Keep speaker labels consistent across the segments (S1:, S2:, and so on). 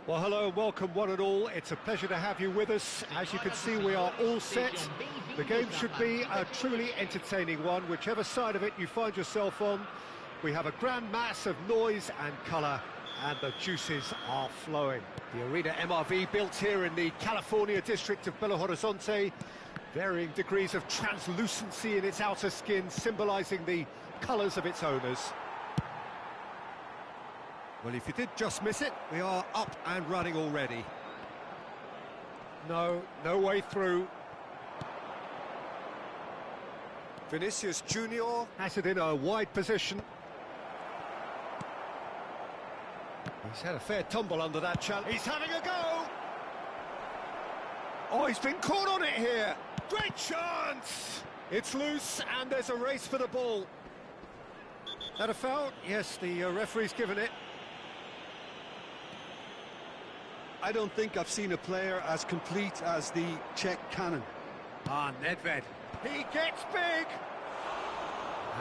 S1: Well, hello and welcome one and all. It's a pleasure to have you with us. As you can see, we are all set. The game should be a truly entertaining one, whichever side of it you find yourself on. We have a grand mass of noise and colour, and the juices are flowing. The Arena MRV, built here in the California district of Belo Horizonte, varying degrees of translucency in its outer skin, symbolising the colours of its owners. Well, if you did just miss it, we are up and running already. No way through. Vinicius Junior has it in a wide position. He's had a fair tumble under that challenge. He's having a go! Oh, he's been caught on it here! Great chance! It's loose, and there's a race for the ball. That a foul? Yes, the referee's given it.
S2: I don't think I've seen a player as complete as the Czech cannon.
S1: Ah, Nedved. He gets big!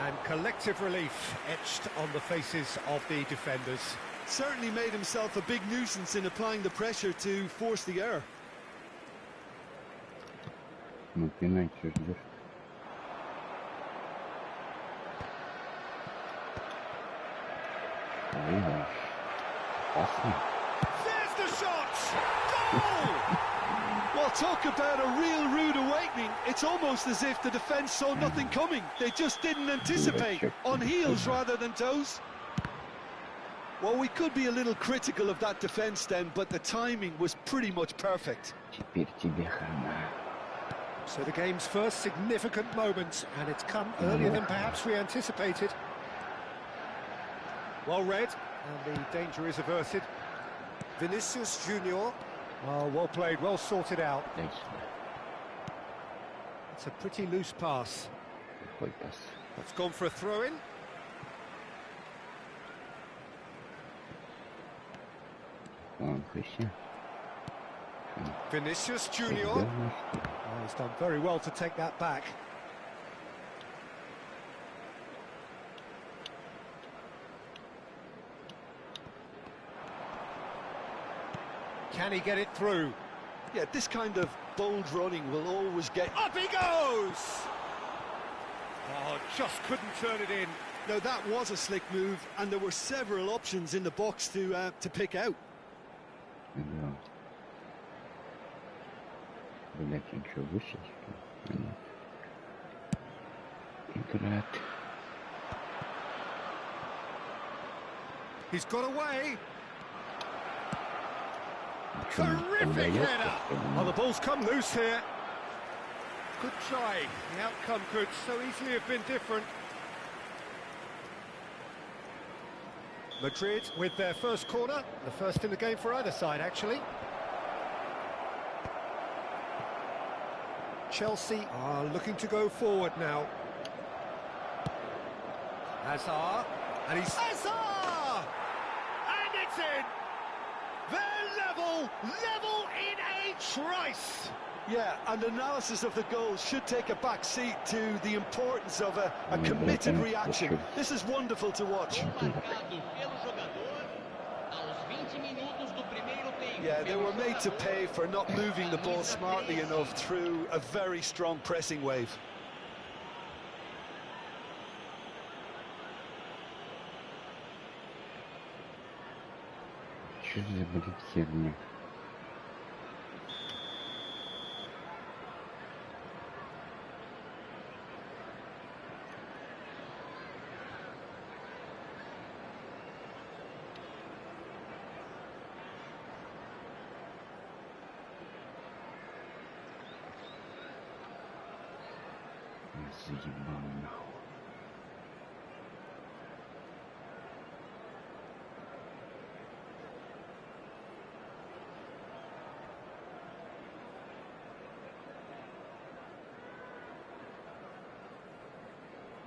S1: And collective relief etched on the faces of the defenders.
S2: Certainly made himself a big nuisance in applying the pressure to force the error.
S3: Mümkün çözülür. Yavaş. Basma.
S1: There's the shot! Goal!
S2: Well, talk about a real rude awakening. It's almost as if the defence saw nothing coming. They just didn't anticipate. On heels rather than toes. Well, we could be a little critical of that defence then, but the timing was pretty much perfect.
S3: Теперь тебе хана.
S1: So the game's first significant moment, and it's come earlier than perhaps we anticipated. Well read, and the danger is averted. Vinicius Junior. Oh, well played, well sorted out. It's a pretty loose pass. It's gone for a throw-in. Vinicius Junior. Oh, he's done very well to take that back. Can he get it through?
S2: Yeah, this kind of bold running will always get...
S1: Up he goes! Oh, just couldn't turn it in.
S2: Now, that was a slick move, and there were several options in the box to pick out.
S3: Да. Блять, он что, вышел, что ли? Играет.
S1: He's got away.
S3: Что, он
S1: Terrific
S3: дает,
S1: header.
S3: что ли?
S1: Oh, the ball's come loose here. Good try. The outcome could so easily have been different. Madrid with their first corner, the first in the game for either side, actually. Chelsea are looking to go forward now. Hazard, and he's... Hazard! And it's in! They're level in a trice!
S2: Yeah, and analysis of the goal should take a back seat to the importance of a committed reaction. This is wonderful to watch. Yeah, they were made to pay for not moving the ball smartly enough through a very strong pressing wave.
S3: Что за, блин, херня? Заебал нахуй.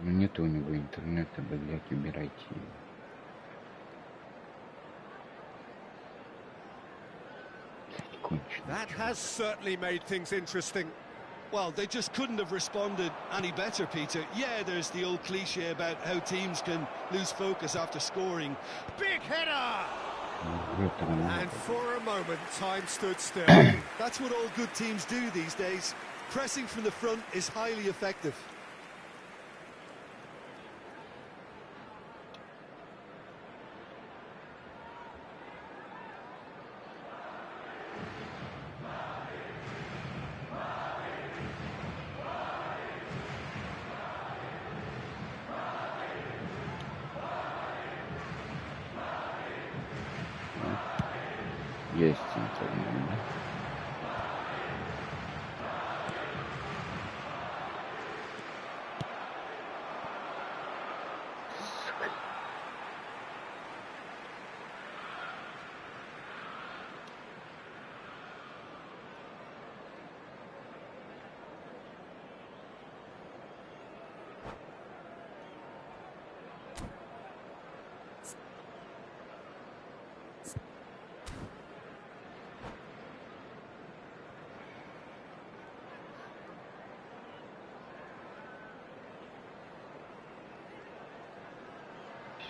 S3: Ну нет у него интернета, блядь, убирайте его. Блядь, кончено.
S1: That has certainly made things interesting.
S2: Well, they just couldn't have responded any better, Peter. Yeah, there's the old cliche about how teams can lose focus after scoring.
S1: Big header! And for a moment, time stood still.
S2: That's what all good teams do these days. Pressing from the front is highly effective.
S3: Есть интернет.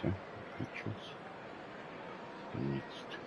S3: Все, включился. Наконец-то.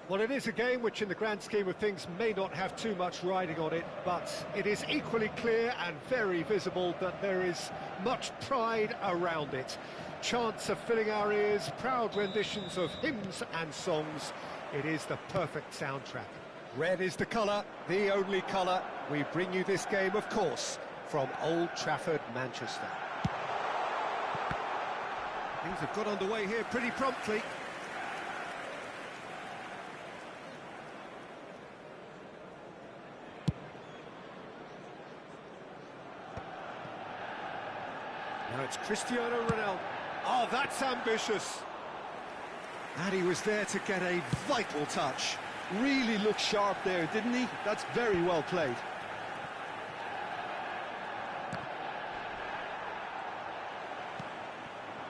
S1: Well, it is a game which, in the grand scheme of things, may not have too much riding on it, but it is equally clear and very visible that there is much pride around it. Chants are filling our ears, proud renditions of hymns and songs. It is the perfect soundtrack. Red is the colour, the only colour. We bring you this game, of course, from Old Trafford, Manchester. Things have got underway here pretty promptly. Now it's Cristiano Ronaldo. Oh, that's ambitious.
S2: And he was there to get a vital touch. Really looked sharp there, didn't he? That's very well played.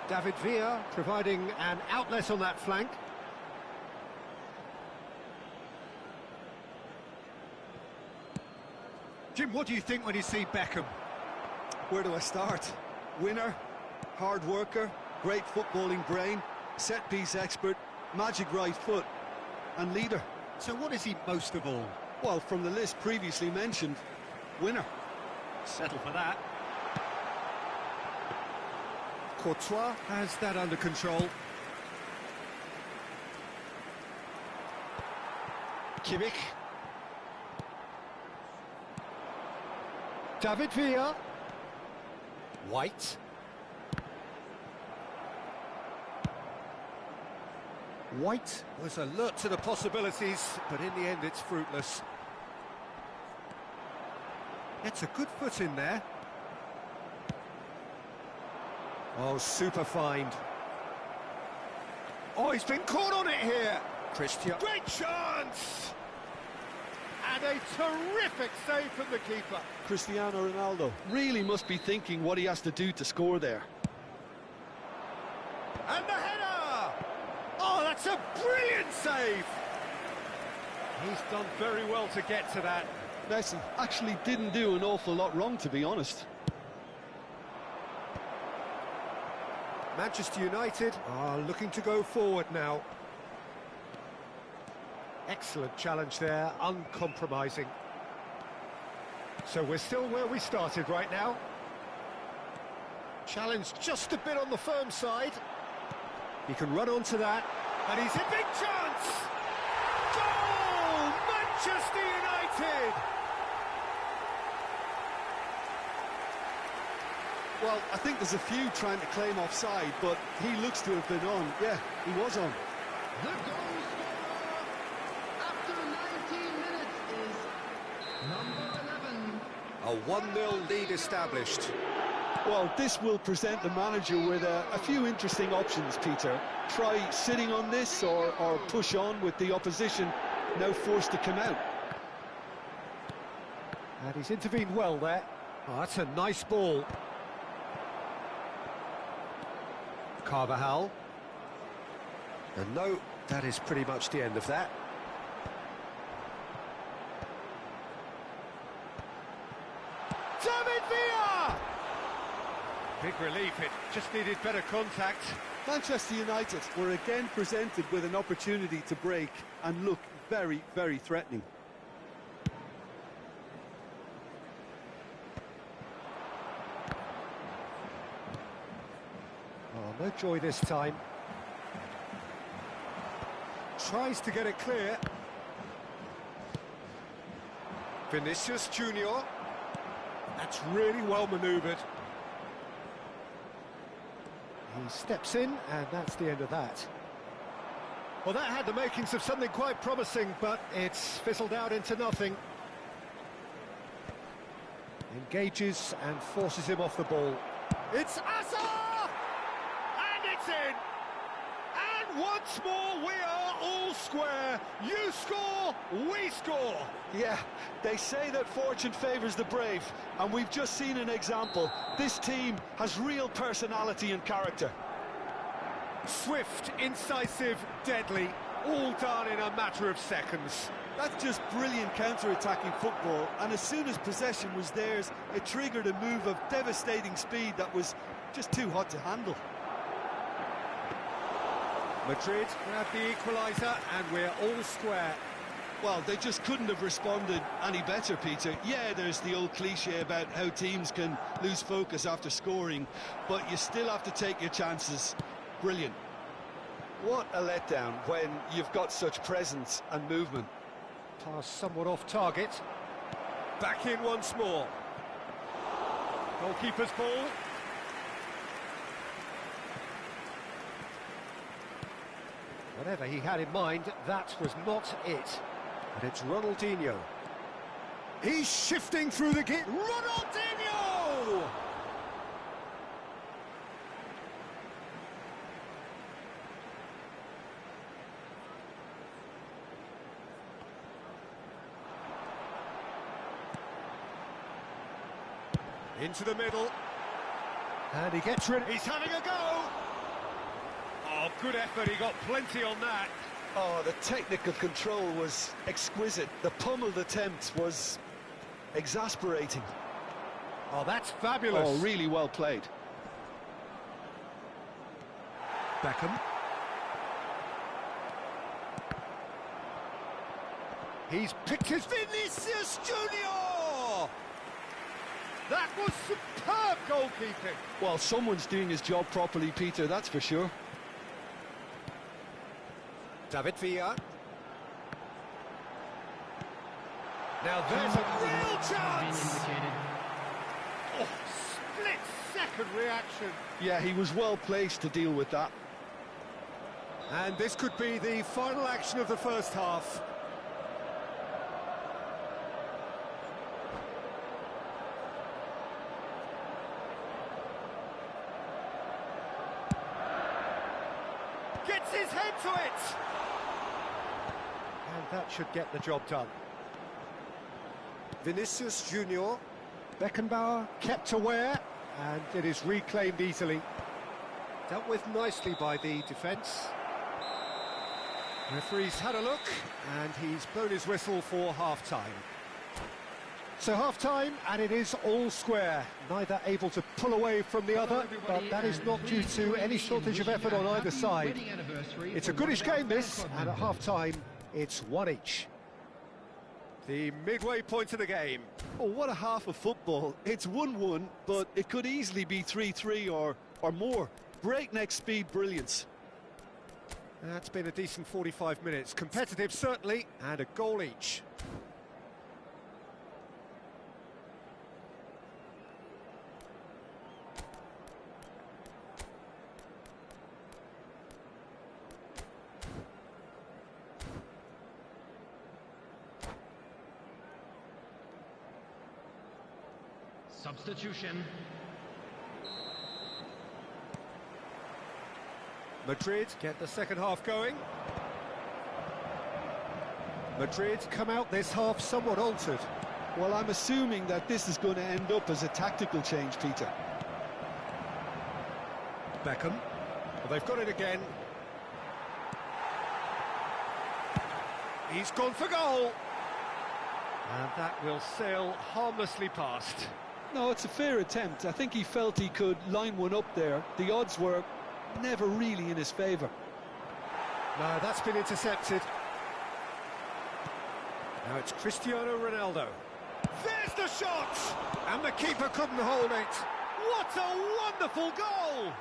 S1: David Villa providing an outlet on that flank. Jim, what do you think when you see Beckham?
S2: Where do I start? Winner, hard worker, great footballing brain, set-piece expert, magic right foot, and leader.
S1: So what is he most of all?
S2: Well, from the list previously mentioned, winner.
S1: Settle for that. Courtois has that under control. Kimmich. David Villa. White. White was alert to the possibilities, but in the end it's fruitless. It's a good foot in there. Oh, super find. Oh, he's been caught on it here. Christian. Great chance! And a terrific save from the keeper.
S2: Cristiano Ronaldo really must be thinking what he has to do to score there.
S1: And the header! Oh, that's a brilliant save! He's done very well to get to that.
S2: Messi actually didn't do an awful lot wrong, to be honest.
S1: Manchester United are looking to go forward now. Excellent challenge there, uncompromising. So we're still where we started right now. Challenge just a bit on the firm side. He can run onto that, and he's a big chance! Goal! Manchester United!
S2: Well, I think there's a few trying to claim offside, but he looks to have been on. Yeah, he was on.
S4: The goal scorer after 19 minutes is number 11.
S1: A 1-0 lead established.
S2: Well, this will present the manager with a few interesting options, Peter. Try sitting on this or push on with the opposition now forced to come out.
S1: And he's intervened well there. Oh, that's a nice ball. Carvajal. And no, that is pretty much the end of that. David Villa! Big relief, it just needed better contact.
S2: Manchester United were again presented with an opportunity to break and look very, very threatening.
S1: Oh, no joy this time. Tries to get it clear. Vinicius Junior. That's really well manoeuvred. He steps in, and that's the end of that. Well, that had the makings of something quite promising, but it's fizzled out into nothing. Engages and forces him off the ball. It's Asa! And it's in! And once more, we are all square. You score, we score.
S2: Yeah, they say that fortune favours the brave, and we've just seen an example. This team has real personality and character.
S1: Swift, incisive, deadly, all done in a matter of seconds.
S2: That's just brilliant counter-attacking football, and as soon as possession was theirs, it triggered a move of devastating speed that was just too hot to handle.
S1: Madrid grab the equaliser, and we're all square.
S2: Well, they just couldn't have responded any better, Peter. Yeah, there's the old cliche about how teams can lose focus after scoring, but you still have to take your chances. Brilliant. What a letdown when you've got such presence and movement.
S1: Pass somewhat off target. Back in once more. Goalkeeper's ball. Whatever he had in mind, that was not it. And it's Ronaldinho. He's shifting through the gate. Ronaldinho! Into the middle. And he gets rid. He's having a go! Oh, good effort, he got plenty on that.
S2: Oh, the technical control was exquisite. The pummeled attempt was exasperating.
S1: Oh, that's fabulous.
S2: Oh, really well played.
S1: Beckham. He's picked his Vinicius Junior! That was superb goalkeeping.
S2: Well, someone's doing his job properly, Peter, that's for sure.
S1: David Villa. Now there's a real chance! Oh, split-second reaction.
S2: Yeah, he was well placed to deal with that.
S1: And this could be the final action of the first half. Gets his head to it! And that should get the job done. Vinicius Junior. Beckenbauer kept aware, and it is reclaimed easily. Dealt with nicely by the defence. Referee's had a look, and he's blown his whistle for half-time. So half-time, and it is all square. Neither able to pull away from the other, but that is not due to any shortage of effort on either side. It's a goodish game, this, and at half-time, it's one each. The midway point of the game.
S2: Oh, what a half of football. It's 1-1, but it could easily be 3-3 or more. Breakneck speed brilliance.
S1: That's been a decent 45 minutes. Competitive, certainly, and a goal each.
S5: Substitution.
S1: Madrid get the second half going. Madrid come out this half somewhat altered.
S2: Well, I'm assuming that this is going to end up as a tactical change, Peter.
S1: Beckham. Well, they've got it again. He's gone for goal. And that will sail harmlessly past.
S2: No, it's a fair attempt. I think he felt he could line one up there. The odds were never really in his favour.
S1: No, that's been intercepted. Now it's Cristiano Ronaldo. There's the shot! And the keeper couldn't hold it. What a wonderful goal!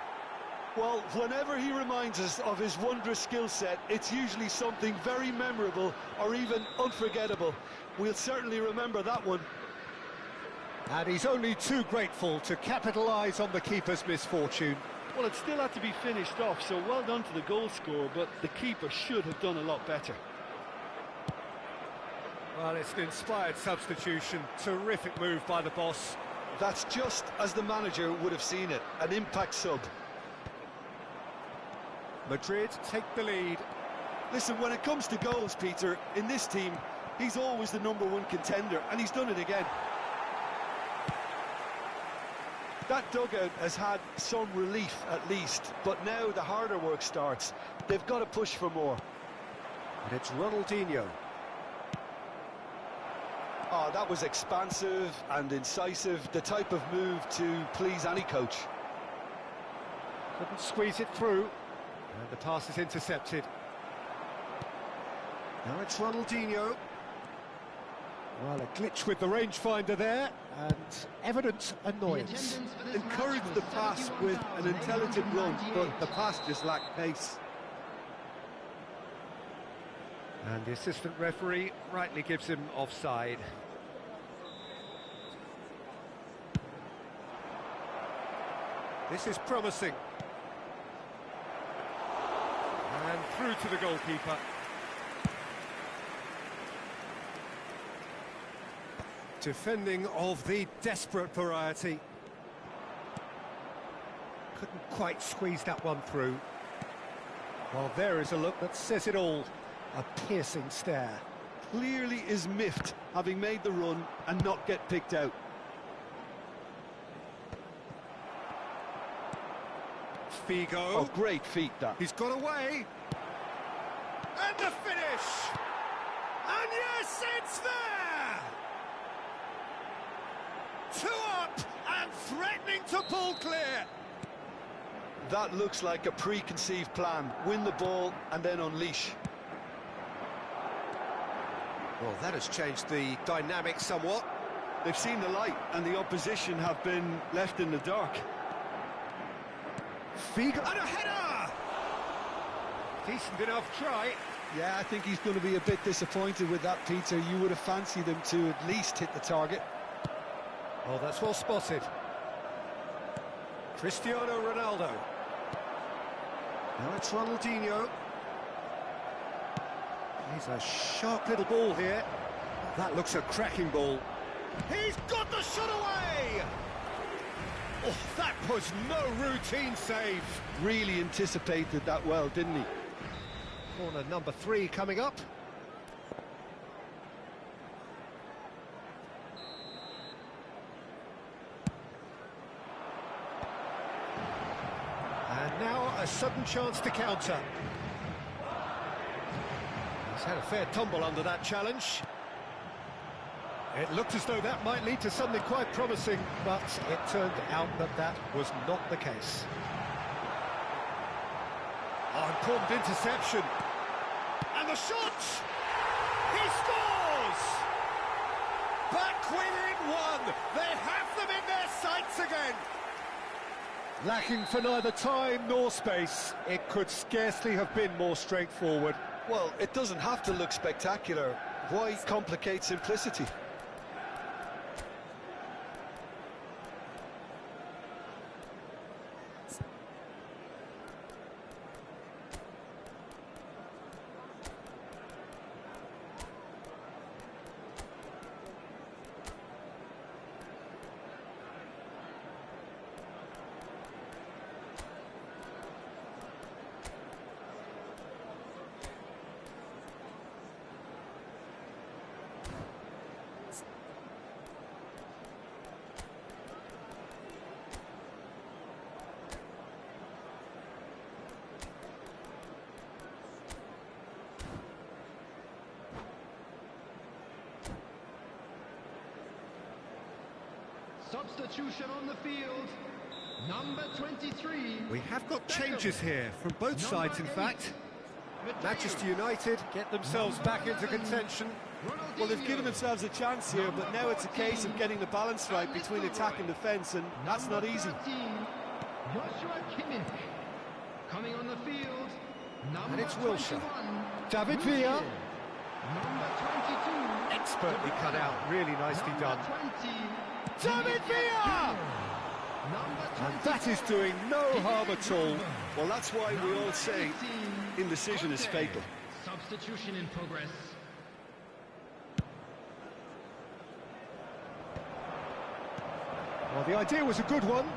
S2: Well, whenever he reminds us of his wondrous skill set, it's usually something very memorable or even unforgettable. We'll certainly remember that one.
S1: And he's only too grateful to capitalise on the keeper's misfortune.
S2: Well, it still had to be finished off, so well done to the goal scorer, but the keeper should have done a lot better.
S1: Well, it's an inspired substitution. Terrific move by the boss.
S2: That's just as the manager would have seen it, an impact sub.
S1: Madrid take the lead.
S2: Listen, when it comes to goals, Peter, in this team, he's always the #1 contender, and he's done it again. That dugout has had some relief at least, but now the harder work starts. They've got to push for more.
S1: And it's Ronaldinho.
S2: Oh, that was expansive and incisive, the type of move to please any coach.
S1: Couldn't squeeze it through. And the pass is intercepted. Now it's Ronaldinho. Well, a glitch with the rangefinder there, and evident annoyance.
S2: Encouraged the pass with an intelligent run, but the pass just lacked pace.
S1: And the assistant referee rightly gives him offside. This is promising. And through to the goalkeeper. Defending of the desperate variety. Couldn't quite squeeze that one through. Well, there is a look that says it all. A piercing stare.
S2: Clearly is miffed, having made the run and not get picked out.
S1: Figo.
S2: Oh, great feat, that.
S1: He's got away. And the finish! And yes, it's there! 2 up and threatening to pull clear.
S2: That looks like a preconceived plan. Win the ball and then unleash.
S1: Well, that has changed the dynamic somewhat.
S2: They've seen the light and the opposition have been left in the dark.
S1: Figo. And a header! Decent enough try.
S2: Yeah, I think he's going to be a bit disappointed with that, Peter. You would have fancied him to at least hit the target.
S1: Oh, that's well spotted. Cristiano Ronaldo. Now it's Ronaldinho. He's a sharp little ball here. That looks a cracking ball. He's got the shot away! Oh, that was no routine save.
S2: Really anticipated that well, didn't he?
S1: Corner number 3 coming up. And now a sudden chance to counter. He's had a fair tumble under that challenge. It looked as though that might lead to something quite promising, but it turned out that that was not the case. Oh, important interception. And the shot! He scores! Back within 1. They have them in their sights again. Lacking for neither time nor space, it could scarcely have been more straightforward.
S2: Well, it doesn't have to look spectacular. Why complicate simplicity?
S5: Substitution on the field. Number 23.
S1: We have got changes here from both sides, in fact. Manchester United get themselves back into contention.
S2: Well, they've given themselves a chance here, but now it's a case of getting the balance right between attack and defence, and that's not easy.
S5: Joshua Kimmich. Coming on the field.
S1: And it's Wilshere.
S5: 21.
S1: David Villa.
S5: Number 22.
S1: Expertly cut out, really nicely done.
S5: Number 20.
S1: David Villa! And that is doing no harm at all.
S2: Well, that's why we all say indecision is fatal.
S5: Substitution in progress.
S1: Well, the idea was a good one.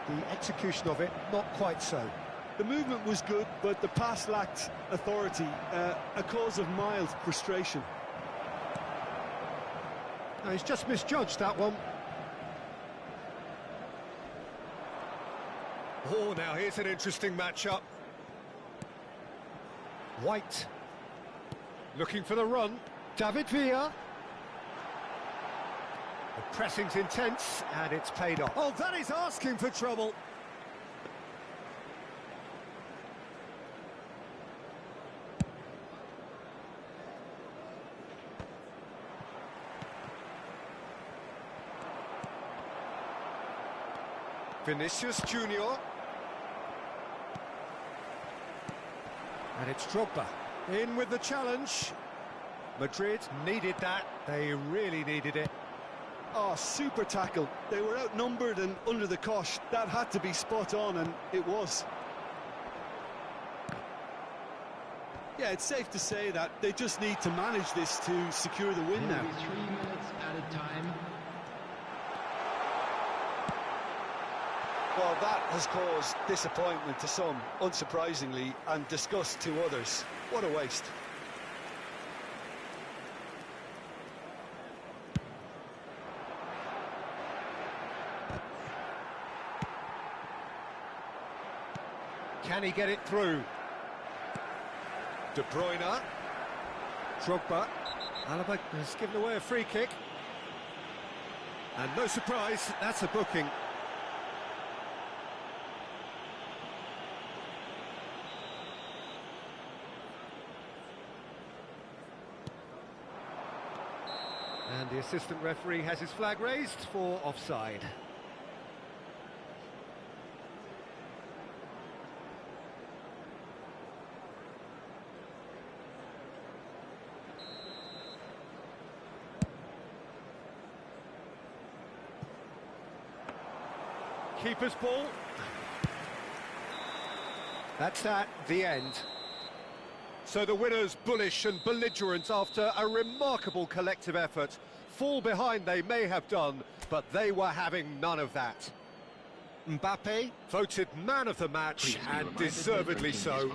S1: The execution of it, not quite so.
S2: The movement was good, but the pass lacked authority, a cause of mild frustration.
S1: No, he's just misjudged that one. Oh, now here's an interesting matchup. White. Looking for the run. David Villa. The pressing's intense, and it's paid off. Oh, that is asking for trouble. Vinicius Junior. And it's Drogba. In with the challenge. Madrid needed that. They really needed it.
S2: Oh, super tackle. They were outnumbered and under the cosh. That had to be spot on, and it was. Yeah, it's safe to say that they just need to manage this to secure the win now.
S5: 3 minutes at a time.
S2: Well, that has caused disappointment to some, unsurprisingly, and disgust to others. What a waste.
S1: Can he get it through? De Bruyne. Drogba. Alaba has given away a free kick. And no surprise, that's a booking. And the assistant referee has his flag raised for offside. Keeper's ball. That's that, the end. So the winners bullish and belligerent after a remarkable collective effort. Fall behind they may have done, but they were having none of that. Mbappe voted man of the match, and deservedly so.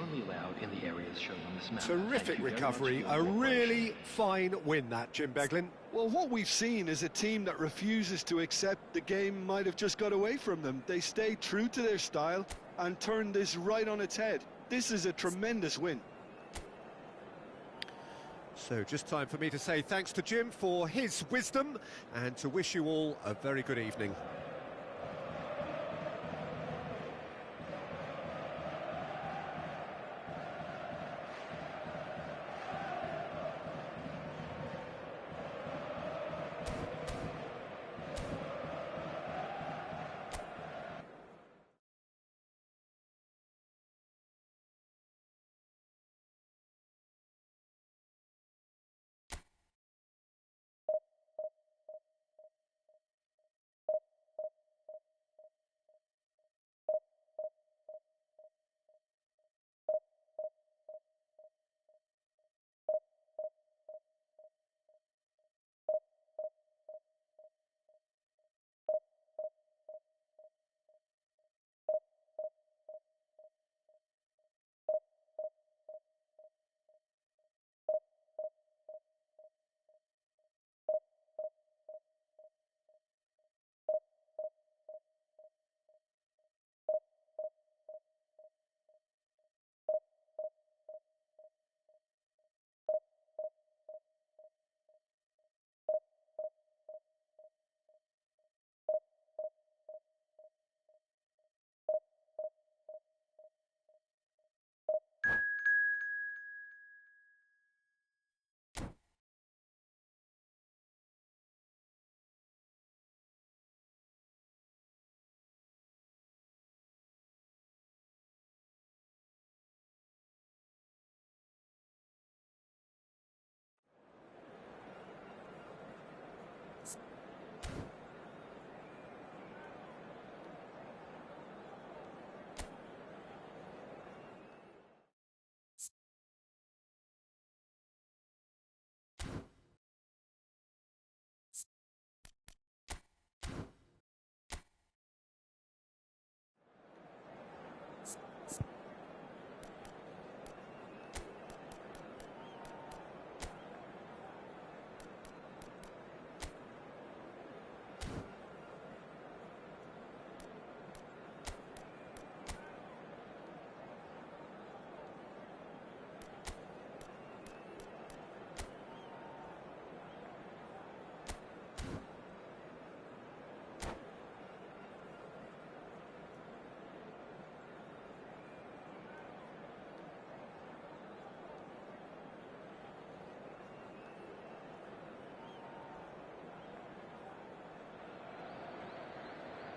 S1: Terrific recovery, a really fine win that, Jim Beglin.
S2: Well, what we've seen is a team that refuses to accept the game might have just got away from them. They stayed true to their style and turned this right on its head. This is a tremendous win.
S1: So just time for me to say thanks to Jim for his wisdom and to wish you all a very good evening.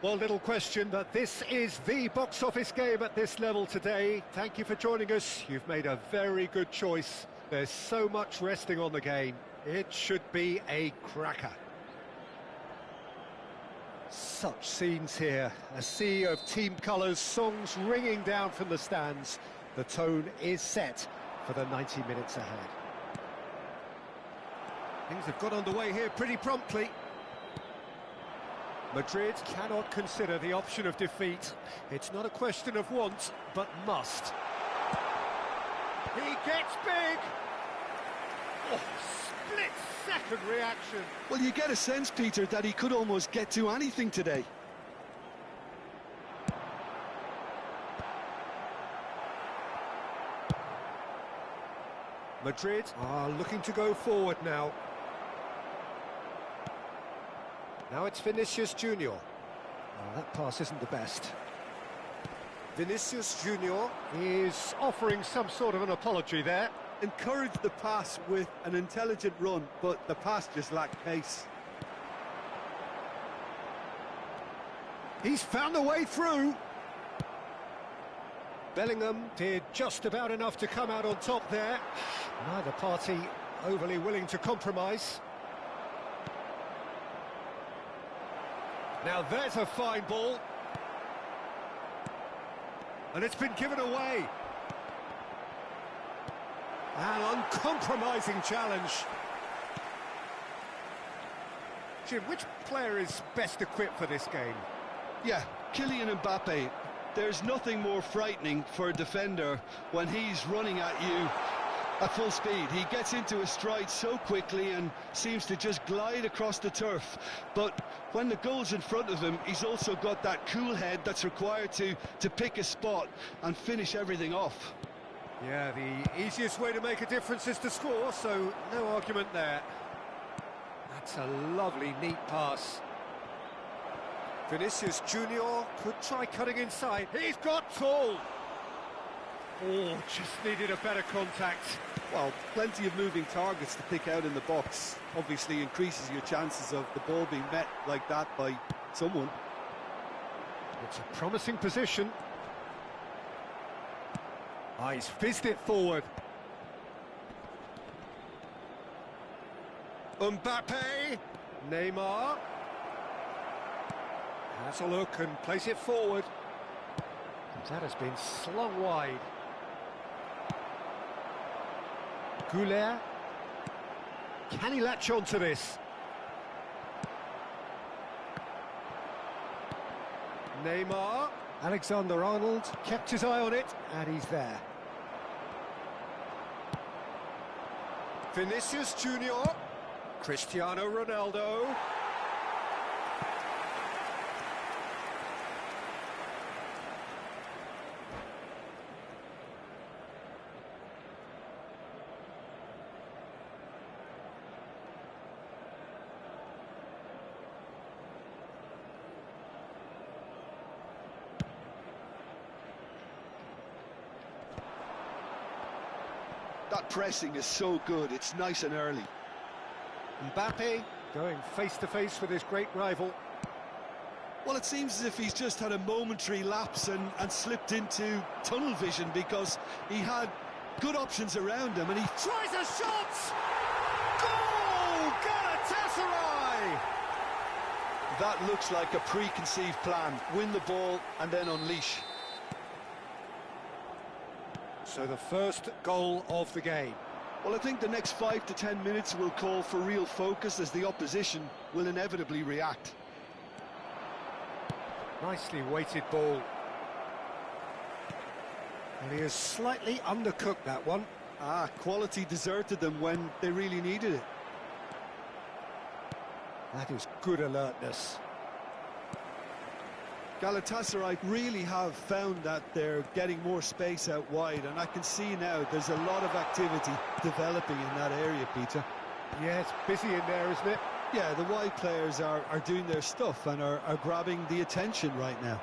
S1: Well, little question that this is the box office game at this level today. Thank you for joining us. You've made a very good choice. There's so much resting on the game. It should be a cracker. Such scenes here. A sea of team colours, songs ringing down from the stands. The tone is set for the 90 minutes ahead. Things have got underway here pretty promptly. Madrid cannot consider the option of defeat. It's not a question of want, but must. He gets big! Oh, split-second reaction.
S2: Well, you get a sense, Peter, that he could almost get to anything today.
S1: Madrid are looking to go forward now. Now it's Vinicius Junior. Oh, that pass isn't the best. Vinicius Junior is offering some sort of an apology there.
S2: Encouraged the pass with an intelligent run, but the pass just lacked pace.
S1: He's found a way through. Bellingham did just about enough to come out on top there. Neither party overly willing to compromise. Now there's a fine ball. And it's been given away. An uncompromising challenge. Jim, which player is best equipped for this game?
S2: Yeah, Kylian Mbappe. There's nothing more frightening for a defender when he's running at you at full speed. He gets into a stride so quickly and seems to just glide across the turf. But when the goal's in front of him, he's also got that cool head that's required to pick a spot and finish everything off.
S1: Yeah, the easiest way to make a difference is to score, so no argument there. That's a lovely, neat pass. Vinicius Junior could try cutting inside. He's got tall! Oh, just needed a better contact.
S2: Well, plenty of moving targets to pick out in the box. Obviously increases your chances of the ball being met like that by someone.
S1: It's a promising position. Ah, he's fizzed it forward. Mbappe. Neymar. Has a look and plays it forward. That has been slung wide. Goulet. Can he latch on to this? Neymar. Alexander-Arnold kept his eye on it, and he's there. Vinicius Junior. Cristiano Ronaldo.
S2: That pressing is so good, it's nice and early.
S1: Mbappe going face-to-face with his great rival.
S2: Well, it seems as if he's just had a momentary lapse and slipped into tunnel vision, because he had good options around him and he
S1: Tries a shot! Goal! Galatasaray!
S2: That looks like a preconceived plan. Win the ball and then unleash.
S1: So the first goal of the game.
S2: Well, I think the next 5 to 10 minutes will call for real focus, as the opposition will inevitably react.
S1: Nicely weighted ball. And he has slightly undercooked that one.
S2: Quality deserted them when they really needed it.
S1: That is good alertness.
S2: Galatasaray really have found that they're getting more space out wide, and I can see now there's a lot of activity developing in that area, Peter.
S1: Yeah, it's busy in there, isn't it?
S2: Yeah, the wide players are doing their stuff and are grabbing the attention right now.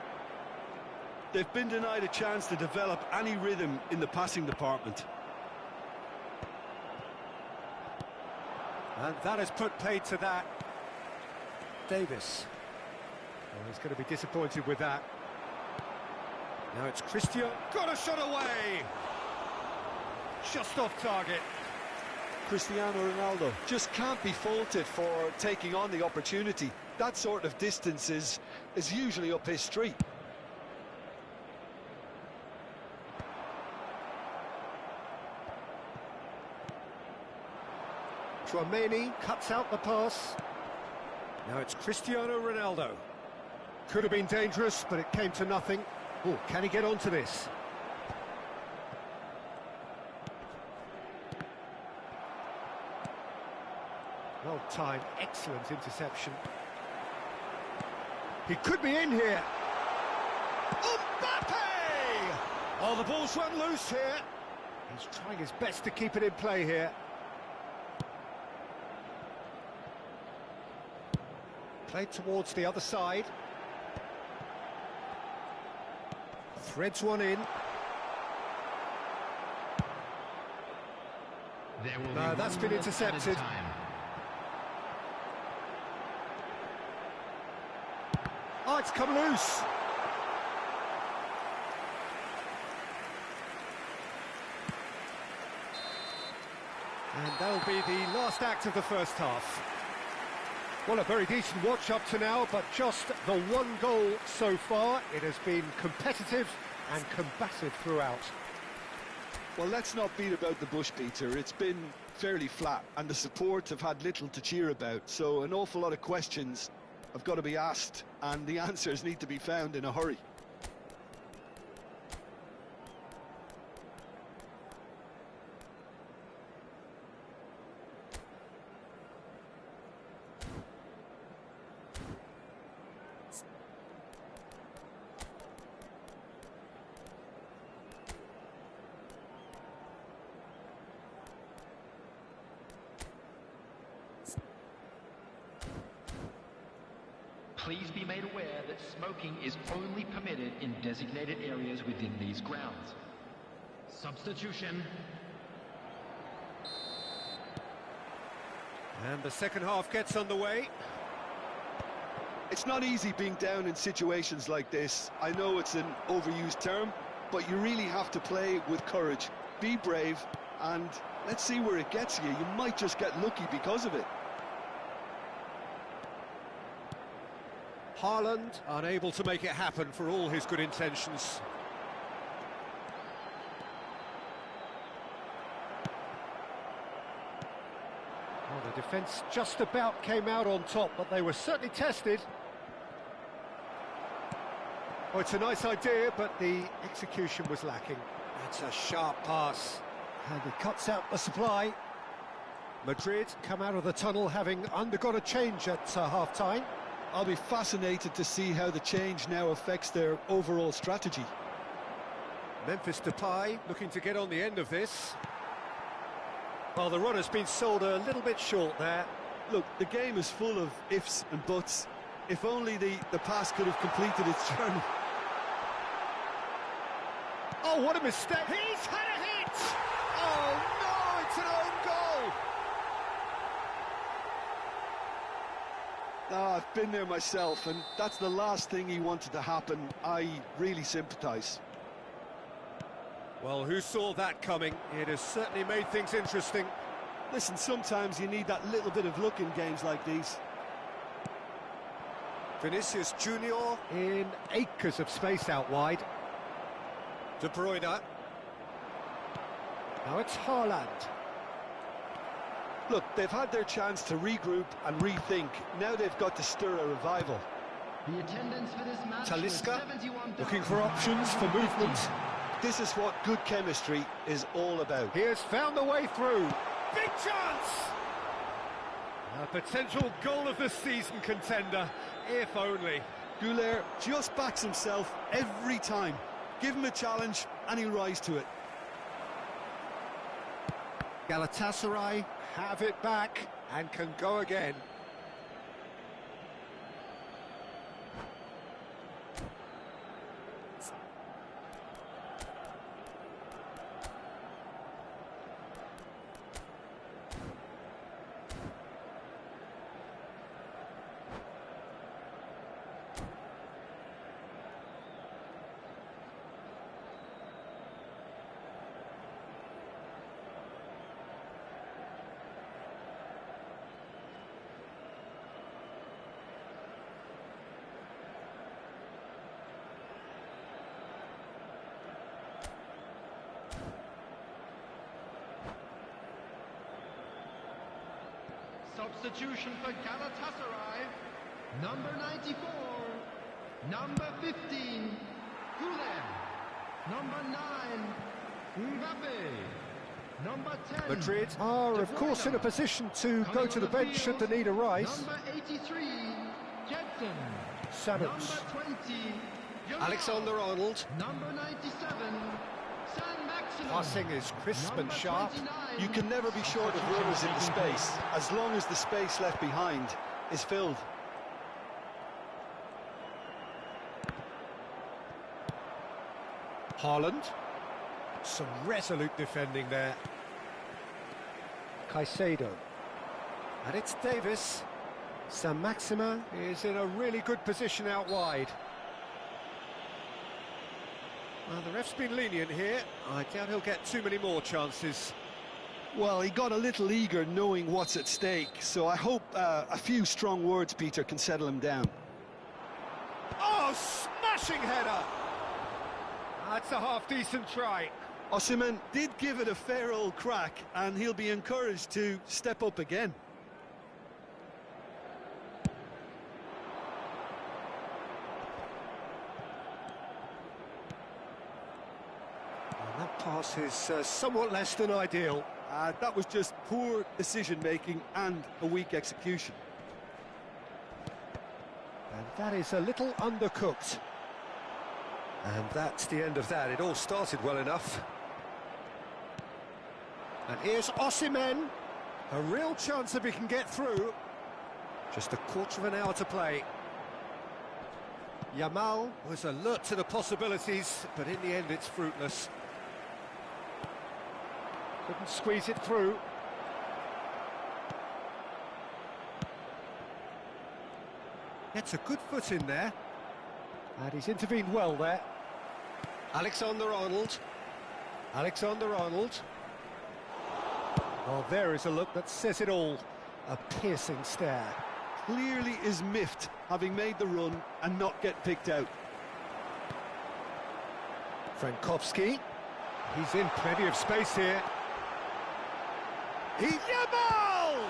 S2: They've been denied a chance to develop any rhythm in the passing department.
S1: And that has put paid to that. Davis. Well, he's going to be disappointed with that. Now it's Christian. Got a shot away! Just off target.
S2: Cristiano Ronaldo just can't be faulted for taking on the opportunity. That sort of distance is usually up his street.
S1: Tchouaméni cuts out the pass. Now it's Cristiano Ronaldo. Could have been dangerous, but it came to nothing. Oh, can he get onto this? Well timed, excellent interception. He could be in here. Mbappe! Oh, the ball's run loose here. He's trying his best to keep it in play here. Played towards the other side. Threads one in. No, that's been intercepted. Oh, it's come loose. And that'll be the last act of the first half. Well, a very decent watch up to now, but just the one goal so far. It has been competitive and combative throughout.
S2: Well, let's not beat about the bush, Peter. It's been fairly flat, and the support have had little to cheer about. So an awful lot of questions have got to be asked, and the answers need to be found in a hurry.
S6: Please be made aware that smoking is only permitted in designated areas within these grounds.
S5: Substitution.
S1: And the second half gets underway.
S2: It's not easy being down in situations like this. I know it's an overused term, but you really have to play with courage. Be brave, and let's see where it gets you. You might just get lucky because of it.
S1: Haaland unable to make it happen for all his good intentions. Well, the defence just about came out on top, but they were certainly tested. Oh, it's a nice idea, but the execution was lacking. That's a sharp pass. And he cuts out the supply. Madrid come out of the tunnel having undergone a change at half-time.
S2: I'll be fascinated to see how the change now affects their overall strategy.
S1: Memphis Depay looking to get on the end of this. Well, the run has been sold a little bit short there.
S2: Look, the game is full of ifs and buts. If only the pass could have completed its journey.
S1: Oh, what a mistake! He's had a hit! Oh, no, it's an own goal!
S2: I've been there myself, and that's the last thing he wanted to happen. I really sympathise.
S1: Well, who saw that coming? It has certainly made things interesting.
S2: Listen, sometimes you need that little bit of luck in games like these.
S1: Vinicius Junior in acres of space out wide. De Bruyne. Now it's Haaland.
S2: Look, they've had their chance to regroup and rethink. Now they've got to stir a revival.
S5: The attendance for this match
S1: Talisca
S5: was 71,000.
S1: looking for options for movement.
S2: This is what good chemistry is all about.
S1: He has found the way through. Big chance! A potential goal of the season contender, if only.
S2: Goulet just backs himself every time. Give him a challenge and he'll rise to it.
S1: Galatasaray have it back and can go again.
S5: Substitution for Galatasaray. Number 94. Number 15. Güler. Number 9. Mbappe. Number 10.
S1: Madrid are, of course, in a position to go to the bench should the need arise.
S5: Number 83. Jensen.
S1: Savic.
S5: Number 20. Yamal.
S1: Alexander-Arnold.
S5: Number 97. San Maximin.
S1: Passing is crisp and
S5: Number
S1: sharp.
S5: 29.
S2: You can never be short of runners in the space, as long as the space left behind is filled.
S1: Haaland. Some resolute defending there. Caicedo. And it's Davis. San Maximin is in a really good position out wide. Well, the ref's been lenient here. I doubt he'll get too many more chances.
S2: Well, he got a little eager knowing what's at stake, so I hope a few strong words, Peter, can settle him down.
S1: Oh, smashing header! That's a half-decent try.
S2: Osimhen did give it a fair old crack, and he'll be encouraged to step up again.
S1: And that pass is somewhat less than ideal.
S2: That was just poor decision-making and a weak execution.
S1: And that is a little undercooked. And that's the end of that. It all started well enough. And here's Osimhen. A real chance if he can get through. Just a quarter of an hour to play. Yamal was alert to the possibilities, but in the end it's fruitless. Couldn't squeeze it through. Gets a good foot in there. And he's intervened well there. Alexander-Arnold. Alexander-Arnold. Well, there is a look that says it all. A piercing stare.
S2: Clearly is miffed, having made the run and not get picked out.
S1: Frankowski. He's in plenty of space here. Yamal!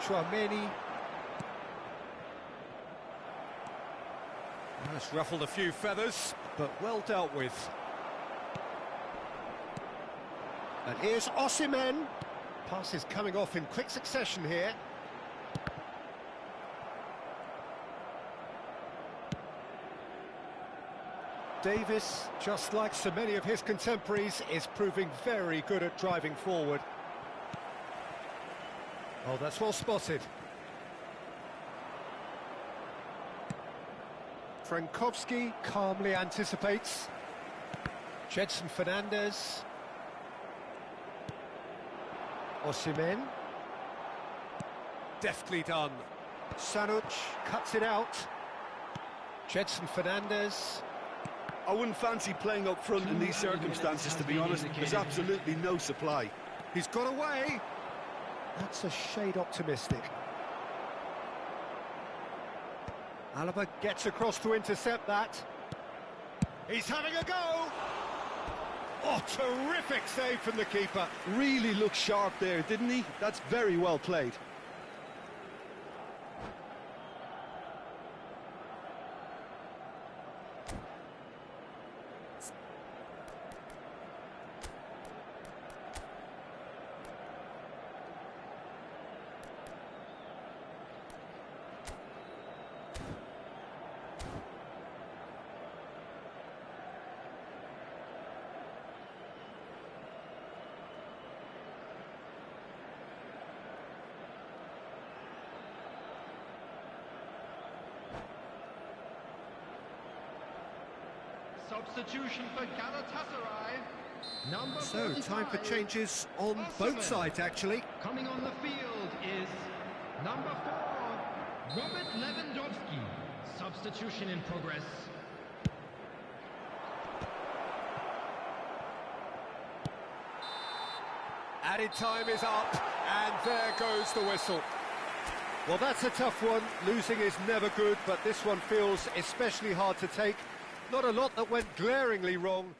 S1: Chouameni. That's ruffled a few feathers, but well dealt with. And here's Osimhen. Pass is coming off in quick succession here. Davis, just like so many of his contemporaries, is proving very good at driving forward. Oh, that's well spotted. Frankowski calmly anticipates. Jedson Fernandez. Osimhen. Deftly done. Sanuc cuts it out. Jedson Fernandez.
S2: I wouldn't fancy playing up front in these circumstances, to be honest. There's absolutely no supply.
S1: He's got away. That's a shade optimistic. Alaba gets across to intercept that. He's having a go. Oh, terrific save from the keeper.
S2: Really looked sharp there, didn't he? That's very well played.
S5: Substitution for Galatasaray. Number
S1: So,
S5: 45,
S1: time for changes on both
S5: Osimhen.
S1: sides, actually.
S5: Coming on the field is number 4, Robert Lewandowski. Substitution in progress.
S1: Added time is up, and there goes the whistle. Well, that's a tough one. Losing is never good, but this one feels especially hard to take. Not a lot that went glaringly wrong,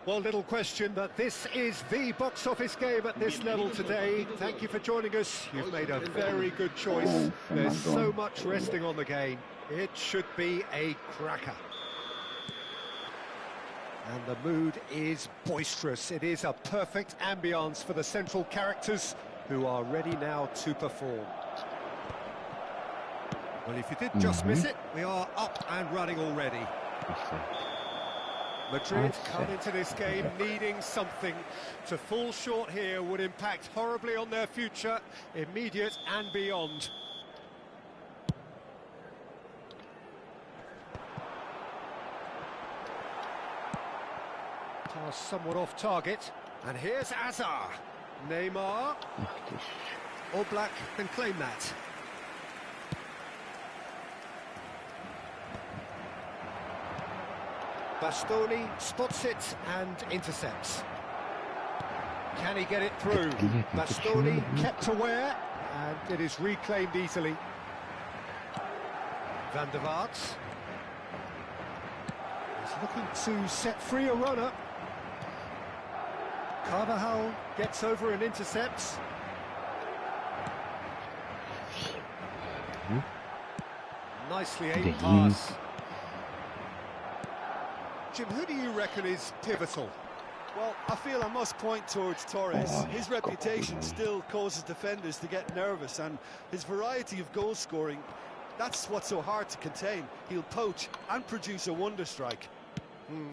S1: Well, little question that this is the box office game at this level today. Thank you for joining us. You've made a very good choice. There's so much resting on the game. It should be a cracker. And the mood is boisterous. It is a perfect ambience for the central characters who are ready now to perform. Well, if you did just miss it, we are up and running already. Madrid come into this game needing something. To fall short here would impact horribly on their future, immediate and beyond. Pass somewhat off target. And here's Azar. Neymar. Oblak can claim that. Bastoni spots it and intercepts. Can he get it through? Bastoni kept aware, and it is reclaimed easily. Van der Vaart. He's looking to set free a runner. Carvajal gets over and intercepts. Nicely aimed pass. Jim, who do you reckon is pivotal?
S2: Well, I feel I must point towards Torres. His reputation still causes defenders to get nervous, and his variety of goal scoring, that's what's so hard to contain. He'll poach and produce a wonder strike.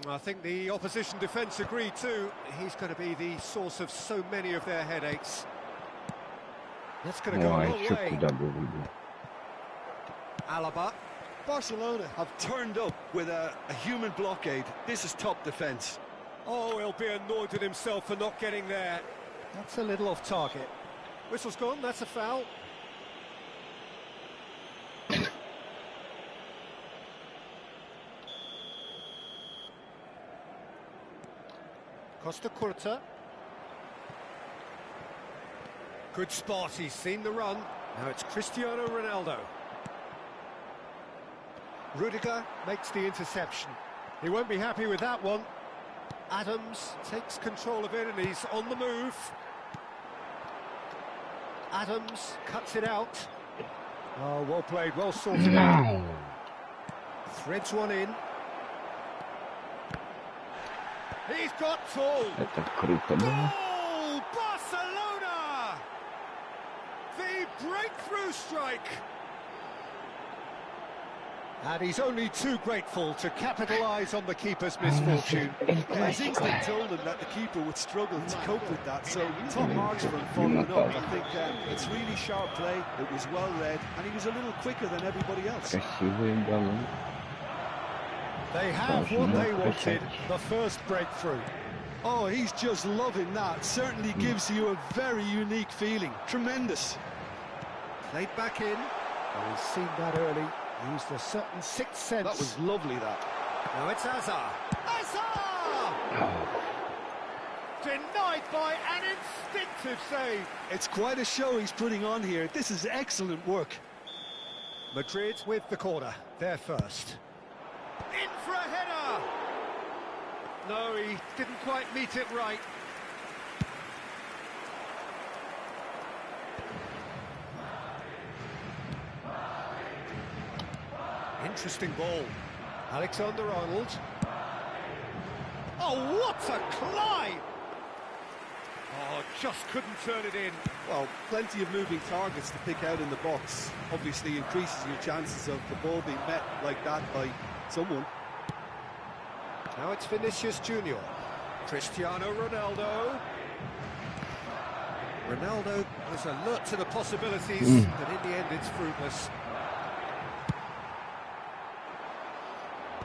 S1: I think the opposition defence agree too. He's going to be the source of so many of their headaches. That's going to go a long way. Alaba.
S2: Barcelona have turned up with a human blockade. This is top defence.
S1: Oh, he'll be annoyed with himself for not getting there. That's a little off target. Whistle's gone, that's a foul. Costa Curta. Good spot, he's seen the run. Now it's Cristiano Ronaldo. Rudiger makes the interception. He won't be happy with that one. Adams takes control of it and he's on the move. Adams cuts it out. Oh, well played, well sorted out. Threads one in. He's got full. Goal! Barcelona! The breakthrough strike. And he's only too grateful to capitalise on the keeper's misfortune.
S2: His instinct told him that the keeper would struggle to cope with that, so top marks for him following up. I think it's really sharp play, it was well read, and he was a little quicker than everybody else.
S1: They have what they wanted, the first breakthrough.
S2: Oh, he's just loving that. Certainly gives you a very unique feeling. Tremendous.
S1: Played back in. And he's seen that early. Used a certain sixth sense.
S2: That was lovely, that.
S1: Now it's Azar. Azar! Denied by an instinctive save.
S2: It's quite a show he's putting on here. This is excellent work.
S1: Madrid with the corner. They're first. In for a header! No, he didn't quite meet it right. Interesting ball. Alexander-Arnold. Oh, what a climb! Oh, just couldn't turn it in.
S2: Well, plenty of moving targets to pick out in the box. Obviously increases your chances of the ball being met like that by someone.
S1: Now it's Vinicius Junior. Cristiano Ronaldo. Ronaldo was alert to the possibilities, but in the end it's fruitless.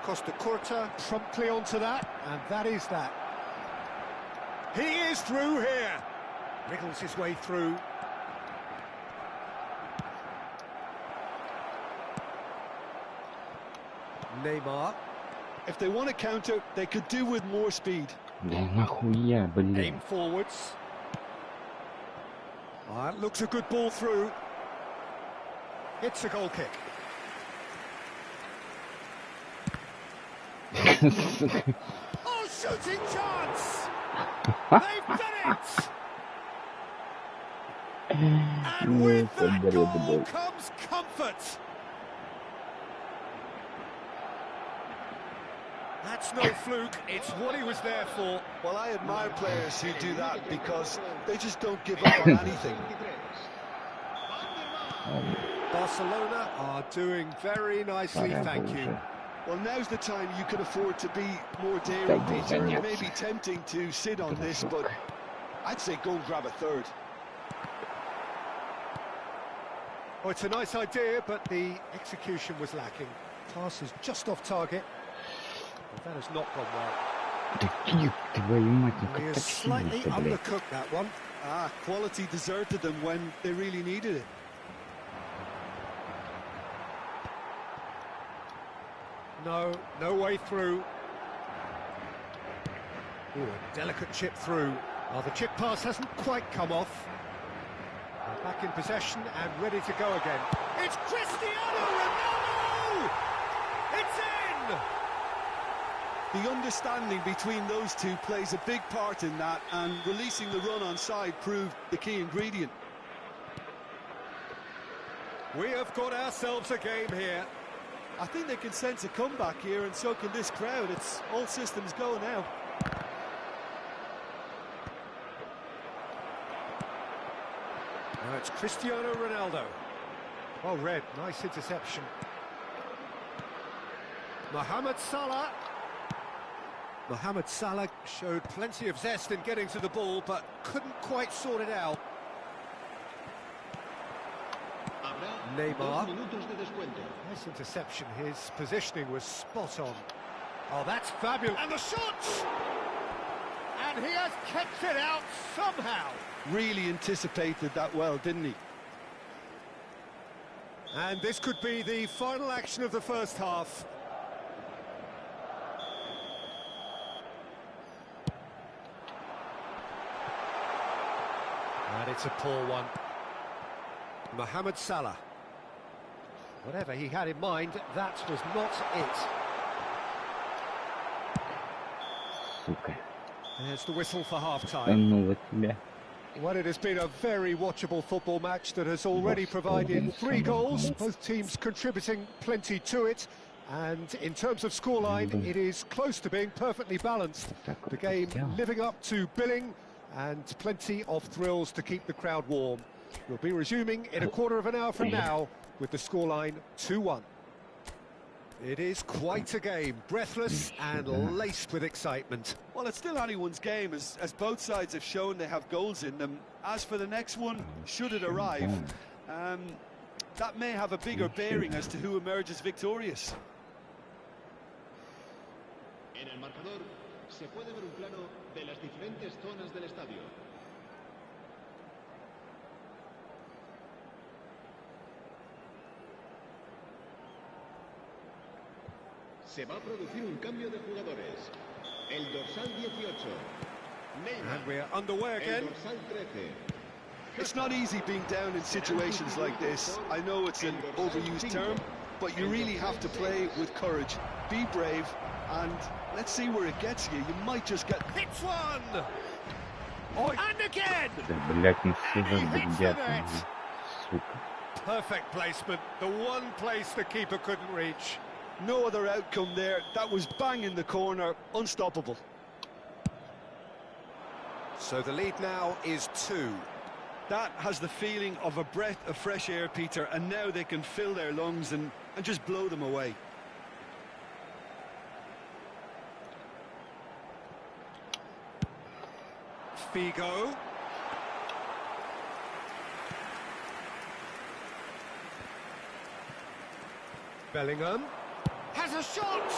S1: Costa Curta promptly onto that, and that is that. He is through here. Wriggles his way through. Neymar.
S2: If they want to counter, they could do with more speed.
S1: Aim forwards. That looks a good ball through. It's a goal kick. Oh, shooting chance! They've done it! And with that goal comes comfort. That's no fluke, it's what he was there for.
S2: Well, I admire players who do that because they just don't give up on anything.
S1: Barcelona are doing very nicely, thank you.
S2: Well, now's the time you can afford to be more daring, Peter. It may be tempting to sit on this, but I'd say go and grab a third.
S1: Oh, it's a nice idea, but the execution was lacking. Pass is just off target. Well, that has not gone well. He has slightly undercooked that one.
S2: Quality deserted them when they really needed it.
S1: No way through. Ooh, a delicate chip through. Oh, the chip pass hasn't quite come off. They're back in possession and ready to go again. It's Cristiano Ronaldo! It's in!
S2: The understanding between those two plays a big part in that, and releasing the run on side proved the key ingredient.
S1: We have got ourselves a game here.
S2: I think they can sense a comeback here, and so can this crowd. It's all systems go now.
S1: Now it's Cristiano Ronaldo. Well read, nice interception. Mohamed Salah. Mohamed Salah showed plenty of zest in getting to the ball, but couldn't quite sort it out. Neymar. Nice interception, his positioning was spot on. Oh, that's fabulous. And the shot! And he has kept it out somehow.
S2: Really anticipated that well, didn't he?
S1: And this could be the final action of the first half. And it's a poor one. Mohamed Salah. Whatever he had in mind, that was not it. There's the whistle for half-time. Well, it has been a very watchable football match that has already provided 3 goals, both teams contributing plenty to it. And in terms of scoreline, it is close to being perfectly balanced. The game living up to billing and plenty of thrills to keep the crowd warm. We'll be resuming in a quarter of an hour from now with the scoreline 2-1. It is quite a game, breathless and laced with excitement.
S2: Well, it's still anyone's game, as both sides have shown they have goals in them. As for the next one, should it arrive, that may have a bigger bearing as to who emerges victorious.
S7: En el marcador se puede ver un plano de las diferentes zonas del estadio. Se va a producir un cambio de jugadores. El dorsal 18. Neymar.
S1: And we're underway again.
S7: El dorsal 13.
S2: It's not easy being down in situations like this. I know it's an overused term, but you really have to play with courage. Be brave, and let's see where it gets you. You might just get...
S1: Hits one! Oh, and again! Perfect placement, the one place the keeper couldn't reach.
S2: No other outcome there. That was bang in the corner, unstoppable.
S1: So the lead now is 2.
S2: That has the feeling of a breath of fresh air, Peter, and now they can fill their lungs and just blow them away.
S1: Figo. Bellingham. Has a shot!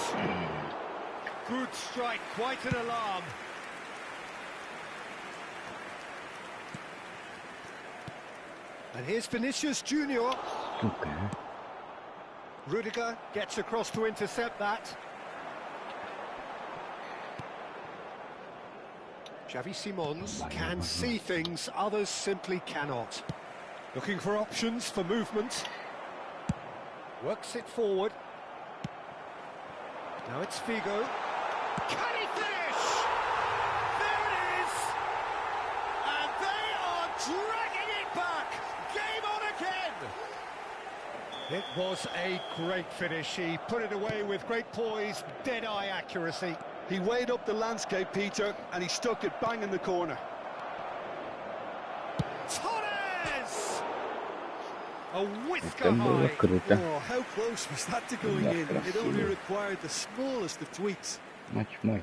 S1: Good strike, quite an alarm. And here's Vinicius Junior. Rudiger gets across to intercept that. Xavi Simons can see things others simply cannot. Looking for options for movement. Works it forward. Now it's Figo. Can he finish? It was a great finish. He put it away with great poise, dead-eye accuracy.
S2: He weighed up the landscape, Peter, and he stuck it bang in the corner.
S1: Torres! A whisker
S3: Это было
S1: high.
S3: круто.
S2: Oh, how close was that to going in? It only required the smallest of tweaks.
S3: Матч мой.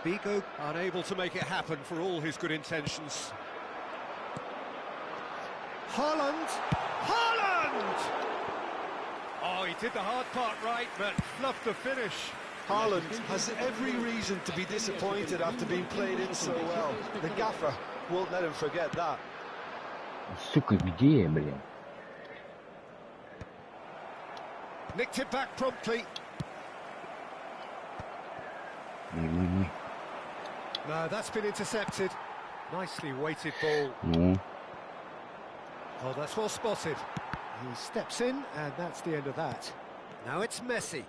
S1: Vigo unable to make it happen for all his good intentions. Haaland! Haaland! Oh, he did the hard part right, but fluffed the finish.
S2: Haaland has every reason to be disappointed after being played in so well. The gaffer won't let him forget that.
S3: Сука, где я, блин?
S1: Nicked it back promptly.
S3: Не.
S1: No, that's been intercepted. Nicely weighted ball.
S3: Ну,
S1: Oh, that's well spotted. He steps in, and that's the end of that. Now it's Messi.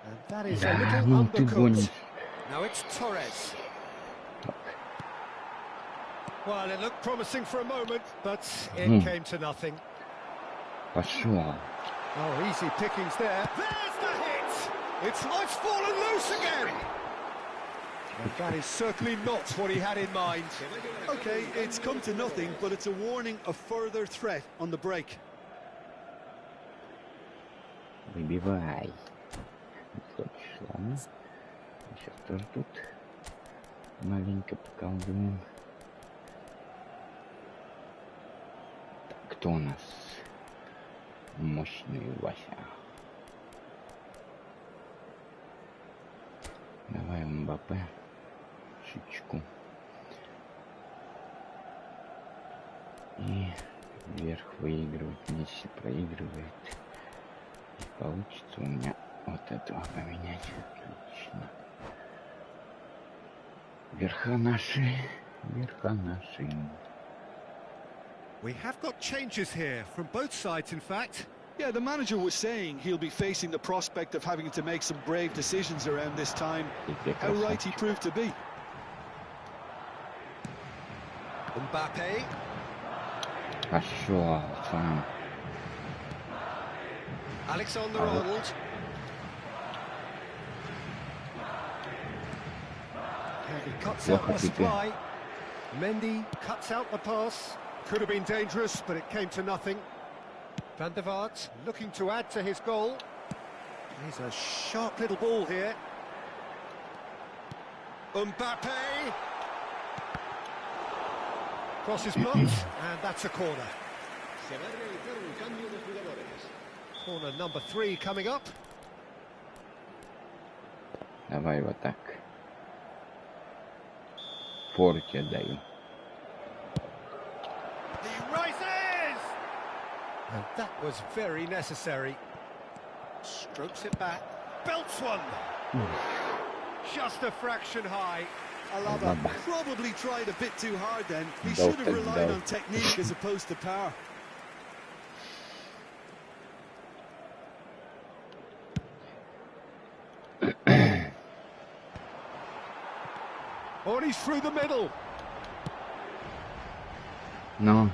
S1: And that is a
S3: да,
S1: little
S3: ну ты
S1: undercooked.
S3: гонишь.
S1: Now it's Torres. Well, it looked promising for a moment, but it came to nothing.
S3: Пошел.
S1: Oh, easy pickings there. There's the hit! It's life's fallen loose again! And that is certainly not what he had in mind.
S2: Okay, it's come to nothing, but it's a warning of further threat on the break.
S3: Выбивай. Хочешь, ладно? Сейчас тоже тут маленько поколдуем. Так, кто у нас? Мощный Вася. Давай, Мбаппе. Чучку. И вверх выигрывать. Месси проигрывает. И получится у меня вот этого поменять. Отлично. Верха наши. Верха наши.
S1: We have got changes here, from both sides in fact.
S2: Yeah, the manager was saying he'll be facing the prospect of having to make some brave decisions around this time. How right he proved to be.
S1: Mbappe.
S3: Пошел сам.
S1: Alexander-Arnold. And he cuts out the supply. Mendy cuts out the pass. Could have been dangerous, but it came to nothing. Van der Vaart looking to add to his goal. He's a sharp little ball here. Mbappe! Cross is blocked, and that's a corner.
S7: Se va a realizar un cambio de jugadores.
S1: Corner number 3 coming up.
S3: Давай вот так. Форте даю.
S1: He rises! And that was very necessary. Strokes it back. Belts one! Just a fraction high.
S2: Alaba probably tried a bit too hard then. He should have relied on technique as opposed to power.
S1: Oh, and he's through the middle.
S3: No.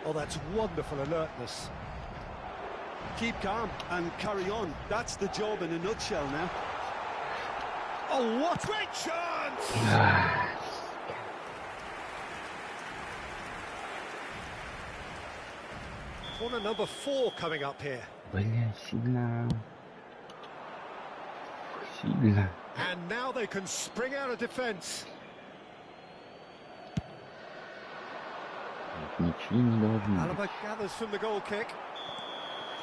S1: Oh, that's wonderful alertness.
S2: Keep calm and carry on. That's the job in a nutshell now.
S1: Oh, what great chance! Corner number 4 coming up here.
S3: Бля, сильно. Сильно.
S1: And now they can spring out of defence.
S3: Ничьи не должно быть.
S1: Alaba gathers from the goal kick.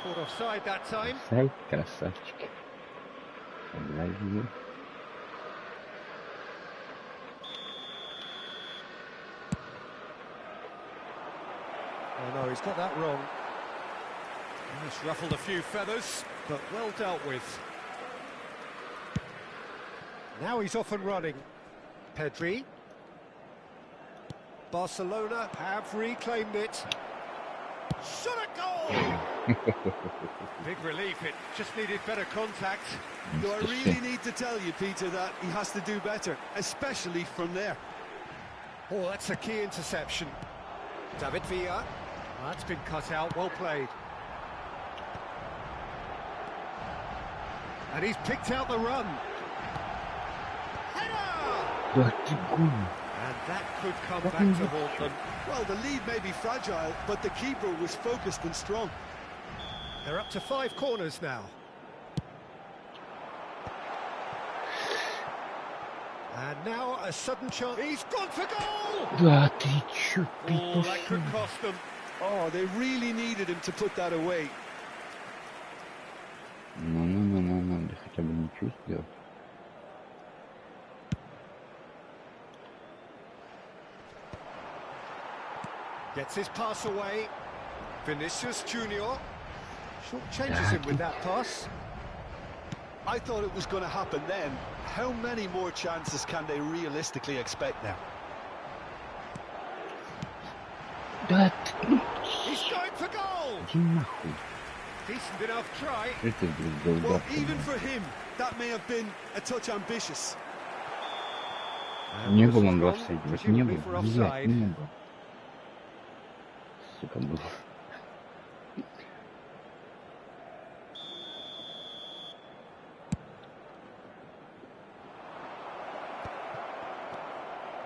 S1: Caught offside that time.
S3: Сайт, красавчик. Поздравляю.
S1: Oh no, he's got that wrong. He's ruffled a few feathers, but well dealt with. Now he's off and running. Pedri. Barcelona have reclaimed it. Shot a goal! Big relief, it just needed better contact.
S2: Do I really need to tell you, Peter, that he has to do better, especially from there?
S1: Oh, that's a key interception. David Villa. That's been cut out, well played. And he's picked out the run. Header! And that could come back to haunt them.
S2: Well, the lead may be fragile, but the keeper was focused and strong.
S1: They're up to 5 corners now. And now a sudden chance. He's gone for goal!
S3: Да ты чё,
S1: Oh, that could cost them.
S2: Oh, they really needed him to put that away.
S3: Ну, да хотя бы ничего сделать.
S1: Gets his pass away. Vinicius Junior. Short changes him with that pass.
S2: I thought it was going to happen then. How many more chances can they realistically expect now?
S3: Да ты...
S1: He's going for goal!
S3: Иди нахуй.
S1: Decent enough try.
S3: Это был
S2: Well,
S3: удар.
S2: even for him, that may have been a touch ambitious.
S3: Не был он в офсайде, вот не
S1: Presumably
S3: был,
S1: for
S3: блядь,
S1: offside.
S3: не был. Сука, был.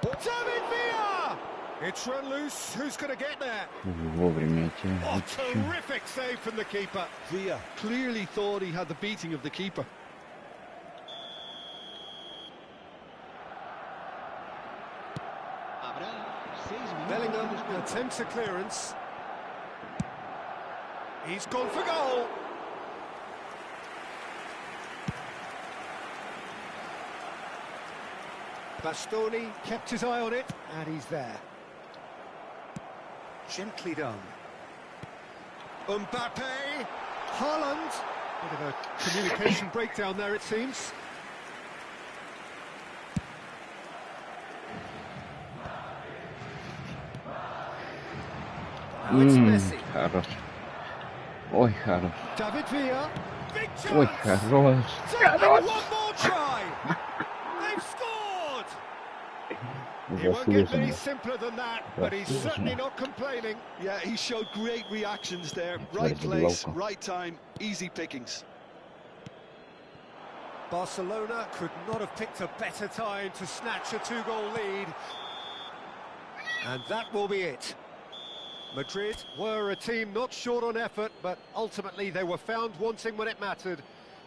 S1: David Villa! It's run loose. Who's going to get there?
S3: Вовремя я тебя
S1: Oh,
S3: отчу.
S1: terrific save from the keeper.
S2: Villa clearly thought he had the beating of the keeper.
S1: Bellingham attempts a clearance. He's gone for goal. Bastoni kept his eye on it, and he's there. Gently done. Mbappe. Haaland. Bit of a communication breakdown there, it seems. Now it's Messi.
S3: Хорош. Ой, хорош.
S1: David Villa. Big chance.
S3: Ой, хорош.
S1: One more try. They've scored. It won't get any
S3: Заслуженно.
S1: simpler than that, but he's certainly not complaining.
S2: Yeah, he showed great reactions there.
S3: Right
S2: Right place,
S3: local.
S2: right time, easy pickings.
S1: Barcelona could not have picked a better time to snatch a 2-goal lead. And that will be it. Madrid were a team not short on effort, but ultimately they were found wanting when it mattered.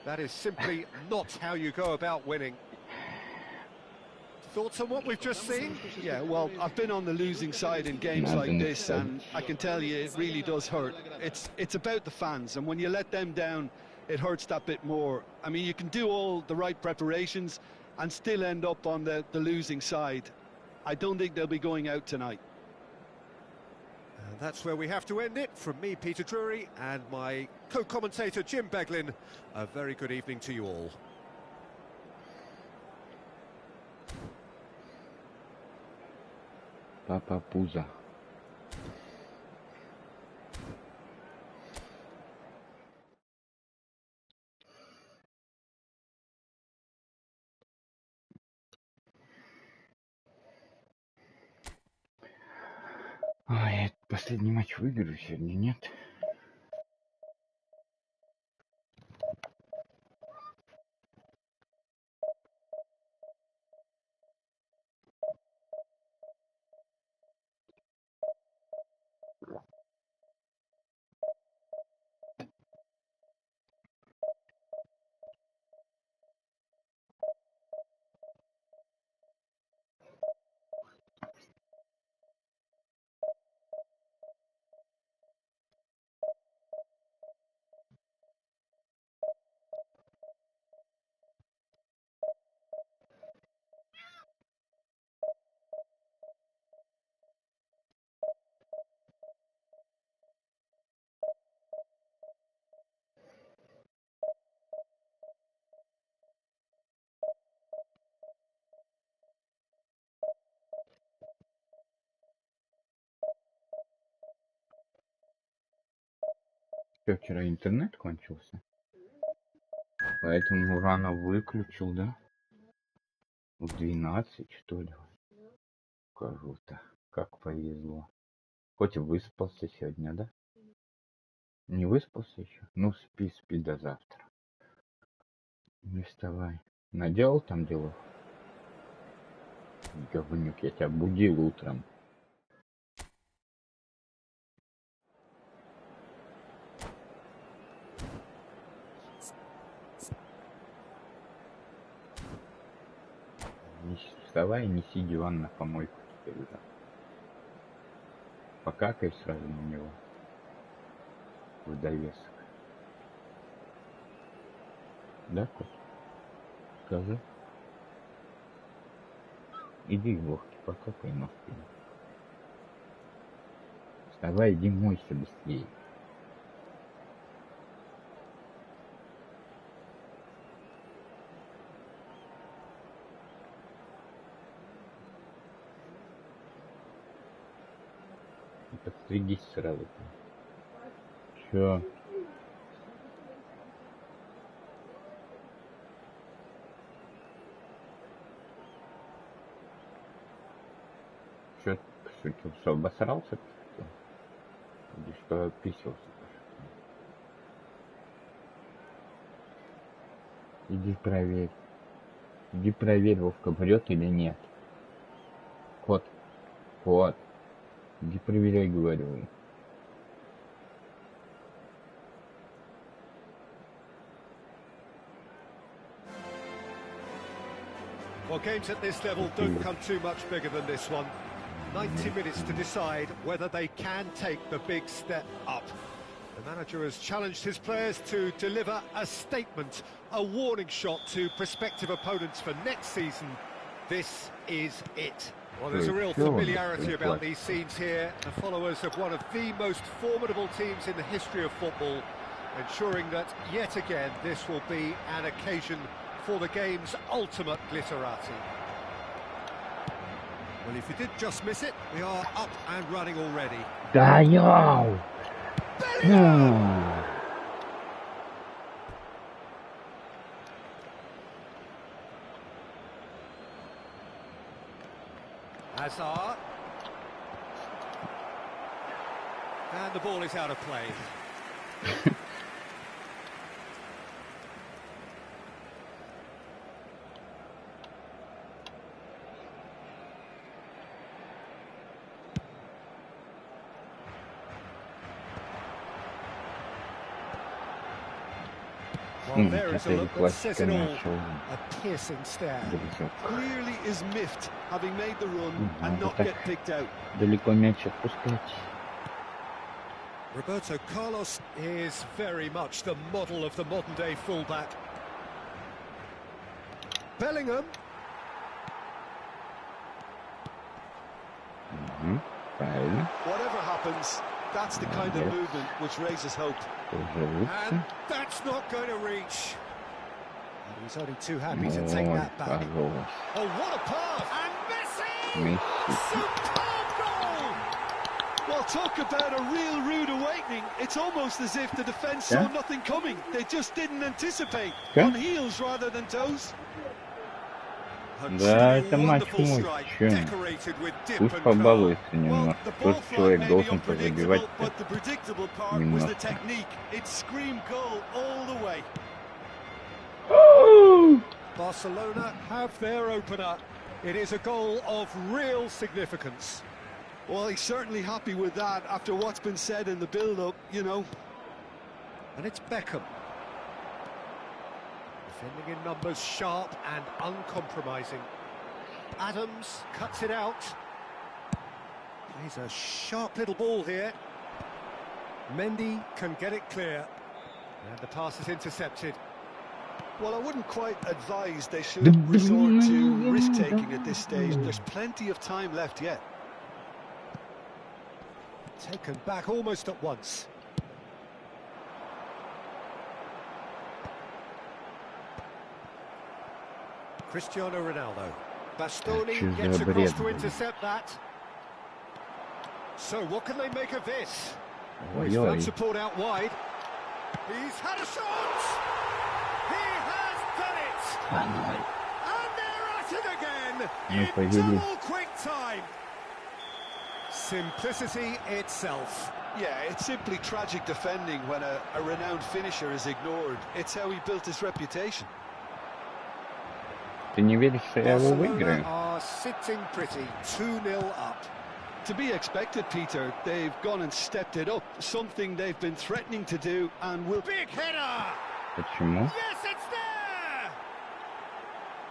S1: That is simply not how you go about winning. Thoughts on what we've just seen?
S2: Yeah, well, I've been on the losing side in games like this, and I can tell you it really does hurt. It's about the fans, and when you let them down, it hurts that bit more. I mean, you can do all the right preparations and still end up on the losing side. I don't think they'll be going out tonight.
S1: And that's where we have to end it. From me, Peter Drury, and my co-commentator, Jim Beglin, a very good evening to you all.
S3: Папа Пузо. А, я последний матч выиграю сегодня, нет? Что, вчера интернет кончился? Поэтому рано выключил, да? В 12, что ли? Круто. Как повезло. Хоть и выспался сегодня, да? Не выспался еще? Ну, спи до завтра. Не вставай. Наделал там дело? Говнюк, я тебя будил утром. Не вставай, неси диван на помойку теперь уже. Покакай сразу на него. В довесок. Да, кот? Скажи. Иди в лохте, покакай на спину. Вставай, иди мойся быстрее. И подстригись сразу. Чё? Чё, что, обосрался? Или что, описался? Иди проверь. Иди проверь, Вовка врет или нет. Кот. Кот. Иди проверяй, говорю.
S1: Well, games at this level don't come too much bigger than this one. 90 minutes to decide whether they can take the big step up. The manager has challenged his players to deliver a statement, a warning shot to prospective opponents for next season. This is it. Well, there's a real familiarity about these scenes here. The followers of one of the most formidable teams in the history of football, ensuring that, yet again, this will be an occasion for the game's ultimate glitterati. Well, if you did just miss it, we are up and running already.
S3: Да ёу!
S1: Hazard. And the ball is out of play. Well, there is a look that says it all. A piercing stare.
S2: Clearly is miffed, having made the run and not get picked out.
S3: Далеко мяч отпускать.
S1: Roberto Carlos is very much the model of the modern-day fullback. Bellingham.
S3: Правильно.
S2: Whatever happens, that's the kind of movement which raises hope.
S1: And that's not going to reach. And he's only too happy to take that back. Oh, what a pass! And Messi! Superb goal!
S2: Well, talk about a real rude awakening. It's almost as if the defence saw nothing coming. They just didn't anticipate. On heels rather than toes.
S3: Да, это матч мой, чё? Пусть побалуется немножко. Тот человек должен позабивать немножко.
S1: Barcelona have their opener. It is a goal of real significance.
S2: Well, he's certainly happy with that after what's been said in the build-up, you know.
S1: And it's Beckham. Defending in numbers, sharp and uncompromising. Adams cuts it out. Plays a sharp little ball here. Mendy can get it clear. And the pass is intercepted.
S2: Well, I wouldn't quite advise they should resort to risk-taking at this stage. There's plenty of time left yet.
S1: Taken back almost at once. Cristiano Ronaldo. Bastoni gets across to intercept that. So what can they make of this? Well, he's found support out wide. He's had a shot! He has done it!
S3: 2-0.
S1: And they're at it again!
S3: Мы
S1: In
S3: повели.
S1: double quick time! Simplicity itself.
S2: Yeah, it's simply tragic defending when a renowned finisher is ignored. It's how he built his reputation.
S3: Ты не веришь, что я его
S1: Barcelona
S3: выиграю?
S1: are sitting pretty, 2-0 up.
S2: To be expected, Peter. They've gone and stepped it up, something they've been threatening to do and will...
S1: Big header!
S3: Почему?
S1: Yes, it's there!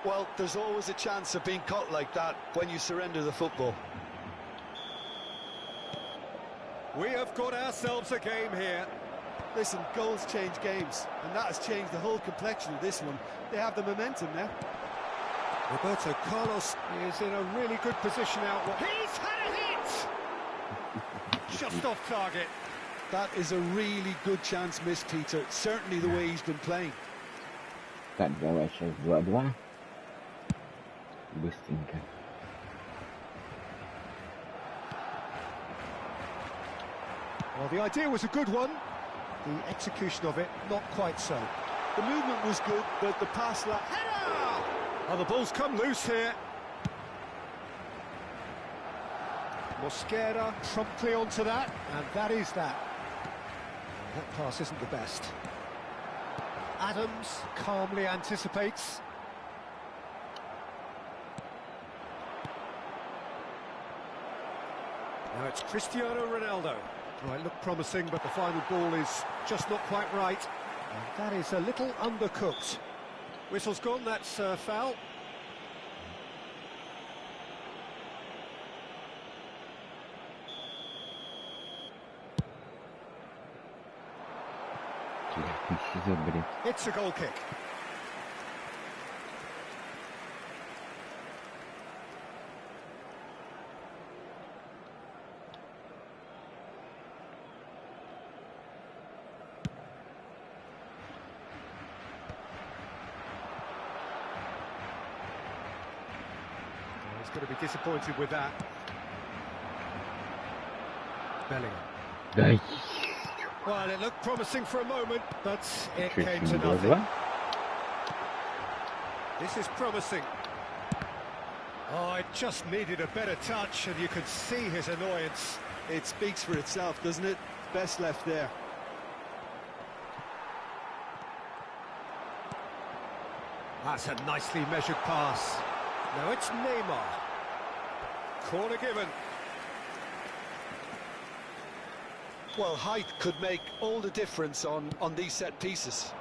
S2: Well, there's always a chance of being caught like that when you surrender the football.
S1: We have got ourselves a game here.
S2: Listen, goals change games, and that has changed the whole complexion of this one. They have the momentum now.
S1: Roberto Carlos is in a really good position out. He's had a hit! Just off target.
S2: That is a really good chance missed, Peter. Certainly the way he's been playing.
S3: Так, давай сейчас 2-2. Быстренько.
S1: Well, the idea was a good one. The execution of it, not quite so.
S2: The movement was good, but the pass...
S1: Header! Oh, the ball's come loose here. Mosquera promptly onto that, and that is that. That pass isn't the best. Adams calmly anticipates. Now it's Cristiano Ronaldo. Right, look promising, but the final ball is just not quite right. And that is a little undercooked. Whistle's gone, that's foul. It's a goal kick. He's going to be disappointed with that. Bellingham. Well, it looked promising for a moment, but it came to nothing. This is promising. Oh, it just needed a better touch, and you could see his annoyance.
S2: It speaks for itself, doesn't it? Best left there.
S1: That's a nicely measured pass. Now it's Neymar. Corner given.
S2: Well, height could make all the difference on these set pieces.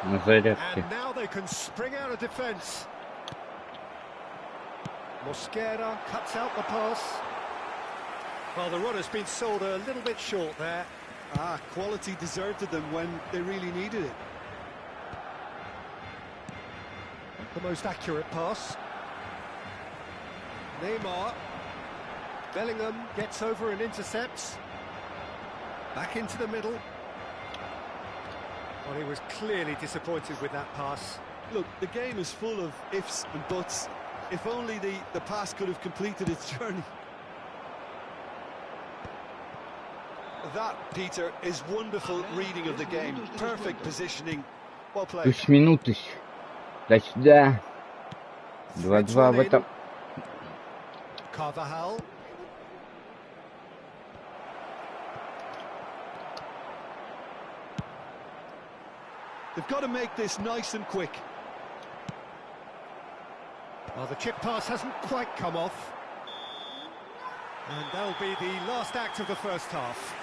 S1: And now they can spring out of defence. Mosquera cuts out the pass. Well, the run has been sold a little bit short there.
S2: Quality deserted them when they really needed it.
S1: Not the most accurate pass. Neymar. Bellingham gets over and intercepts. Back into the middle. Well, he was clearly disappointed with that pass.
S2: Look, the game is full of ifs and buts. If only the pass could have completed its journey. That, Peter, is wonderful reading of the game. Perfect positioning. Well played.
S3: 6 минут еще. Дай сюда. 2-2 в этом.
S1: Carvajal.
S2: They've got to make this nice and quick.
S1: Well, the chip pass hasn't quite come off. And that'll be the last act of the first half.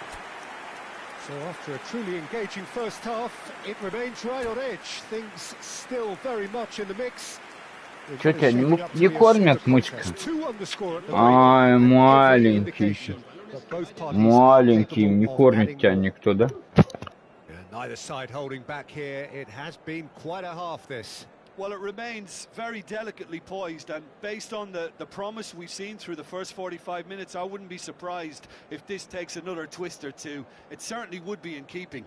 S1: So after a truly engaging first half, it remains right on edge. Things still very much in the mix.
S3: Чё тебя не кормят, мышка? Ай, маленький. Маленький, не кормит тебя никто, да?
S1: Neither side holding back here. It has been quite a half, this.
S2: Well, it remains very delicately poised, and based on the promise we've seen through the first 45 minutes, I wouldn't be surprised if this takes another twist or two. It certainly would be in keeping.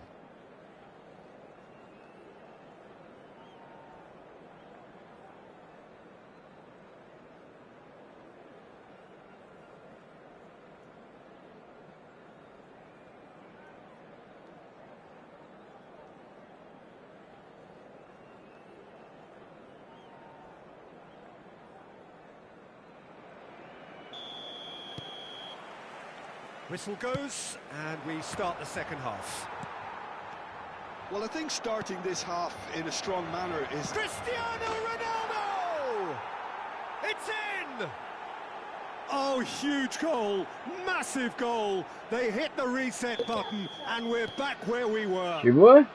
S1: Whistle goes, and we start the second half.
S2: Well, I think starting this half in a strong manner is...
S1: Cristiano Ronaldo! It's in! Oh, huge goal, massive goal. They hit the reset button, and we're back where we were.
S3: Чего?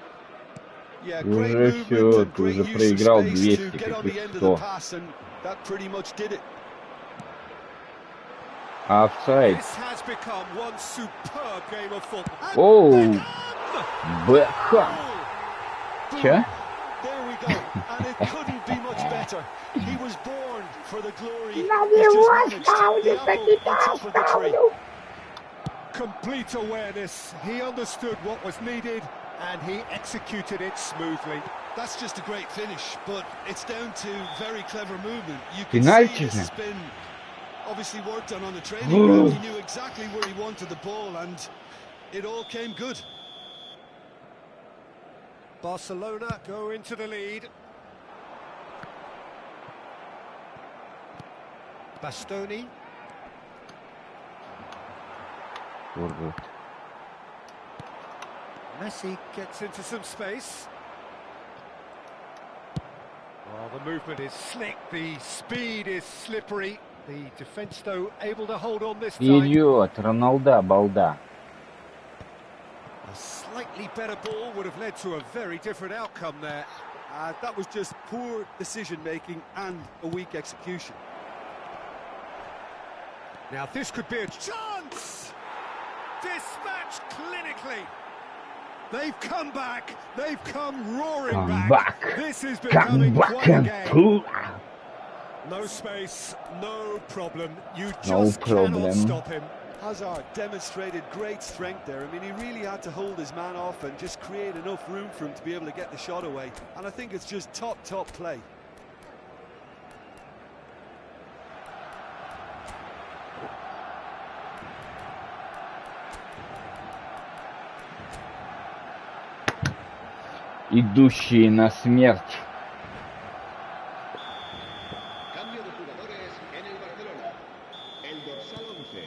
S2: Yeah,
S3: Уже
S2: great movement
S3: всё,
S2: and
S3: ты
S2: great
S3: уже
S2: use of
S3: проиграл
S2: space
S3: 200
S2: to get on the end of the pass, and that pretty much did it.
S3: Офсайд.
S1: This has become one superb game of football.
S3: Оу! Бэкхэм! Чё?
S2: There we go, and it couldn't be much better. He was born for the glory. He's just managed the apple on top of the tree.
S1: Complete awareness. He understood what was needed, and he executed it smoothly.
S2: That's just a great finish, but it's down to very clever movement. You can see this has been obviously worked on the training ground. He knew exactly where he wanted the ball, and it all came good.
S1: Barcelona go into the lead. Bastoni. Messi gets into some space. Well, the movement is slick, the speed is slippery. The defence, though, able to hold on this time.
S3: Идиот, Роналда, балда.
S1: A slightly better ball would have led to a very different outcome there.
S2: That was just poor decision-making and a weak execution.
S1: Now this could be a chance! Dispatched clinically. They've come back. They've come roaring back. This is becoming quite a game. No space, no problem. You just cannot stop him.
S2: Hazard demonstrated great strength there. I mean, he really had to hold his man off and just create enough room for him to be able to get the shot away. And I think it's just top play.
S3: Идущие на смерть.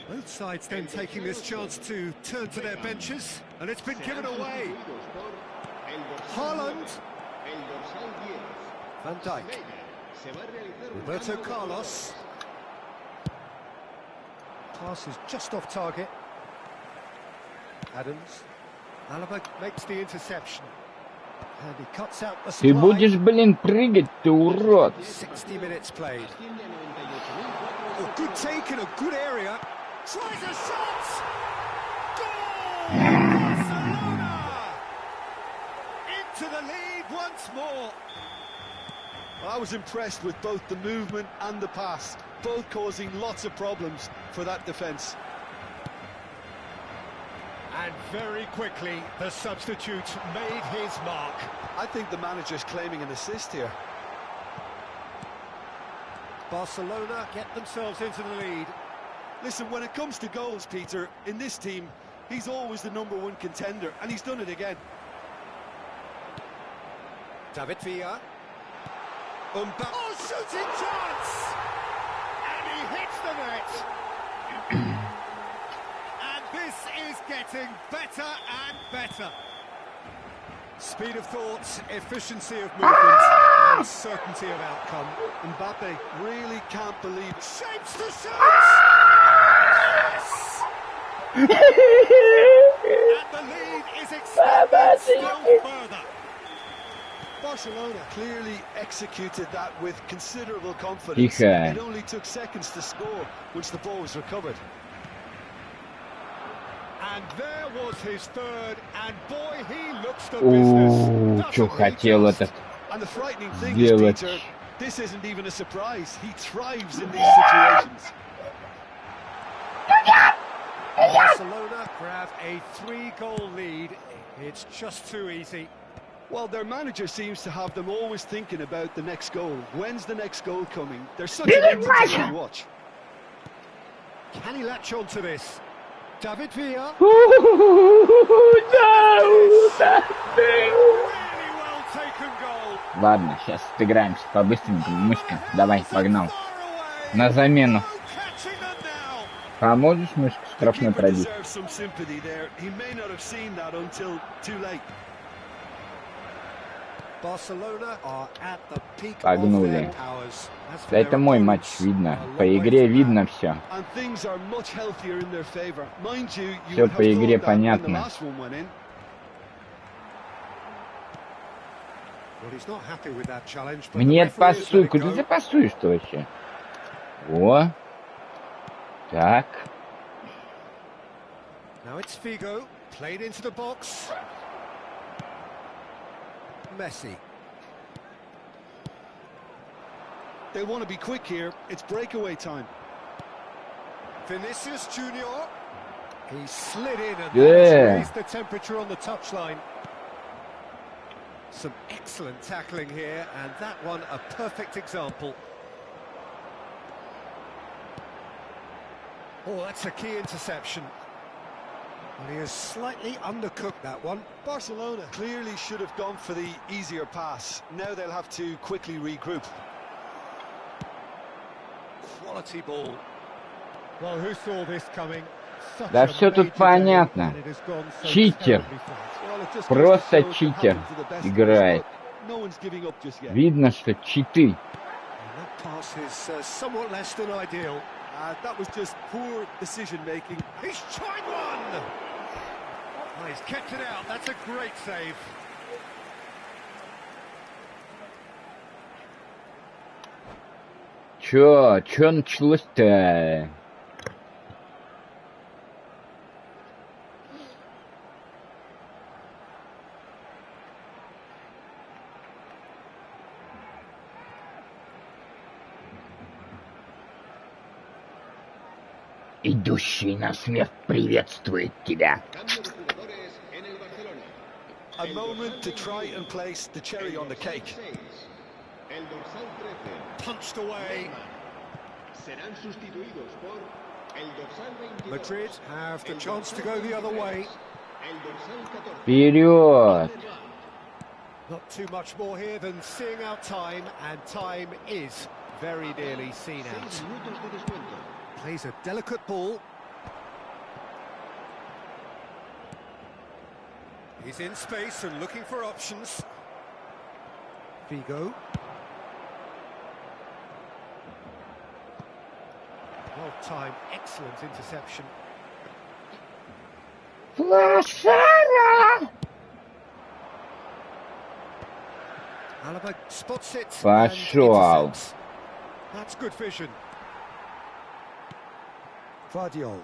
S1: Both sides then taking this chance to turn to their benches, and it's been given away. Haaland. Van Dijk. Roberto Carlos. Pass is just off target. Adams. Alaba makes the interception. And he cuts out the supply.
S3: Ты будешь, блин, прыгать, ты урод.
S1: 60 minutes played. Oh, good take in a good area. Tries a shot! Goal! Barcelona! Into the lead once more.
S2: Well, I was impressed with both the movement and the pass, both causing lots of problems for that defence.
S1: And very quickly, the substitute made his mark.
S2: I think the manager's claiming an assist here.
S1: Barcelona get themselves into the lead.
S2: Listen, when it comes to goals, Peter, in this team, he's always the #1 contender, and he's done it again.
S1: David Villa. Oh, shooting chance! And he hits the net. And this is getting better and better. Speed of thought, efficiency of movement, and certainty of outcome.
S2: Mbappe really can't believe it.
S1: Shapes the shot! Yes! And the lead is extended still further.
S2: Barcelona clearly executed that with considerable confidence. It only took seconds to score once the ball was recovered.
S1: And there was his third, and boy, he looks the business.
S3: Что хотел этот
S2: And the frightening thing
S3: сделать?
S2: is, Peter, this isn't even a surprise. He thrives in these situations.
S1: Barcelona grab a 3-goal lead. It's just too easy.
S2: Well, their manager seems to have them always thinking about the next goal. When's the next goal coming? They're such an entertaining watch.
S1: Can he latch on to this? David Villa.
S3: Really
S1: well taken goal.
S3: Ладно, сейчас отыграемся по-быстренькому. Мышка, давай, погнал. На замену. Поможешь мышка
S2: The
S3: штрафной
S2: keeper
S3: пробить?
S2: deserves some sympathy there. He may not have seen that until too late.
S1: Barcelona are at the peak of
S3: Погнули.
S1: their powers. As for
S3: Да
S1: their
S3: это мой матч,
S1: opponents,
S3: видно.
S1: a long
S3: По
S1: way
S3: игре
S1: from
S3: видно
S1: that.
S3: все.
S2: And things are much healthier in their favour. Mind you, you
S3: Всё
S2: would
S3: по
S2: have
S3: игре
S2: thought that when the
S3: понятно.
S2: last one went in.
S1: Well, he's not happy with that challenge, but the
S3: Мне
S1: referee has let
S3: пасуй.
S1: it
S3: Куда
S1: go.
S3: ты пасуешь-то вообще? О. Так.
S1: Now it's Figo, played into the box. Messi.
S2: They want to be quick here. It's breakaway time.
S1: Vinicius Junior. He slid in and
S3: Yeah.
S1: that's raised the temperature on the touchline. Some excellent tackling here, and that one a perfect example. Oh, that's a key interception. Well, he has slightly undercooked that one.
S2: Barcelona clearly should have gone for the easier pass. Now they'll have to quickly regroup.
S1: Quality ball. Well, who saw this coming? Such
S3: Да
S1: a
S3: всё тут
S1: major
S3: понятно.
S1: day, and it has gone so
S3: Читер.
S1: terribly fast.
S2: Well, it just goes
S3: Просто
S2: to show it can
S3: читер
S2: happen to the best of us,
S3: играет.
S2: but no one's giving up just yet.
S3: Видно, что читы.
S1: And that pass is somewhat less than ideal.
S2: That was just poor decision making.
S1: He's tried one! Oh, he's kept it out. That's a great save.
S3: Чё началось-то? Идущий на смерть приветствует тебя.
S7: Cambio de jugadores en el Barcelona.
S2: A moment to try and place the cherry on the cake.
S7: El dorsal 13.
S1: Punched away.
S7: Serán sustituidos por el dorsal 22.
S1: Madrid have the chance to go the other way.
S7: El dorsal 14.
S3: Вперед!
S1: Not too much more here than seeing out time, and time is very nearly seen
S7: 6
S1: out.
S7: minutos de descuento.
S1: Plays a delicate ball. He's in space and looking for options. Figo. Well timed, excellent interception.
S3: Лошара!
S1: Alaba spots it and
S3: Пошёл.
S1: intercepts. That's good vision. Vardiol.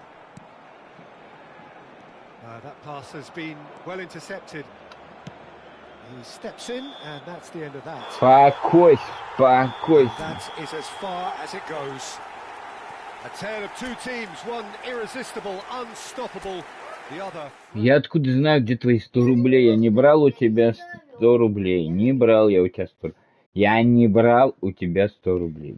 S1: That pass has been well intercepted. He steps in, and that's the end of that.
S3: Спокойся, спокойся.
S1: That is as far as it goes. A tale of two teams, one irresistible, unstoppable, the other...
S3: Я откуда знаю, где твои 100 рублей? Я не брал у тебя 100 рублей. Не брал я у тебя 100. Я не брал у тебя 100 рублей.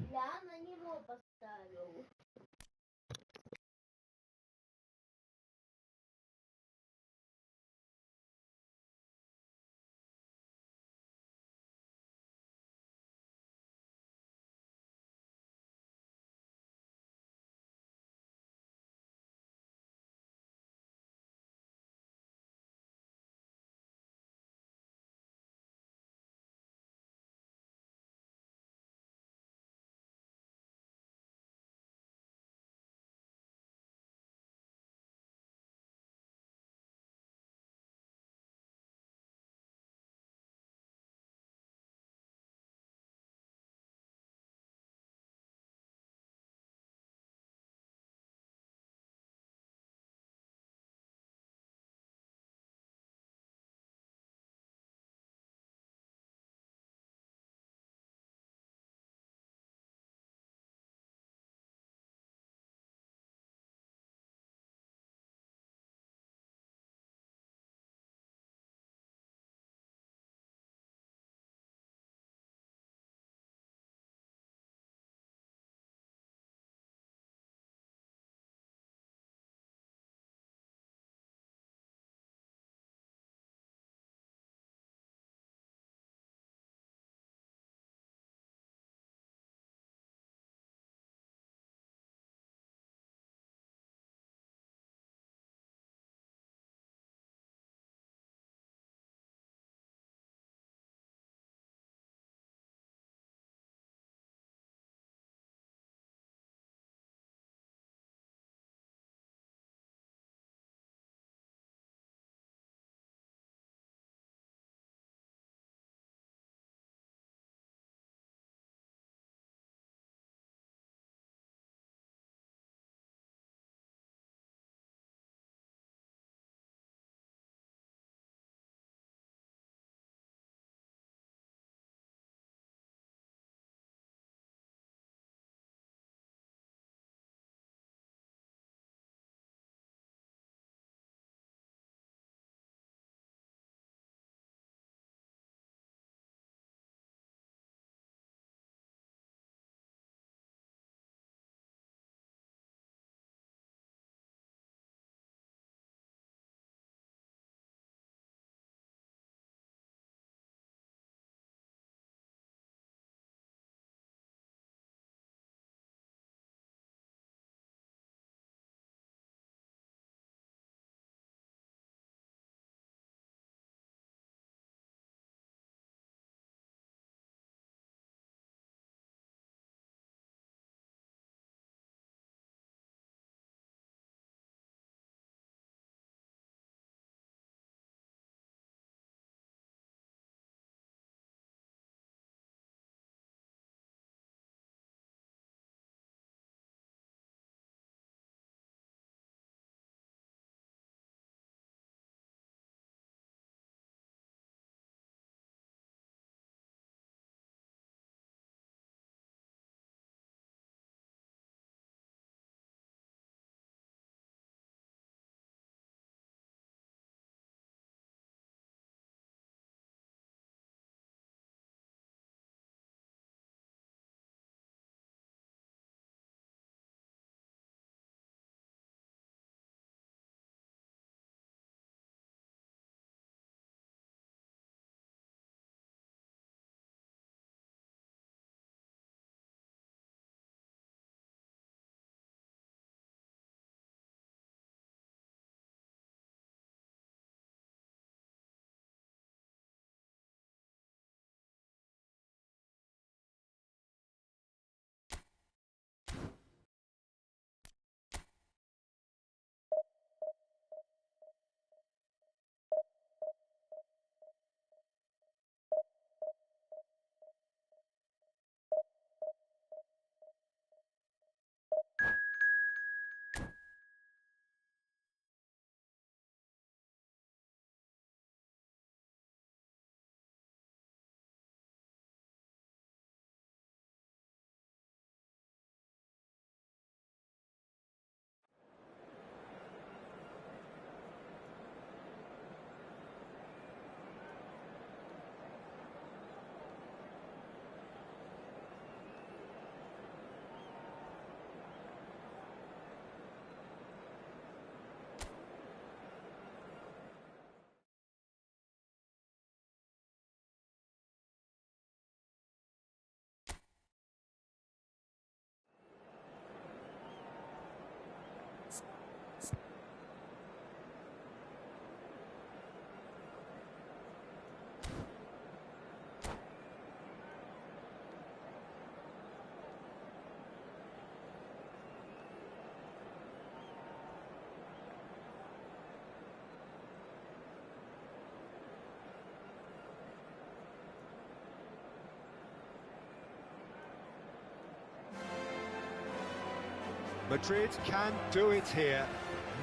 S1: Madrid can do it here.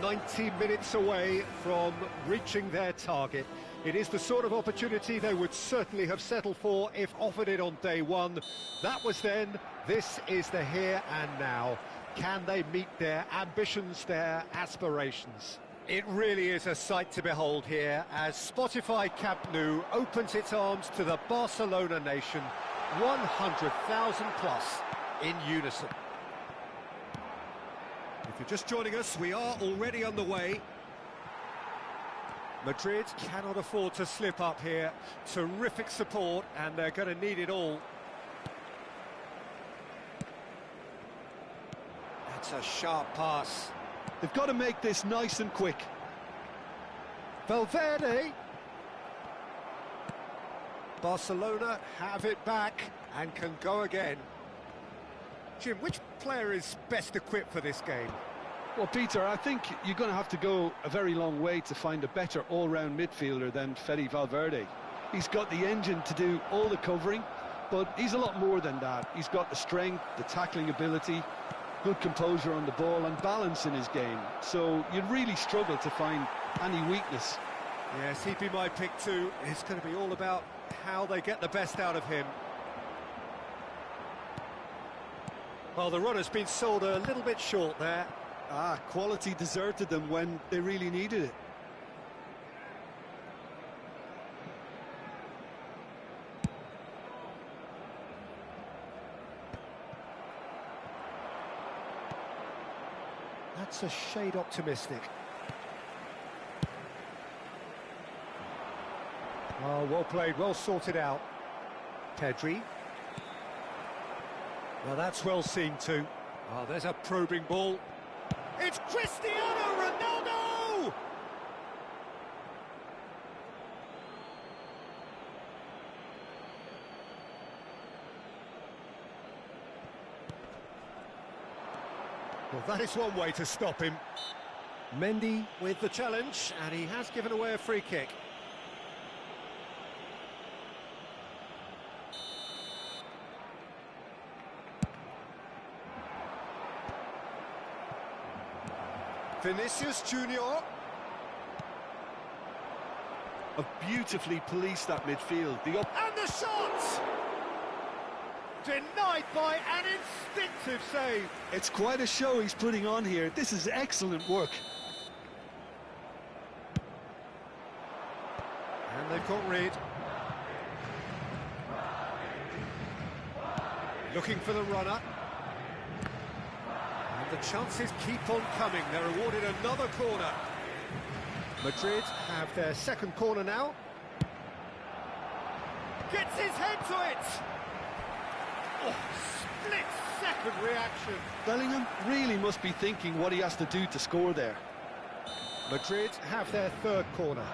S1: 90 minutes away from reaching their target. It is the sort of opportunity they would certainly have settled for if offered it on day one. That was then, this is the here and now. Can they meet their ambitions, their aspirations? It really is a sight to behold here as Spotify Camp Nou opens its arms to the Barcelona nation, 100,000 plus in unison. If you're just joining us, we are already on the way. Madrid cannot afford to slip up here. Terrific support, and they're going to need it all. That's a sharp pass.
S2: They've got to make this nice and quick.
S1: Valverde. Barcelona have it back and can go again. Jim, which player is best equipped for this game?
S2: Well, Peter, I think you're going to have to go a very long way to find a better all-round midfielder than Fede Valverde. He's got the engine to do all the covering, but he's a lot more than that. He's got the strength, the tackling ability, good composure on the ball and balance in his game. So you'd really struggle to find any weakness.
S1: Yes, he'd be my pick too. It's going to be all about how they get the best out of him. Well, the run has been sold a little bit short there.
S2: Quality deserted them when they really needed it.
S1: That's a shade optimistic. Oh, well played, well sorted out. Pedri. Well, that's well seen too. Oh, there's a probing ball. It's Cristiano Ronaldo! Well, that is one way to stop him. Mendy with the challenge, and he has given away a free kick. Vinicius Junior.
S2: Beautifully policed that midfield.
S1: And the shot! Denied by an instinctive save.
S2: It's quite a show he's putting on here. This is excellent work.
S1: And they've got rid. Looking for the runner. And the chances keep on coming. They're awarded another corner. Madrid have their second corner now. Gets his head to it! Oh, split-second reaction.
S2: Bellingham really must be thinking what he has to do to score there.
S1: Madrid have their third corner.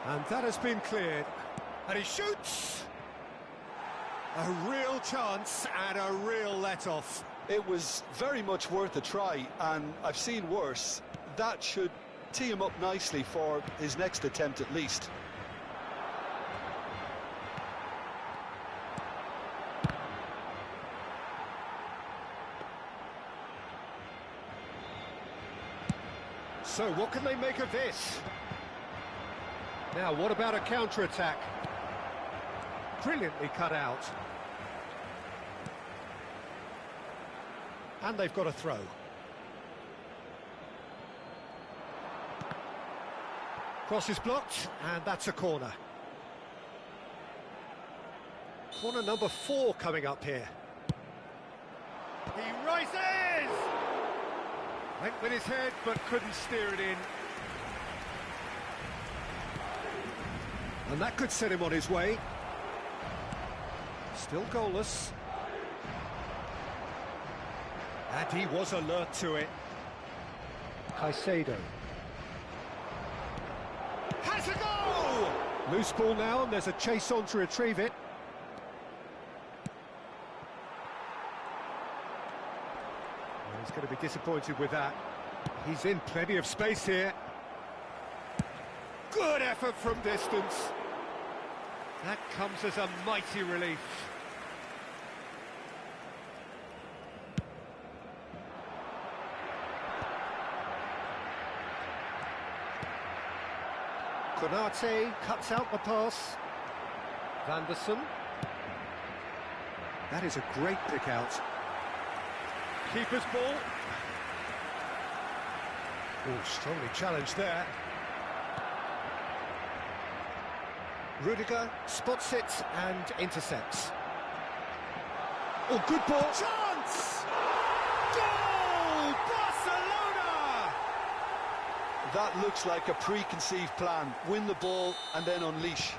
S1: And that has been cleared. And he shoots! A real chance and a real let-off.
S2: It was very much worth a try, and I've seen worse. That should tee him up nicely for his next attempt at least.
S1: So what can they make of this? Now, what about a counter-attack? Brilliantly cut out. And they've got a throw. Cross is blocked, and that's a corner. Corner number 4 coming up here. He rises! Went with his head, but couldn't steer it in. And that could set him on his way. Still goalless. And he was alert to it. Caicedo. Has a go! Loose ball now, and there's a chase on to retrieve it. Well, he's going to be disappointed with that. He's in plenty of space here. Good effort from distance. That comes as a mighty relief. Konate cuts out the pass. Vanderson. That is a great pick out. Keeper's ball. Oh, strongly challenged there. Rudiger spots it and intercepts. Oh, good ball. Chance! Goal! Barcelona!
S2: That looks like a preconceived plan. Win the ball and then unleash.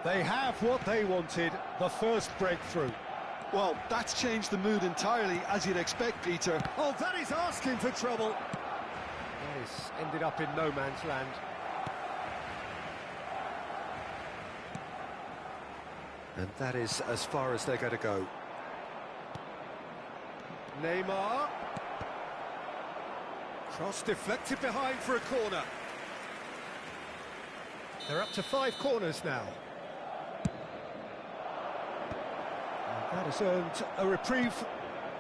S1: They have what they wanted, the first breakthrough.
S2: Well, that's changed the mood entirely, as you'd expect, Peter.
S1: Oh, that is asking for trouble. That is ended up in no man's land. And that is as far as they're going to go. Neymar. Cross deflected behind for a corner. They're up to 5 corners now. And that has earned a reprieve.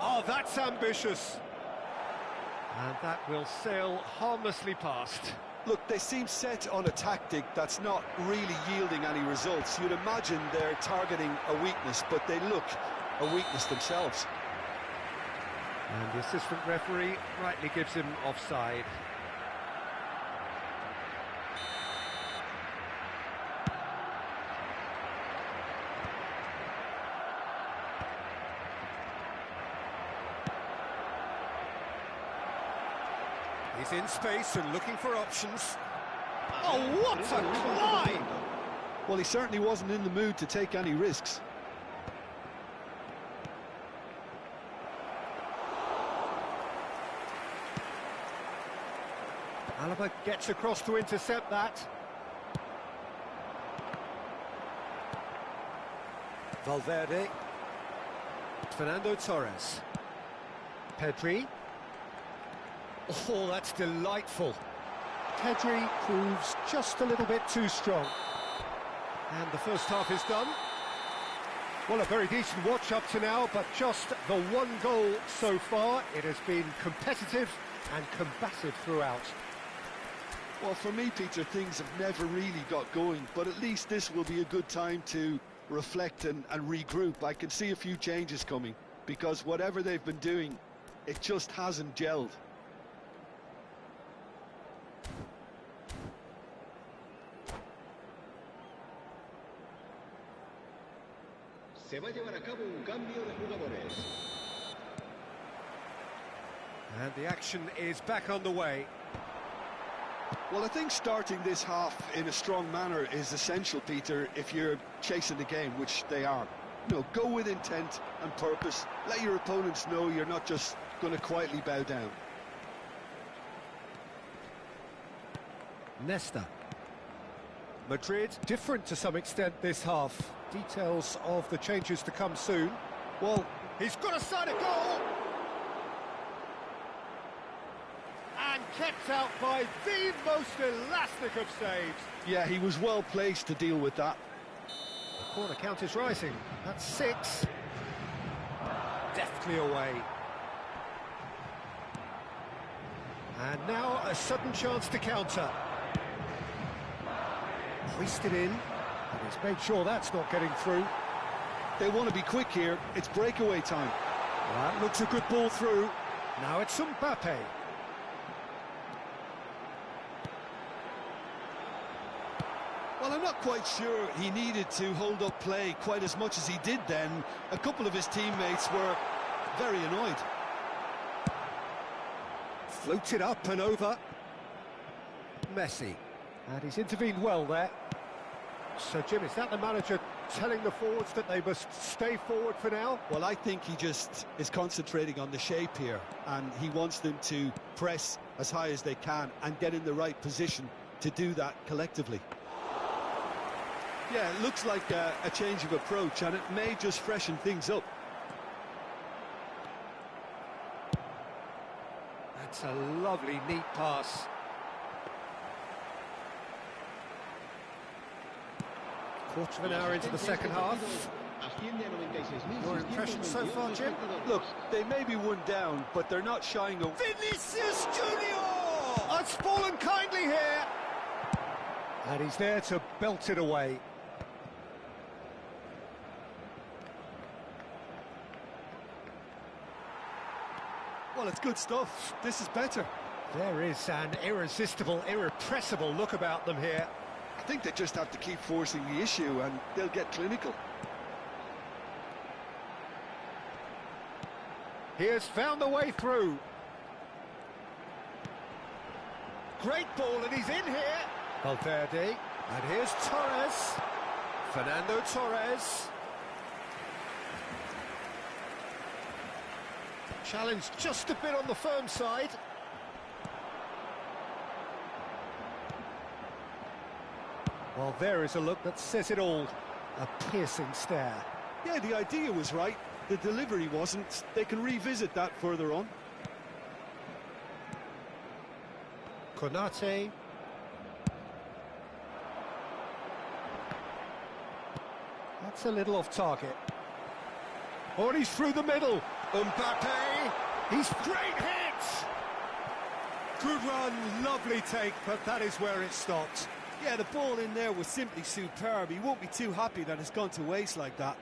S1: Oh, that's ambitious. And that will sail harmlessly past.
S2: Look, they seem set on a tactic that's not really yielding any results. You'd imagine they're targeting a weakness, but they look a weakness themselves.
S1: And the assistant referee rightly gives him offside. He's in space and looking for options. Oh, what a climb!
S2: Well, he certainly wasn't in the mood to take any risks.
S1: Alaba gets across to intercept that. Valverde. Fernando Torres. Pedri. Oh, that's delightful. Pedri proves just a little bit too strong. And the first half is done. Well, a very decent watch up to now, but just the one goal so far. It has been competitive and combative throughout.
S2: Well, for me, Peter, things have never really got going, but at least this will be a good time to reflect and regroup. I can see a few changes coming, because whatever they've been doing, it just hasn't gelled.
S7: Se va a llevar a cabo un cambio de jugadores.
S1: And the action is back on the way.
S2: Well, I think starting this half in a strong manner is essential, Peter, if you're chasing the game, which they are. You know, go with intent and purpose. Let your opponents know you're not just going to quietly bow down.
S1: Nesta. Madrid different to some extent this half. Details of the changes to come soon. Well, he's got a side of goal! And kept out by the most elastic of saves.
S2: Yeah, he was well placed to deal with that.
S1: The corner count is rising. That's 6. Deftly away. And now a sudden chance to counter. Hoisted in, and he's made sure that's not getting through.
S2: They want to be quick here. It's breakaway time.
S1: That looks a good ball through. Now it's Mbappe.
S2: Well, I'm not quite sure he needed to hold up play quite as much as he did then. A couple of his teammates were very annoyed.
S1: Floated up and over. Messi. And he's intervened well there. So, Jim, is that the manager telling the forwards that they must stay forward for now?
S2: Well, I think he just is concentrating on the shape here, and he wants them to press as high as they can and get in the right position to do that collectively. Yeah, it looks like a change of approach, and it may just freshen things up.
S1: That's a lovely, neat pass. Quarter of an hour into the second half. Your impressions so far, Jim?
S2: Look, they may be one down, but they're not shying away.
S1: Vinicius Junior! That's fallen kindly here. And he's there to belt it away.
S2: Well, it's good stuff. This is better.
S1: There is an irresistible, irrepressible look about them here.
S2: I think they just have to keep forcing the issue and they'll get clinical.
S1: He has found the way through. Great ball, and he's in here. Valverde, and here's Torres. Fernando Torres. Challenge just a bit on the firm side. Well, there is a look that says it all. A piercing stare.
S2: Yeah, the idea was right. The delivery wasn't. They can revisit that further on.
S1: Konate. That's a little off target. Oh, and he's through the middle. Mbappe. He's great hit. Good run, lovely take, but that is where it stopped.
S2: Yeah, the ball in there was simply superb. He won't be too happy that it's gone to waste like that.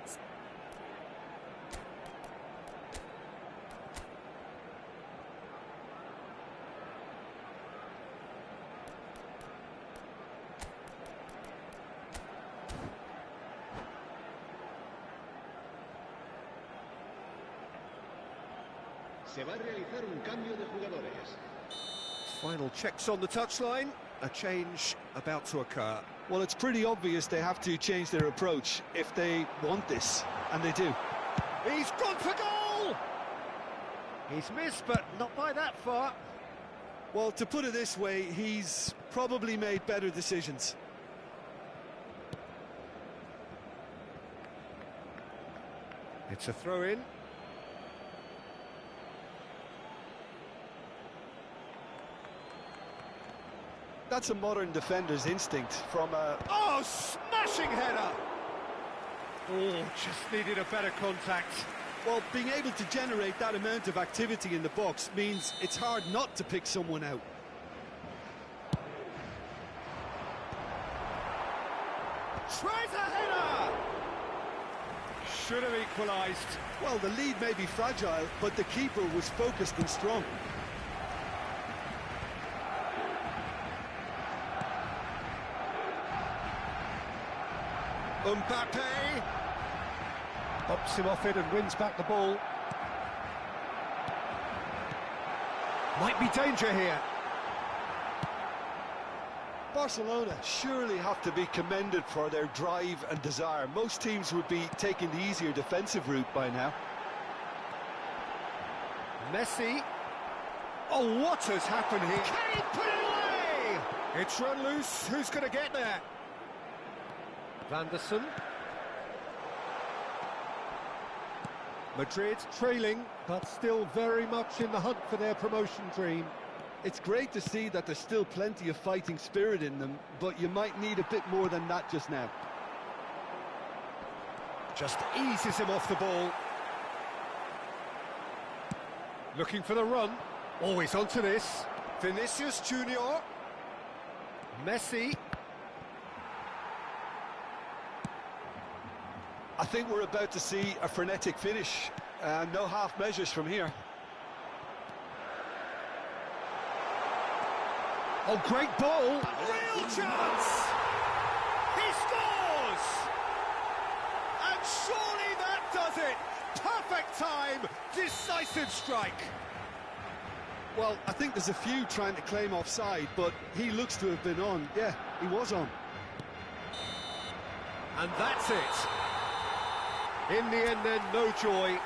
S7: Se va a realizar un cambio de jugadores.
S1: Final checks on the touchline. A change about to occur.
S2: Well, it's pretty obvious they have to change their approach if they want this, and they do.
S1: He's gone for goal! He's missed, but not by that far.
S2: Well, to put it this way, he's probably made better decisions.
S1: It's a throw-in.
S2: That's a modern defender's instinct from a...
S1: Oh, smashing header! Oh, just needed a better contact.
S2: Well, being able to generate that amount of activity in the box means it's hard not to pick someone out.
S1: Tries a header! Should have equalised.
S2: Well, the lead may be fragile, but the keeper was focused and strong.
S1: Mbappe pops him off it and wins back the ball. Might be danger here.
S2: Barcelona surely have to be commended for their drive and desire. Most teams would be taking the easier defensive route by now.
S1: Messi. Oh, what has happened here? Can he put it away? It's run loose. Who's going to get there? Vanderson. Madrid trailing, but still very much in the hunt for their promotion dream.
S2: It's great to see that there's still plenty of fighting spirit in them, but you might need a bit more than that just now.
S1: Just eases him off the ball. Looking for the run. Always onto this. Vinicius Junior. Messi.
S2: I think we're about to see a frenetic finish. No half measures from here.
S1: Oh, great ball! Real chance! He scores! And surely that does it! Perfect time! Decisive strike!
S2: Well, I think there's a few trying to claim offside, but he looks to have been on. Yeah, he was on.
S1: And that's it. In the end then, no joy.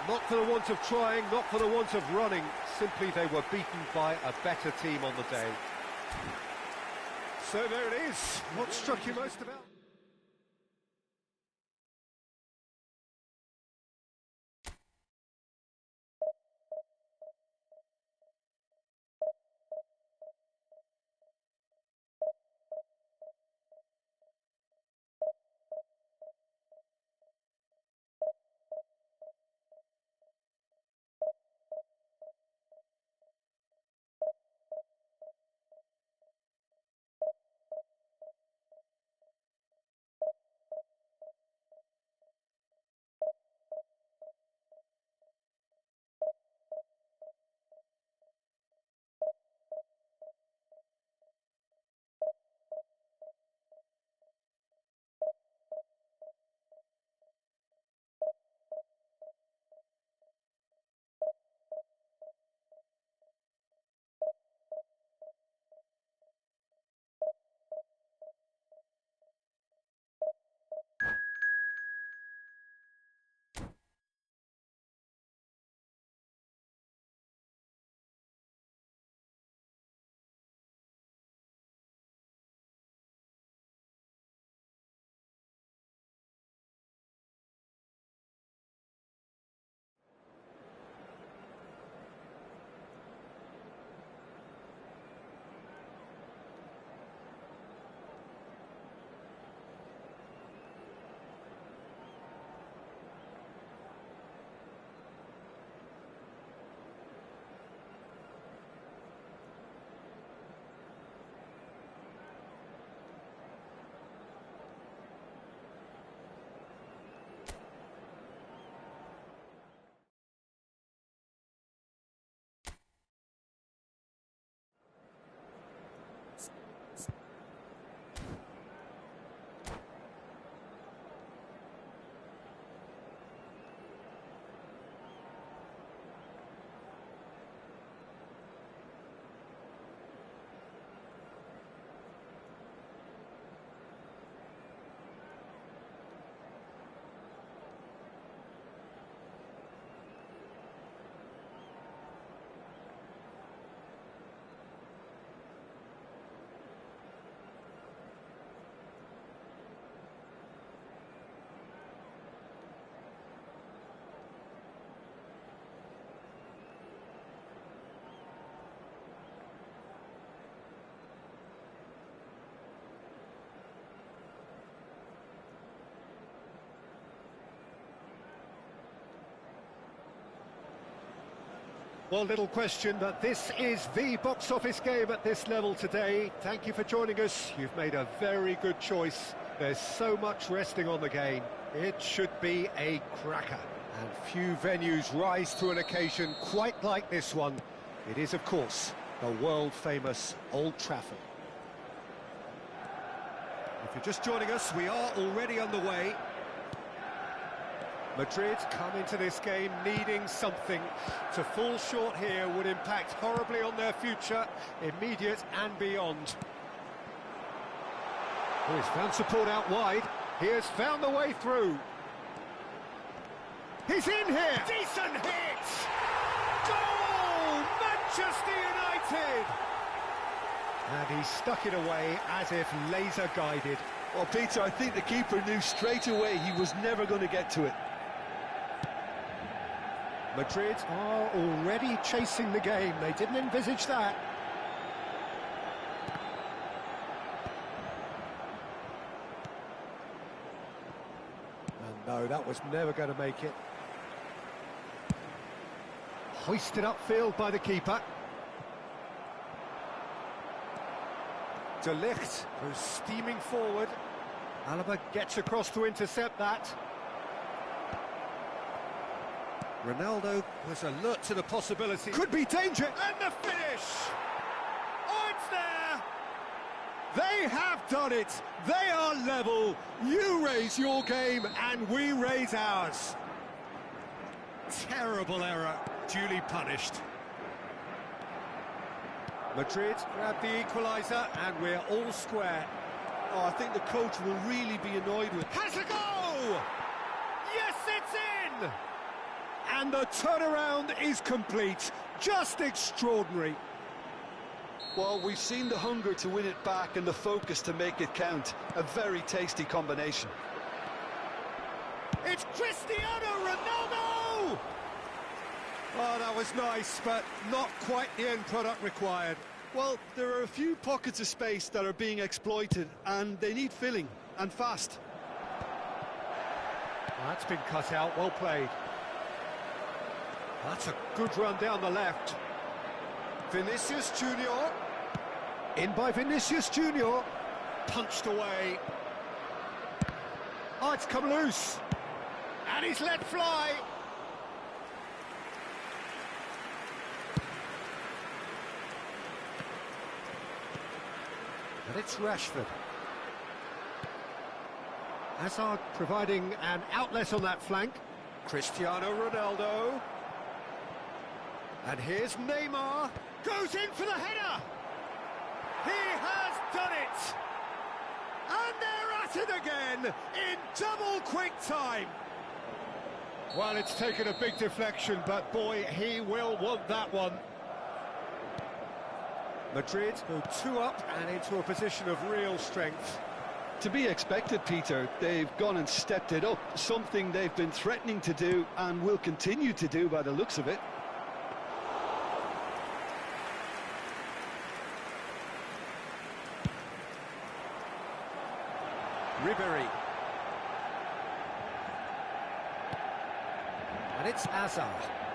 S1: Not for the want of trying, not for the want of running. Simply they were beaten by a better team on the day. So there it is. What struck you most about? Well, little question that this is the box office game at this level today. Thank you for joining us. You've made a very good choice. There's so much resting on the game. It should be a cracker. And few venues rise to an occasion quite like this one. It is, of course, the world-famous Old Trafford. If you're just joining us, we are already underway. Madrid come into this game needing something. To fall short here would impact horribly on their future, immediate and beyond. Oh, he's found support out wide. He has found the way through. He's in here! Decent hit! Goal! Manchester United! And he stuck it away as if laser-guided.
S2: Well, Peter, I think the keeper knew straight away he was never going to get to it.
S1: Madrid are already chasing the game. They didn't envisage that. And no, that was never going to make it. Hoisted upfield by the keeper. De Ligt goes steaming forward. Alaba gets across to intercept that. Ronaldo was alert to the possibility. Could be danger, and the finish! Oh, it's there! They have done it! They are level! You raise your game, and we raise ours. Terrible error, duly punished. Madrid grab the equaliser, and we're all square.
S2: Oh, I think the coach will really be annoyed with...
S1: Has a go! Yes, it's in! And the turnaround is complete. Just extraordinary.
S2: Well, we've seen the hunger to win it back and the focus to make it count. A very tasty combination.
S1: It's Cristiano Ronaldo! Oh, that was nice, but not quite the end product required.
S2: Well, there are a few pockets of space that are being exploited, and they need filling, and fast.
S1: Oh, that's been cut out, well played. That's a good run down the left. Vinicius Junior. In by Vinicius Junior. Punched away. Oh, it's come loose. And he's let fly. And it's Rashford. Hazard providing an outlet on that flank. Cristiano Ronaldo. And here's Neymar. Goes in for the header. He has done it. And they're at it again in double quick time. Well, it's taken a big deflection, but boy, he will want that one. Madrid go 2 up and into a position of real strength.
S2: To be expected, Peter. They've gone and stepped it up, something they've been threatening to do and will continue to do by the looks of it.
S1: Ribéry. And it's Hazard.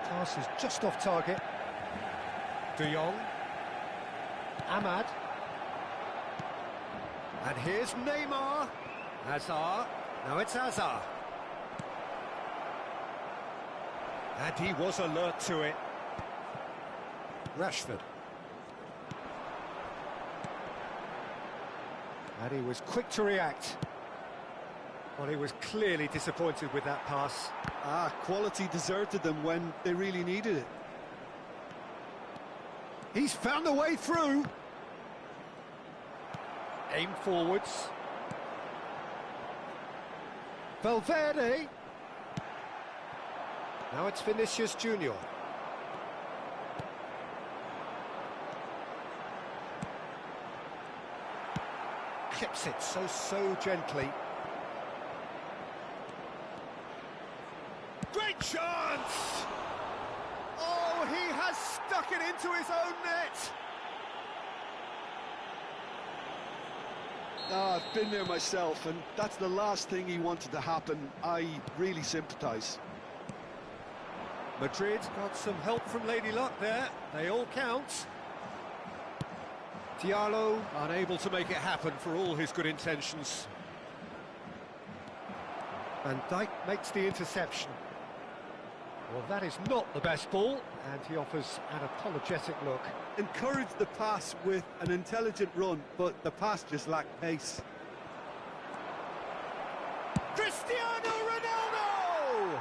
S1: Pass is just off target. De Jong. Ahmad. And here's Neymar. Hazard. Now it's Hazard. And he was alert to it. Rashford. And he was quick to react. Well, he was clearly disappointed with that pass.
S2: Quality deserted them when they really needed it.
S1: He's found a way through. Aim forwards. Valverde. Now it's Vinicius Junior. Clips it so gently. Great chance! Oh, he has stuck it into his own net!
S2: I've been there myself, and that's the last thing he wanted to happen. I really sympathise.
S1: Madrid got some help from Lady Luck there. They all count. Diallo unable to make it happen for all his good intentions. Van Dijk makes the interception. Well, that is not the best ball, and he offers an apologetic look.
S2: Encouraged the pass with an intelligent run, but the pass just lacked pace.
S1: Cristiano Ronaldo!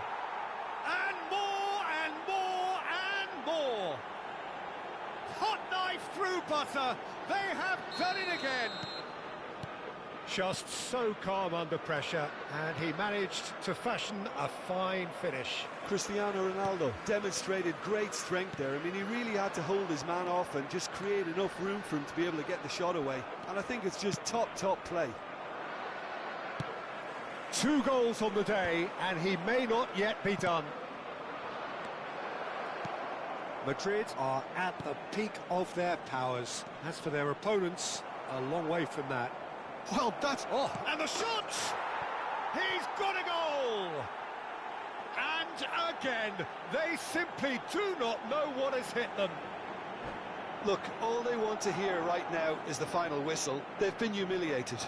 S1: And more and more and more. Hot knife through butter. They have done it again. Just so calm under pressure, and he managed to fashion a fine finish.
S2: Cristiano Ronaldo demonstrated great strength there. I mean, he really had to hold his man off and just create enough room for him to be able to get the shot away. And I think it's just top play.
S1: 2 goals on the day, and he may not yet be done. Madrid are at the peak of their powers. As for their opponents, a long way from that.
S2: Well, that's...
S1: Oh, and the shot! He's got a goal! And again, they simply do not know what has hit them.
S2: Look, all they want to hear right now is the final whistle. They've been humiliated.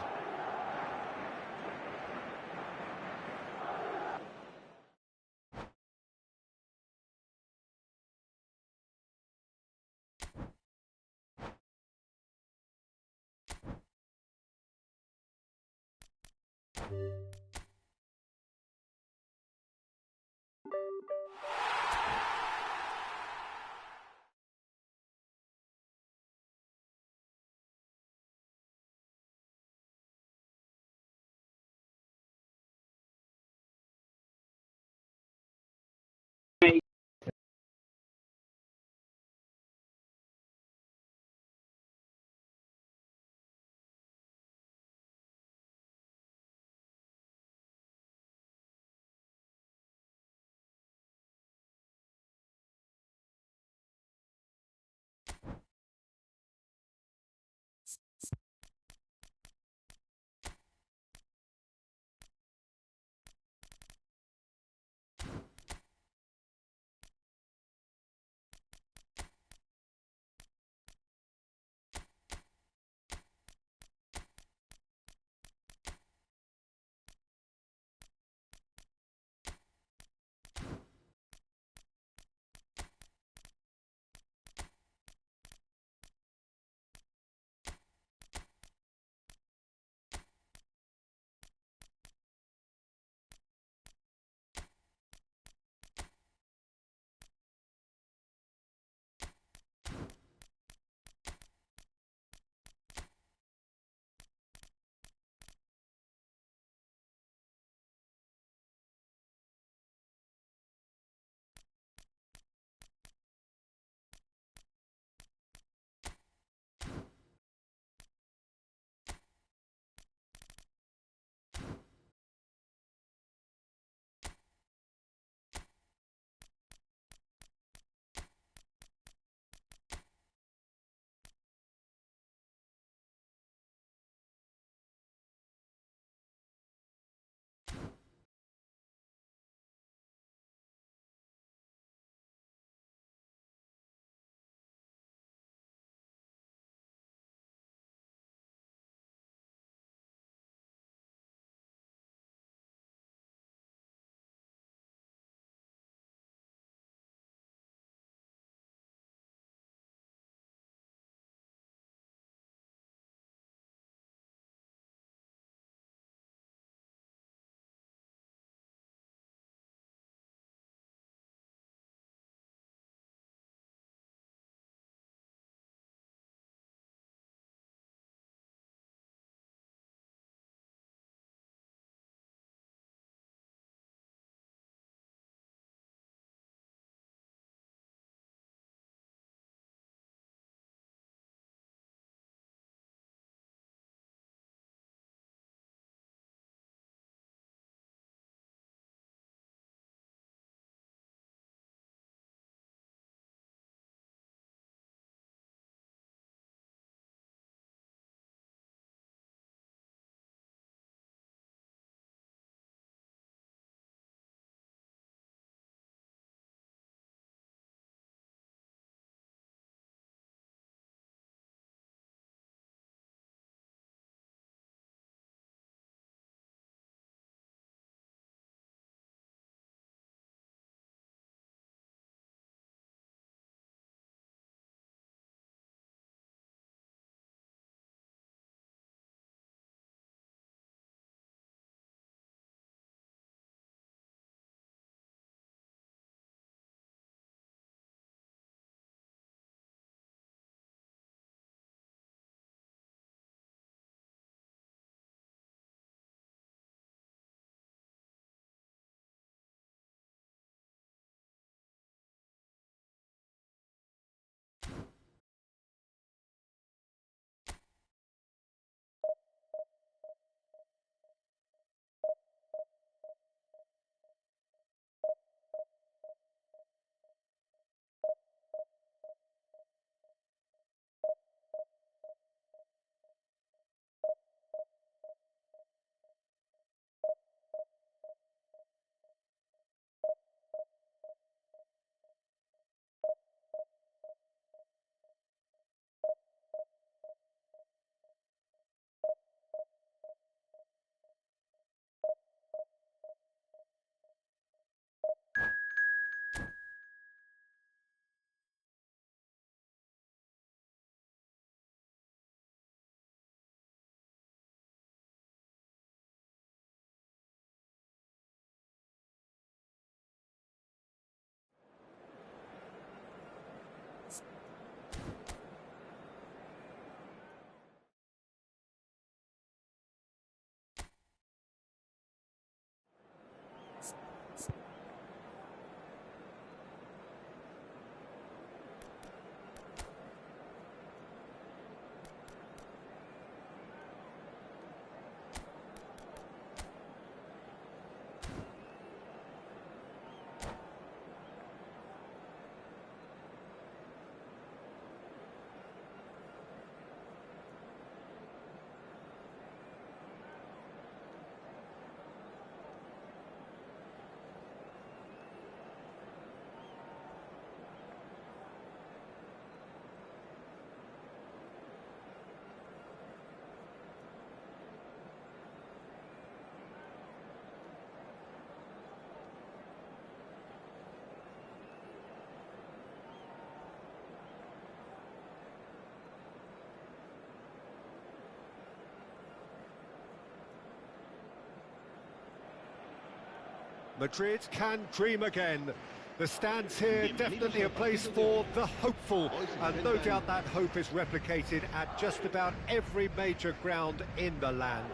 S1: Madrid can dream again. The stands here, definitely a place for the hopeful, and no doubt that hope is replicated at just about every major ground in the land.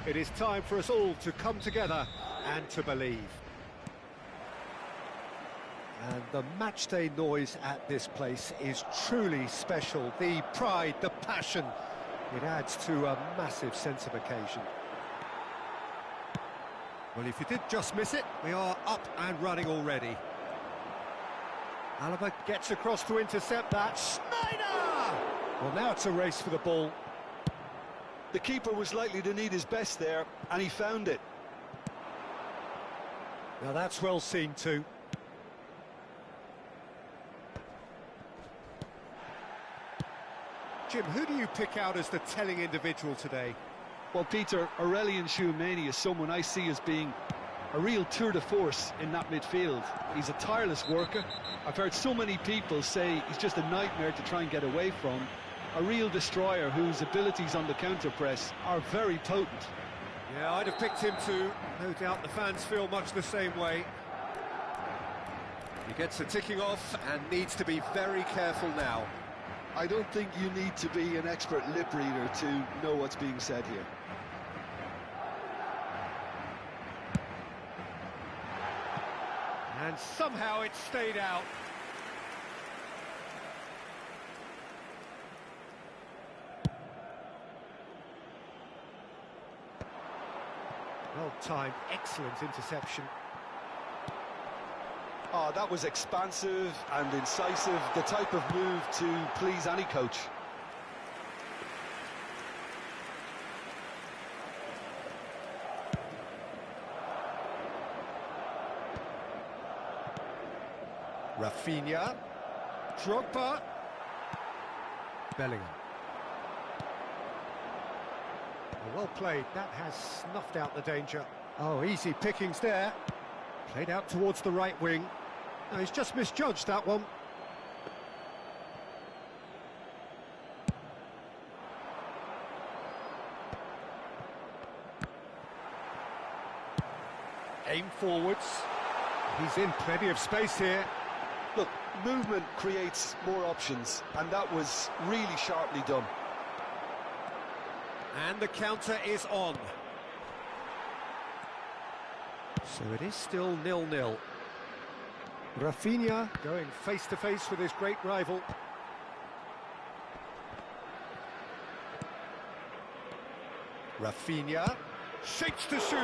S1: It is time for us all to come together and to believe. And the matchday noise at this place is truly special. The pride, the passion, it adds to a massive sense of occasion. Well, if you did just miss it, we are up and running already. Alaba gets across to intercept that. Schneider! Well, now it's a race for the ball.
S2: The keeper was likely to need his best there, and he found it.
S1: Now that's well seen too. Jim, who do you pick out as the telling individual today?
S2: Well, Peter, Aurelien Tchouameni is someone I see as being a real tour de force in that midfield. He's a tireless worker. I've heard so many people say he's just a nightmare to try and get away from. A real destroyer whose abilities on the counter-press are very potent.
S1: Yeah, I'd have picked him too. No doubt the fans feel much the same way. He gets the ticking off and needs to be very careful now.
S2: I don't think you need to be an expert lip reader to know what's being said here.
S1: And somehow it stayed out. Well timed, excellent interception.
S2: Oh, that was expansive and incisive, the type of move to please any coach.
S1: Rafinha, Drogba, Bellingham. Well played, that has snuffed out the danger. Oh, easy pickings there. Played out towards the right wing. No, he's just misjudged that one. Aim forwards. He's in plenty of space here.
S2: Look, movement creates more options, and that was really sharply done.
S1: And the counter is on. So it is still 0-0. Rafinha going face-to-face with his great rival. Rafinha shapes to shoot.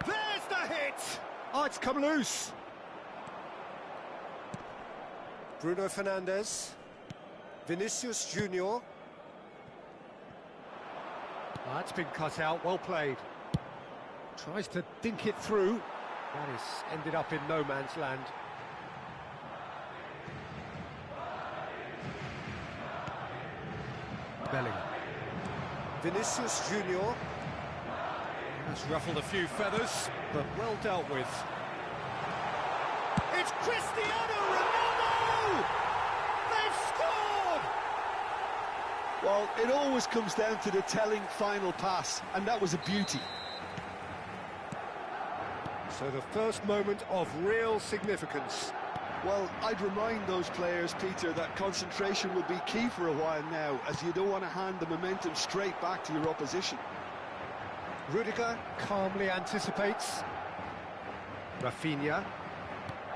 S1: There's the hit! Oh, it's come loose. Bruno Fernandes, Vinicius Junior. That's been cut out, well played. Tries to dink it through. That is ended up in no man's land. Bellingham. Vinicius Junior. That's ruffled a few feathers, but well dealt with. It's Cristiano Ronaldo! They've scored!
S2: Well, it always comes down to the telling final pass, and that was a beauty.
S1: So the first moment of real significance.
S2: Well, I'd remind those players, Peter, that concentration will be key for a while now, as you don't want to hand the momentum straight back to your opposition.
S1: Rudiger calmly anticipates. Rafinha.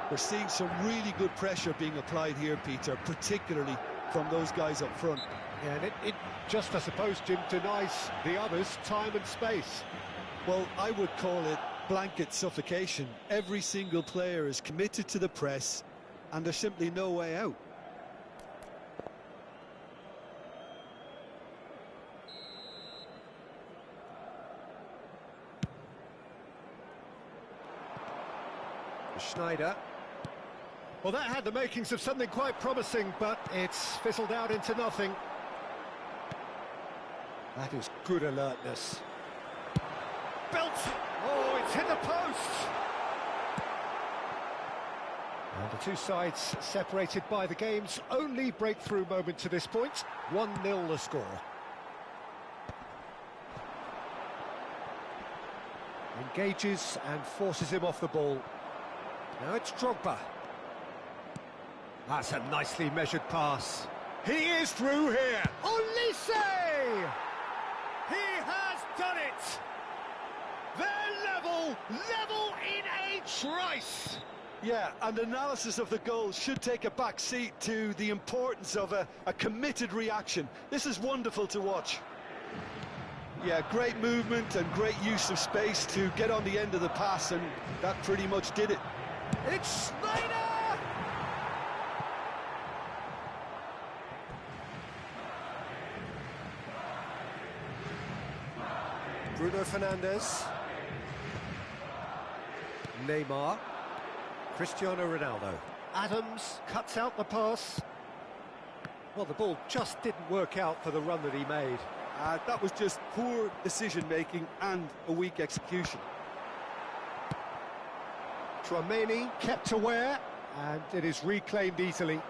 S2: We're seeing some really good pressure being applied here, Peter, particularly from those guys up front.
S1: Yeah, and it just, I suppose, Jim, denies the others time and space.
S2: Well, I would call it blanket suffocation. Every single player is committed to the press, and there's simply no way out.
S1: Schneider. Well, that had the makings of something quite promising, but it's fizzled out into nothing. That is good alertness. Belt! Oh, it's hit the post! And the two sides separated by the game's only breakthrough moment to this point. 1-0 the score. Engages and forces him off the ball. Now it's Drogba. That's a nicely measured pass. He is through here. Olise! He has done it! They're level in a trice!
S2: Yeah, and analysis of the goal should take a back seat to the importance of a committed reaction. This is wonderful to watch. Yeah, great movement and great use of space to get on the end of the pass, and that pretty much did it.
S1: It's Snyder! Bruno Fernandes. Neymar. Cristiano Ronaldo. Adams cuts out the pass. Well, the ball just didn't work out for the run that he made.
S2: That was just poor decision-making and a weak execution.
S1: Tchouaméni kept aware, and it is reclaimed easily.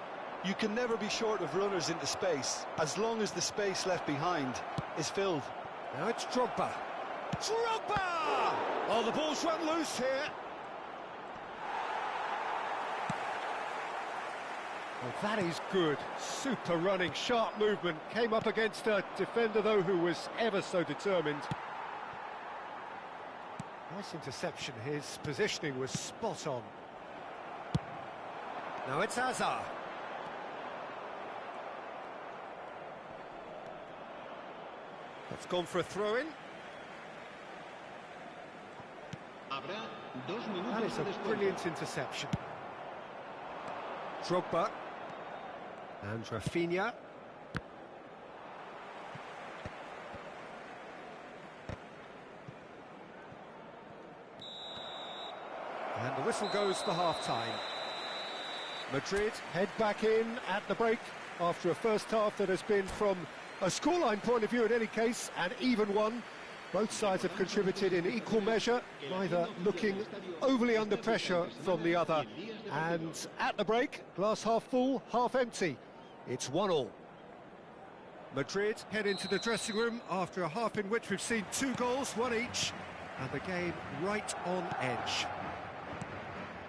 S2: You can never be short of runners into space, as long as the space left behind is filled.
S1: Now it's Drogba. Drogba! Oh, the ball's run loose here. Well, that is good. Super running, sharp movement. Came up against a defender, though, who was ever so determined. Nice interception. His positioning was spot on. Now it's Hazard. That's gone for a throw-in. That is a brilliant interception. Drogba. And Rafinha. And the whistle goes for half-time. Madrid head back in at the break after a first half that has been, from a scoreline point of view in any case, an even one. Both sides have contributed in equal measure, neither looking overly under pressure from the other. And at the break, glass half full, half empty. It's 1-1. Madrid head into the dressing room after a half in which we've seen 2 goals, 1 each, and the game right on edge.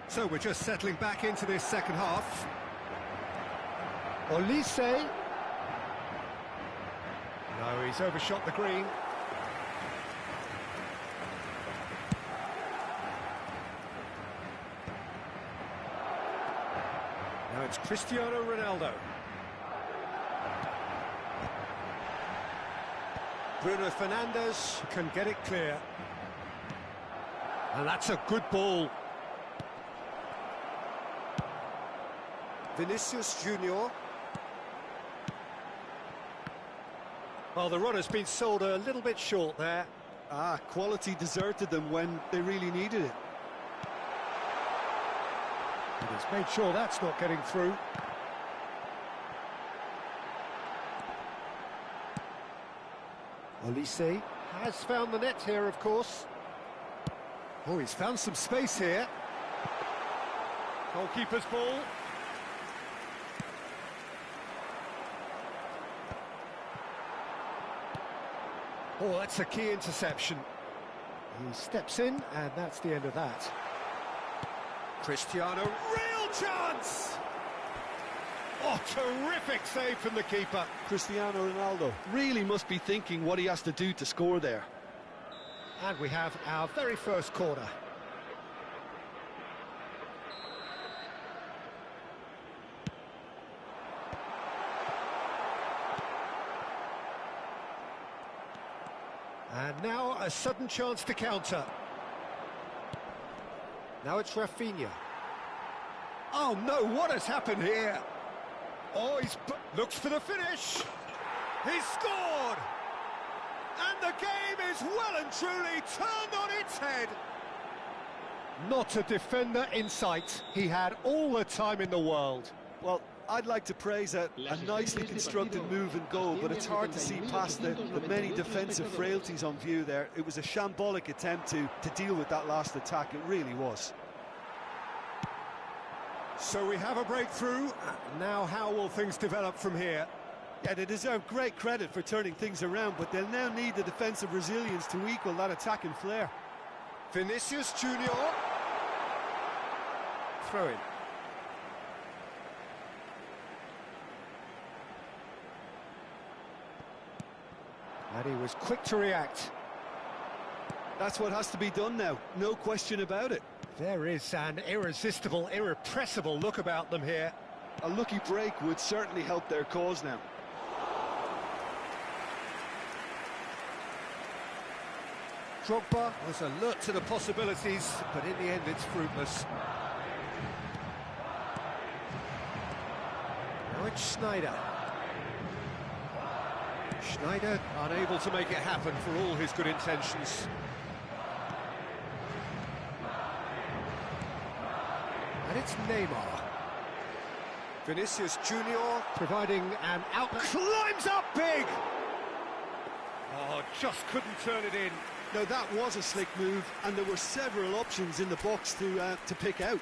S1: So we're just settling back into this second half. Olise. No, he's overshot the green. Now it's Cristiano Ronaldo. Bruno Fernandes can get it clear. And that's a good ball. Vinicius Junior. Well, the run has been sold a little bit short there.
S2: Quality deserted them when they really needed it.
S1: And he's made sure that's not getting through. Olise has found the net here, of course. Oh, he's found some space here. Goalkeeper's ball. Oh, that's a key interception. He steps in, and that's the end of that. Cristiano, real chance! Oh, terrific save from the keeper.
S2: Cristiano Ronaldo really must be thinking what he has to do to score there.
S1: And we have our very first corner. And now a sudden chance to counter. Now it's Rafinha. Oh no, what has happened here? Oh, he's looks for the finish. He's scored! And the game is well and truly turned on its head. Not a defender in sight. He had all the time in the world.
S2: Well, I'd like to praise a nicely constructed move and goal, but it's hard to see past the many defensive frailties on view there. It was a shambolic attempt to deal with that last attack. It really was.
S1: So we have a breakthrough. Now how will things develop from here?
S2: Yeah, they deserve great credit for turning things around, but they'll now need the defensive resilience to equal that attacking flair.
S1: Vinicius Junior. Throw in. And he was quick to react.
S2: That's what has to be done now, no question about it.
S1: There is an irresistible, irrepressible look about them here.
S2: A lucky break would certainly help their cause now.
S1: Drogba was alert to the possibilities, but in the end it's fruitless. Now it's Schneider. Schneider unable to make it happen for all his good intentions. And it's Neymar. Vinicius Junior providing an outlet. Climbs up big! Oh, just couldn't turn it in.
S2: Now that was a slick move, and there were several options in the box to pick out.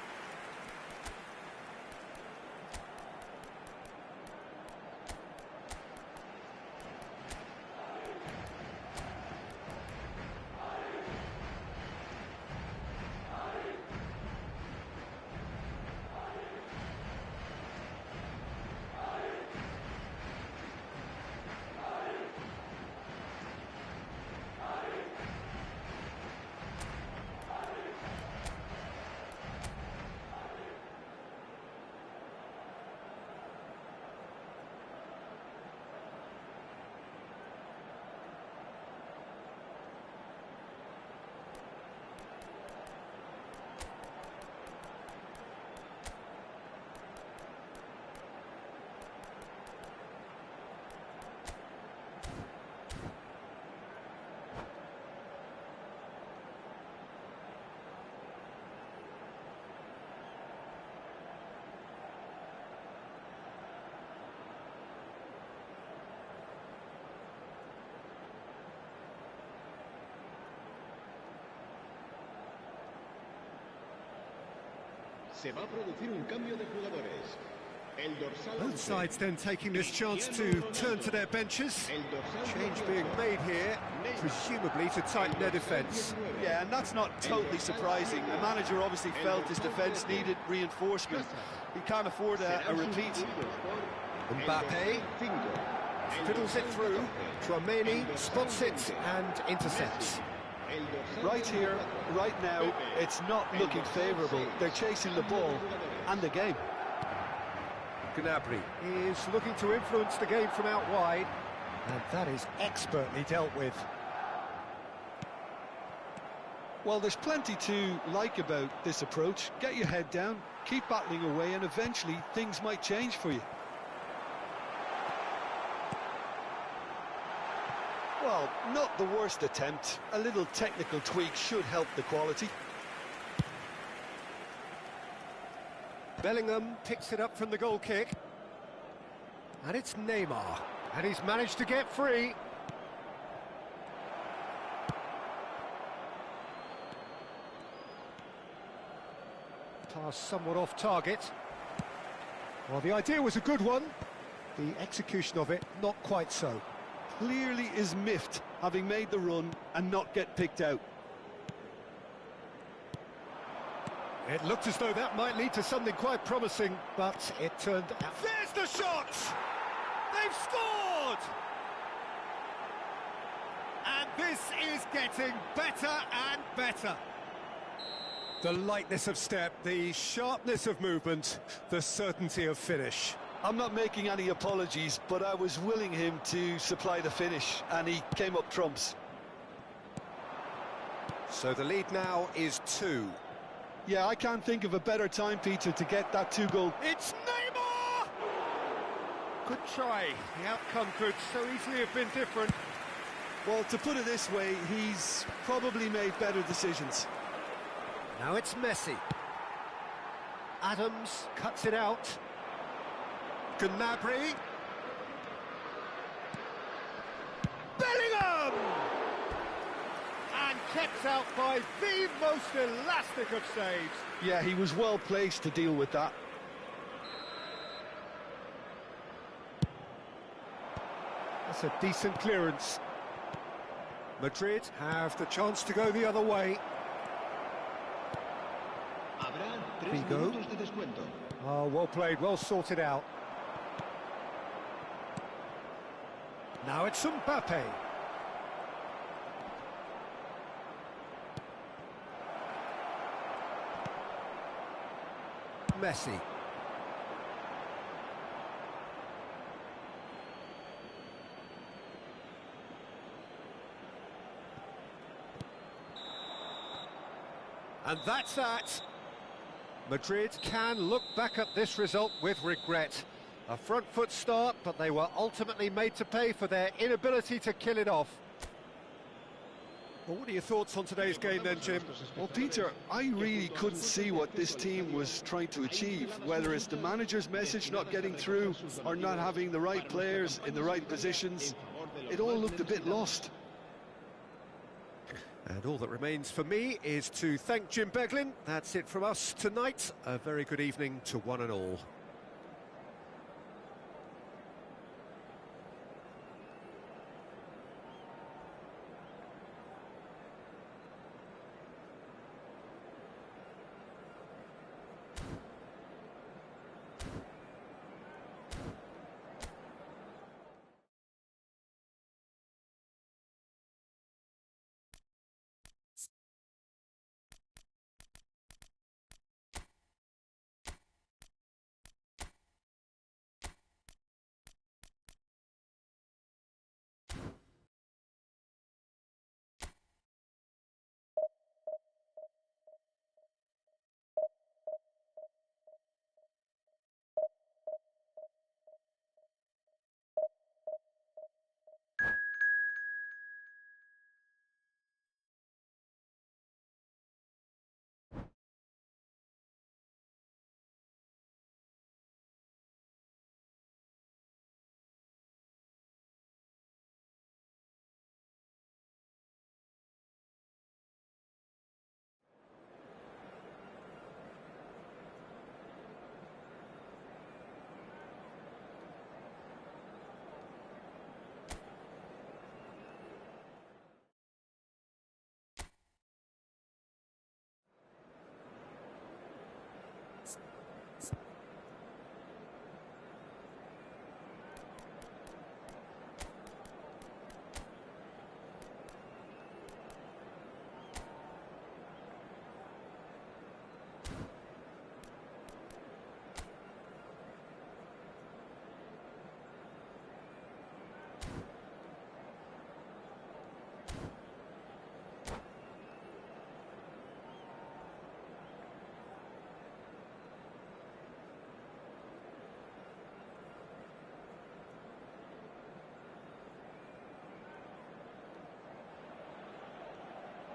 S7: Se va a producir un cambio de jugadores. El dorsal
S1: Both
S7: 11.
S1: sides then taking this chance to turn to their benches.
S7: El dorsal
S1: Change
S7: 19.
S1: being made here, presumably to tighten their defence.
S2: Yeah, and that's not totally surprising. The manager obviously felt his defence needed reinforcement. He can't afford a repeat.
S1: Mbappe fiddles it through. Tchouaméni spots it and intercepts.
S2: Right here, right now, it's not looking favourable. They're chasing the ball and the game.
S1: Gnabry is looking to influence the game from out wide, and that is expertly dealt with.
S2: Well, there's plenty to like about this approach. Get your head down, keep battling away, and eventually things might change for you. Well, not the worst attempt. A little technical tweak should help the quality.
S1: Bellingham picks it up from the goal kick. And it's Neymar. And he's managed to get free. Pass somewhat off target. Well, the idea was a good one. The execution of it, not quite so.
S2: Clearly is miffed, having made the run and not get picked out.
S1: It looked as though that might lead to something quite promising, but it turned out. There's the shot! They've scored! And this is getting better and better. The lightness of step, the sharpness of movement, the certainty of finish.
S2: I'm not making any apologies, but I was willing him to supply the finish, and he came up trumps.
S1: So the lead now is 2.
S2: Yeah, I can't think of a better time, Peter, to get that 2-goal.
S1: It's Neymar! Good try. The outcome could so easily have been different.
S2: Well, to put it this way, he's probably made better decisions.
S1: Now it's Messi. Adams cuts it out. Gnabry. Bellingham! And kept out by the most elastic of saves.
S2: Yeah, he was well placed to deal with that.
S1: That's a decent clearance. Madrid have the chance to go the other way.
S7: Habrá 3
S1: Figo.
S7: minutos de descuento.
S1: Oh, well played, well sorted out. Now it's Mbappe. Messi. And that's that. Madrid can look back at this result with regret. A front foot start, but they were ultimately made to pay for their inability to kill it off. Well, what are your thoughts on today's game then, Jim?
S2: Well, Peter, I really couldn't see what this team was trying to achieve, whether it's the manager's message not getting through or not having the right players in the right positions. It all looked a bit lost.
S1: And all that remains for me is to thank Jim Beglin. That's it from us tonight. A very good evening to one and all.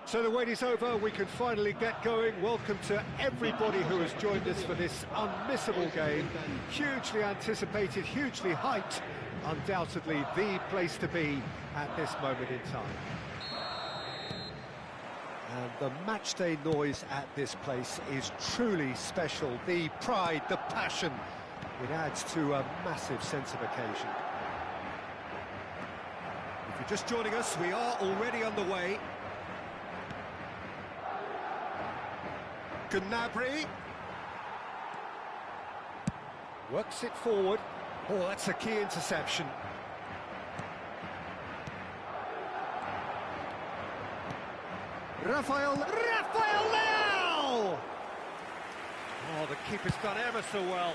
S1: So the wait is over, we can finally get going. Welcome to everybody who has joined us for this unmissable game. Hugely anticipated, hugely hyped. Undoubtedly the place to be at this moment in time. And the matchday noise at this place is truly special. The pride, the passion, it adds to a massive sense of occasion. If you're just joining us, we are already underway. Gnabry works it forward. Oh, that's a key interception. Rafael Leao! Oh, the keeper's done ever so well.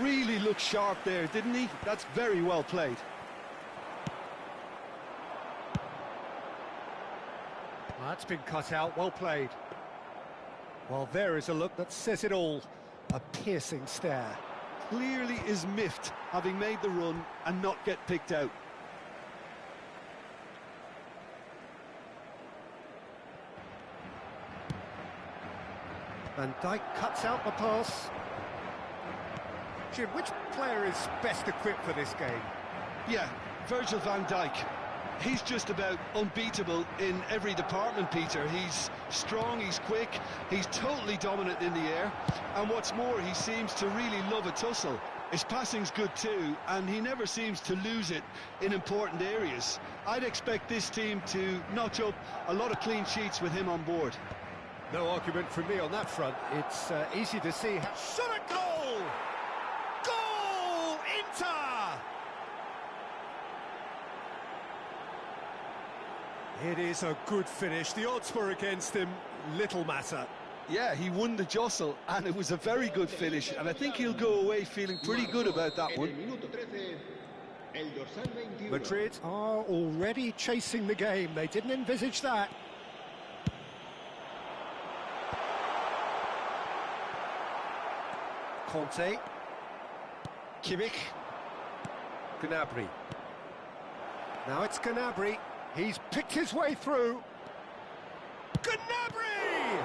S2: Really looked sharp there, didn't he? That's very well played.
S1: That's been cut out, well played. Well, there is a look that says it all. A piercing stare.
S2: Clearly is miffed, having made the run and not get picked out.
S1: Van Dijk cuts out the pass. Jim, which player is best equipped for this game?
S2: Yeah, Virgil van Dijk. He's just about unbeatable in every department, Peter. He's strong, he's quick, he's totally dominant in the air, and what's more, he seems to really love a tussle. His passing's good too, and he never seems to lose it in important areas. I'd expect this team to notch up a lot of clean sheets with him on board.
S1: No argument from me on that front. It's easy to see how... Shot at goal! Goal! Inter! It is a good finish. The odds were against him. Little matter.
S2: Yeah, he won the jostle, and it was a very good finish, and I think he'll go away feeling pretty good about that one.
S1: Madrid are already chasing the game. They didn't envisage that. Conte. Kimmich. Gnabry. Now it's Gnabry. He's picked his way through. Gnabry!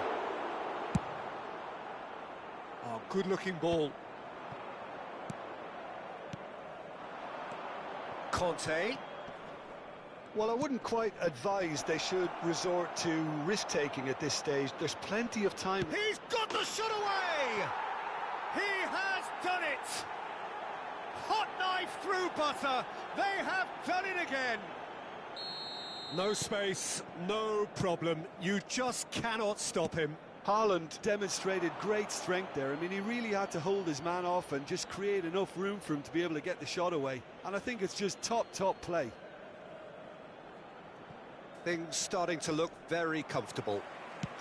S1: Oh, good-looking ball. Conte.
S2: Well, I wouldn't quite advise they should resort to risk-taking at this stage. There's plenty of time.
S1: He's got the shot away! He has done it! Hot knife through butter. They have done it again. No space, no problem. You just cannot stop him.
S2: Haaland demonstrated great strength there. I mean, he really had to hold his man off and just create enough room for him to be able to get the shot away. And I think it's just top play.
S1: Things starting to look very comfortable.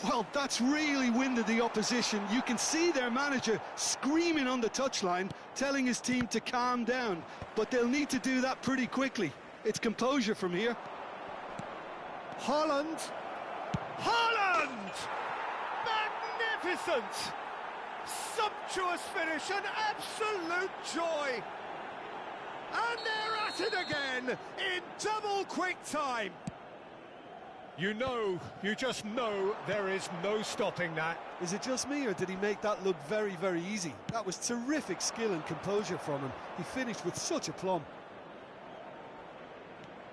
S2: Well, that's really winded the opposition. You can see their manager screaming on the touchline, telling his team to calm down. But they'll need to do that pretty quickly. It's composure from here.
S1: Haaland! Haaland! Magnificent! Sumptuous finish, an absolute joy! And they're at it again, in double quick time! You just know there is no stopping that.
S2: Is it just me, or did he make that look very, very easy? That was terrific skill and composure from him. He finished with such aplomb.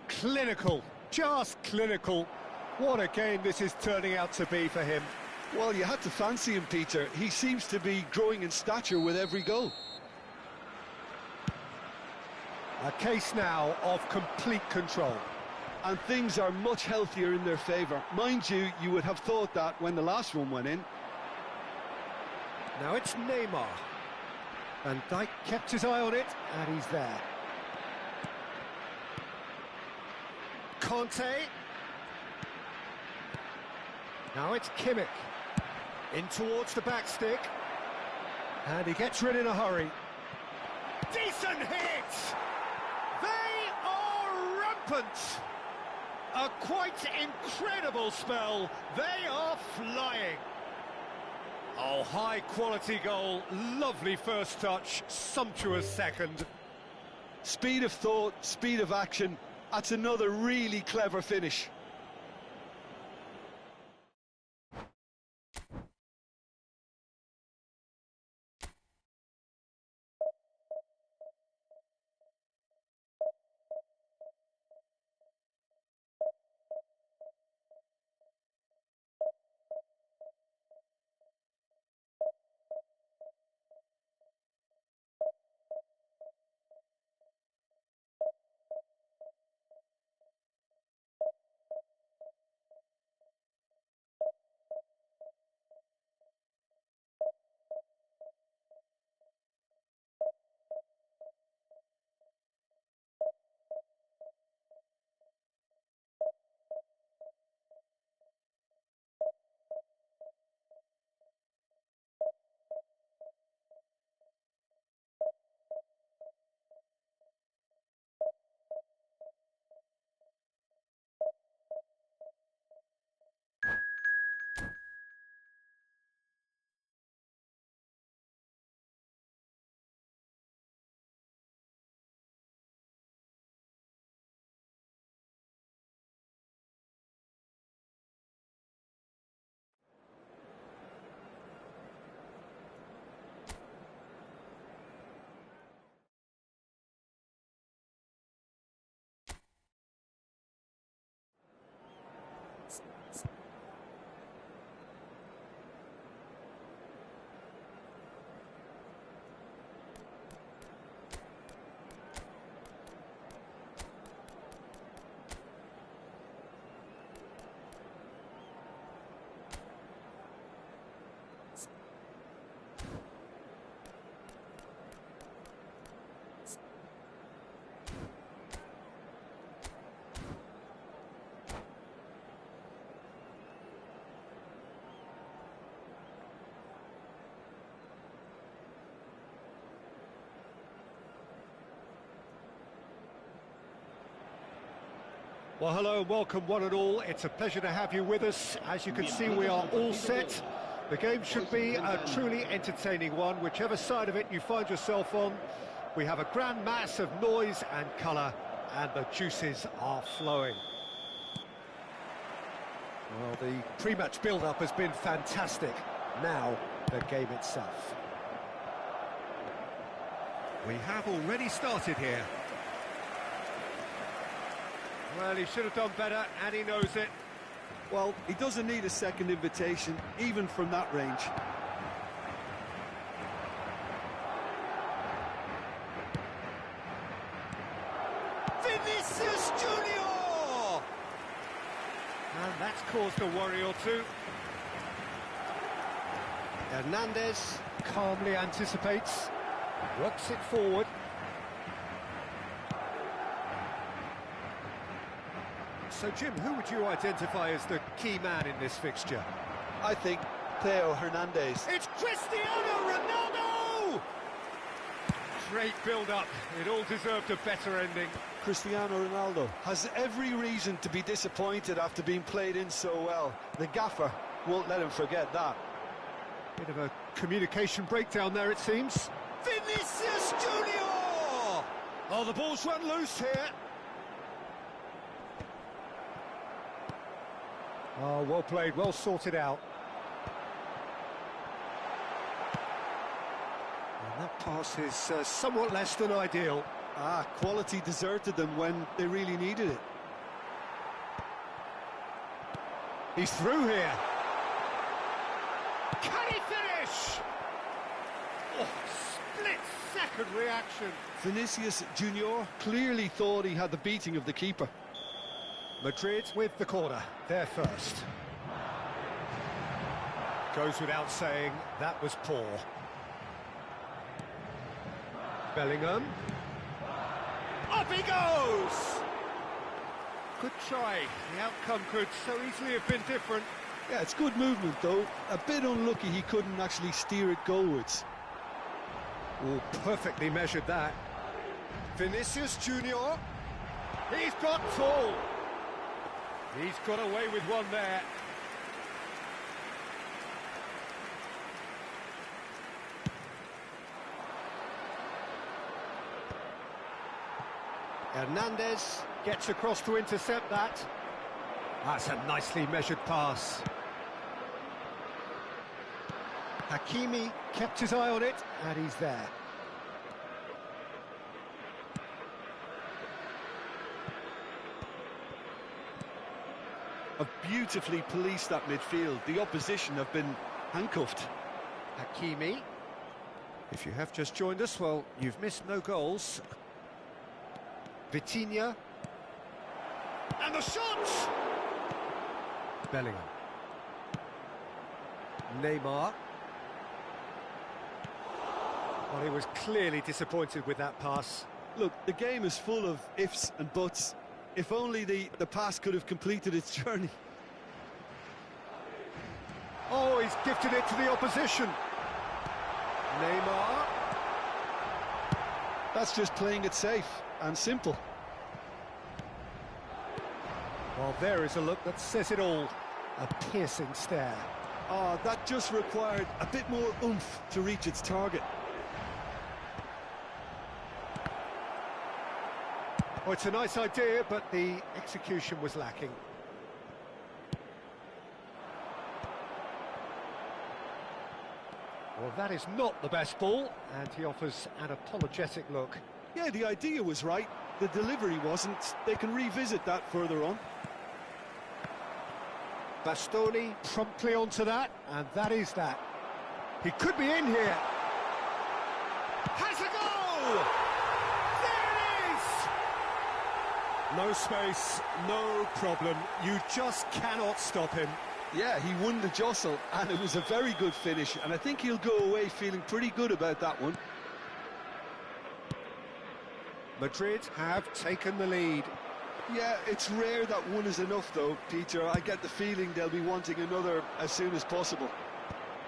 S1: Clinical. Just clinical. What a game this is turning out to be for him.
S2: Well, you had to fancy him, Peter. He seems to be growing in stature with every goal.
S1: A case now of complete control.
S2: And things are much healthier in their favour. Mind you, you would have thought that when the last one went in.
S1: Now it's Neymar. Van Dijk kept his eye on it, and he's there. Conte. Now it's Kimmich. In towards the back stick. And he gets rid in a hurry. Decent hit! They are rampant! A quite incredible spell. They are flying. Oh, high-quality goal. Lovely first touch. Sumptuous second.
S2: Speed of thought, speed of action. That's another really clever finish.
S1: Well, hello and welcome one and all. It's a pleasure to have you with us. As you can see, we are all set. The game should be a truly entertaining one, whichever side of it you find yourself on. We have a grand mass of noise and colour, and the juices are flowing. Well, the pre-match build-up has been fantastic. Now, the game itself. We have already started here. Well, he should have done better, and he knows it.
S2: Well, he doesn't need a second invitation, even from that range.
S1: Vinicius Junior! And that's caused a worry or two. Hernandez calmly anticipates, works it forward. So, Jim, who would you identify as the key man in this fixture?
S2: I think Theo Hernandez.
S1: It's Cristiano Ronaldo! Great build-up. It all deserved a better ending.
S2: Cristiano Ronaldo has every reason to be disappointed after being played in so well. The gaffer won't let him forget that.
S1: Bit of a communication breakdown there, it seems. Vinicius Junior! Oh, the ball's run loose here. Oh, well played, well sorted out. And that pass is somewhat less than ideal.
S2: Quality deserted them when they really needed it.
S1: He's through here. Can he finish? Oh, split-second reaction.
S2: Vinicius Junior clearly thought he had the beating of the keeper.
S1: Madrid with the corner, they're first. Goes without saying, that was poor. Bellingham. Up he goes! Good try. The outcome could so easily have been different.
S2: Yeah, it's good movement though. A bit unlucky he couldn't actually steer it goalwards.
S1: Oh, perfectly measured that. Vinicius Junior. He's got tall. He's got away with one there. Hernandez gets across to intercept that. That's a nicely measured pass. Hakimi kept his eye on it, and he's there.
S2: Have beautifully policed that midfield. The opposition have been handcuffed.
S1: Hakimi. If you have just joined us, well, you've missed no goals. Vitinha. And the shot! Bellingham. Neymar. Well, he was clearly disappointed with that pass.
S2: Look, the game is full of ifs and buts. If only the pass could have completed its journey.
S1: Oh, he's gifted it to the opposition. Neymar.
S2: That's just playing it safe and simple.
S1: Well, there is a look that says it all. A piercing stare.
S2: Oh, that just required a bit more oomph to reach its target.
S1: Oh, it's a nice idea, but the execution was lacking. Well, that is not the best ball, and he offers an apologetic look.
S2: Yeah, the idea was right, the delivery wasn't. They can revisit that further on.
S1: Bastoni promptly onto that, and that is that. He could be in here. Has a goal! There it is! No space, no problem. You just cannot stop him.
S2: Yeah, he won the jostle, and it was a very good finish, and I think he'll go away feeling pretty good about that one.
S1: Madrid have taken the lead.
S2: Yeah, it's rare that one is enough, though, Peter. I get the feeling they'll be wanting another as soon as possible.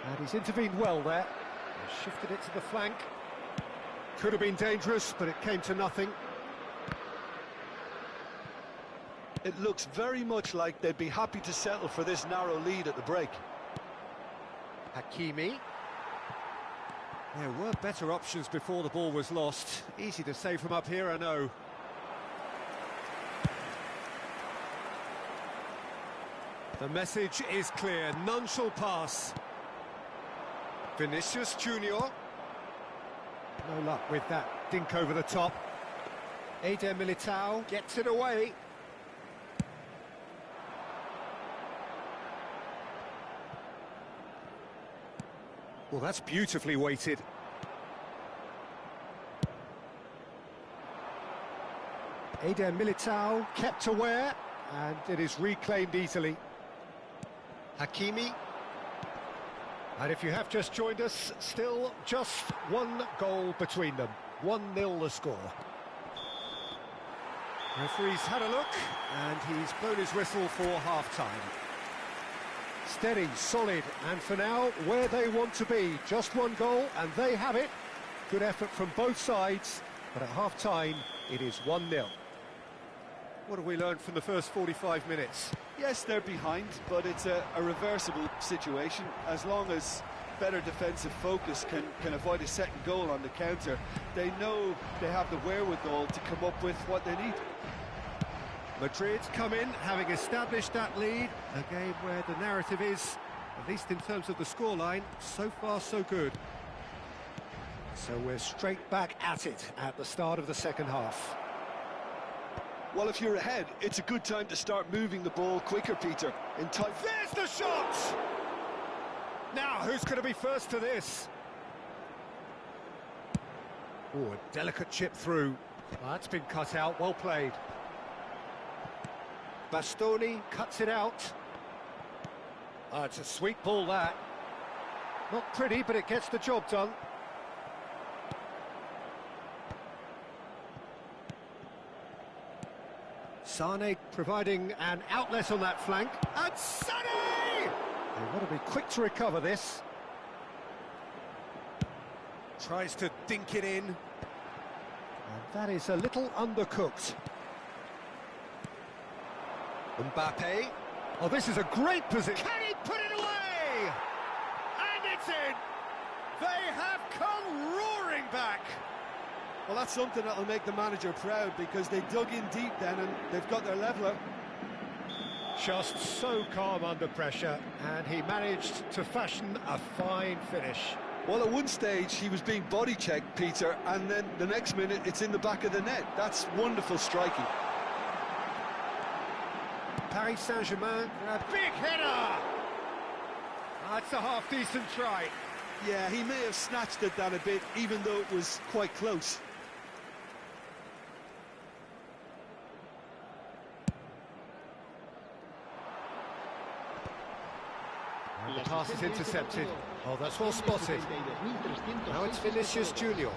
S1: And he's intervened well there. He's shifted it to the flank. Could have been dangerous, but it came to nothing.
S2: It looks very much like they'd be happy to settle for this narrow lead at the break.
S1: Hakimi. There were better options before the ball was lost. Easy to say from up here, I know. The message is clear, none shall pass. Vinicius Junior. No luck with that dink over the top. Eder Militao gets it away. Well, that's beautifully weighted. Eder Militao kept aware, and it is reclaimed easily. Hakimi. And if you have just joined us, still just one goal between them. 1-0 the score. Referee's had a look, and he's blown his whistle for half-time. Steady, solid, and for now, where they want to be. Just one goal, and they have it. Good effort from both sides, but at half-time, it is 1-0. What have we learned from the first 45 minutes?
S2: Yes, they're behind, but it's a reversible situation. As long as better defensive focus can avoid a second goal on the counter, they know they have the wherewithal to come up with what they need.
S1: Madrid come in, having established that lead. A game where the narrative is, at least in terms of the scoreline, so far so good. So we're straight back at it at the start of the second half.
S2: Well, if you're ahead, it's a good time to start moving the ball quicker, Peter. In time.
S1: There's the shot! Now, who's going to be first to this? Oh, a delicate chip through. Well, that's been cut out, well played. Bastoni cuts it out. Oh, it's a sweet ball, that. Not pretty, but it gets the job done. Sane providing an outlet on that flank. And Sane! They've got to be quick to recover this. Tries to dink it in. And that is a little undercooked. Mbappe. Oh, this is a great position. Can he put it away? And it's in. They have come roaring back.
S2: Well, that's something that'll make the manager proud, because they dug in deep then and they've got their leveller.
S1: Just so calm under pressure, and he managed to fashion a fine finish.
S2: Well, at one stage he was being body checked, Peter, and then the next minute it's in the back of the net. That's wonderful striking.
S1: Paris Saint-Germain, a big header! That's a half-decent try.
S2: Yeah, he may have snatched at that a bit, even though it was quite close.
S1: And the pass is intercepted. Oh, that's well spotted. Now it's Vinicius Junior.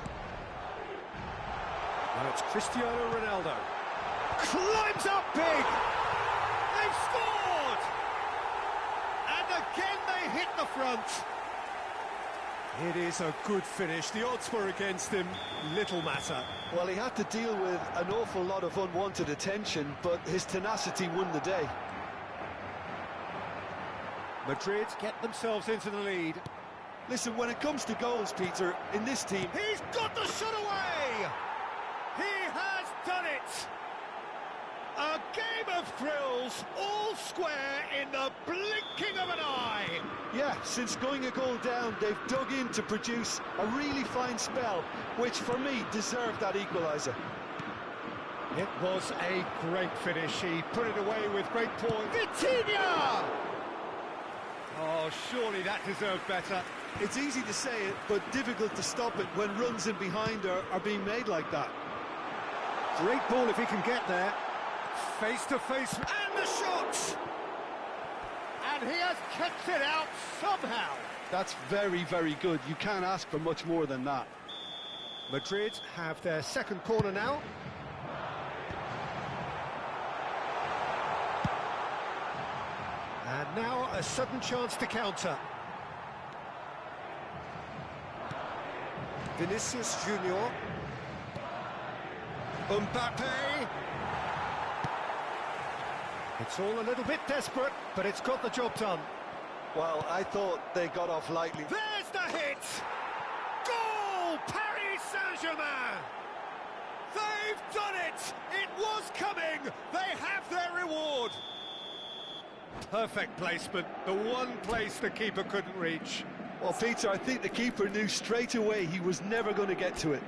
S1: Now it's Cristiano Ronaldo. Climbs up big! They've scored! And again they hit the front. It is a good finish. The odds were against him. Little matter.
S2: Well, he had to deal with an awful lot of unwanted attention, but his tenacity won the day.
S1: Madrid get themselves into the lead.
S2: Listen, when it comes to goals, Peter, in this team...
S1: He's got the shot away! He has done it! A game of thrills, all square in the blinking of an eye.
S2: Yeah, since going a goal down, they've dug in to produce a really fine spell, which for me deserved that equaliser.
S1: It was a great finish. He put it away with great poise. Vitinha! Oh, surely that deserved better.
S2: It's easy to say it, but difficult to stop it when runs in behind are being made like that.
S1: Great ball if he can get there. Face to face, and the shot! And he has kept it out somehow.
S2: That's very, very good. You can't ask for much more than that.
S1: Madrid have their second corner now. And now a sudden chance to counter. Vinicius Junior. Mbappe. It's all a little bit desperate, but it's got the job done.
S2: Well, I thought they got off lightly.
S1: There's the hit! Goal! Paris Saint-Germain! They've done it! It was coming! They have their reward! Perfect placement, the one place the keeper couldn't reach.
S2: Well, Peter, I think the keeper knew straight away he was never going to get to it.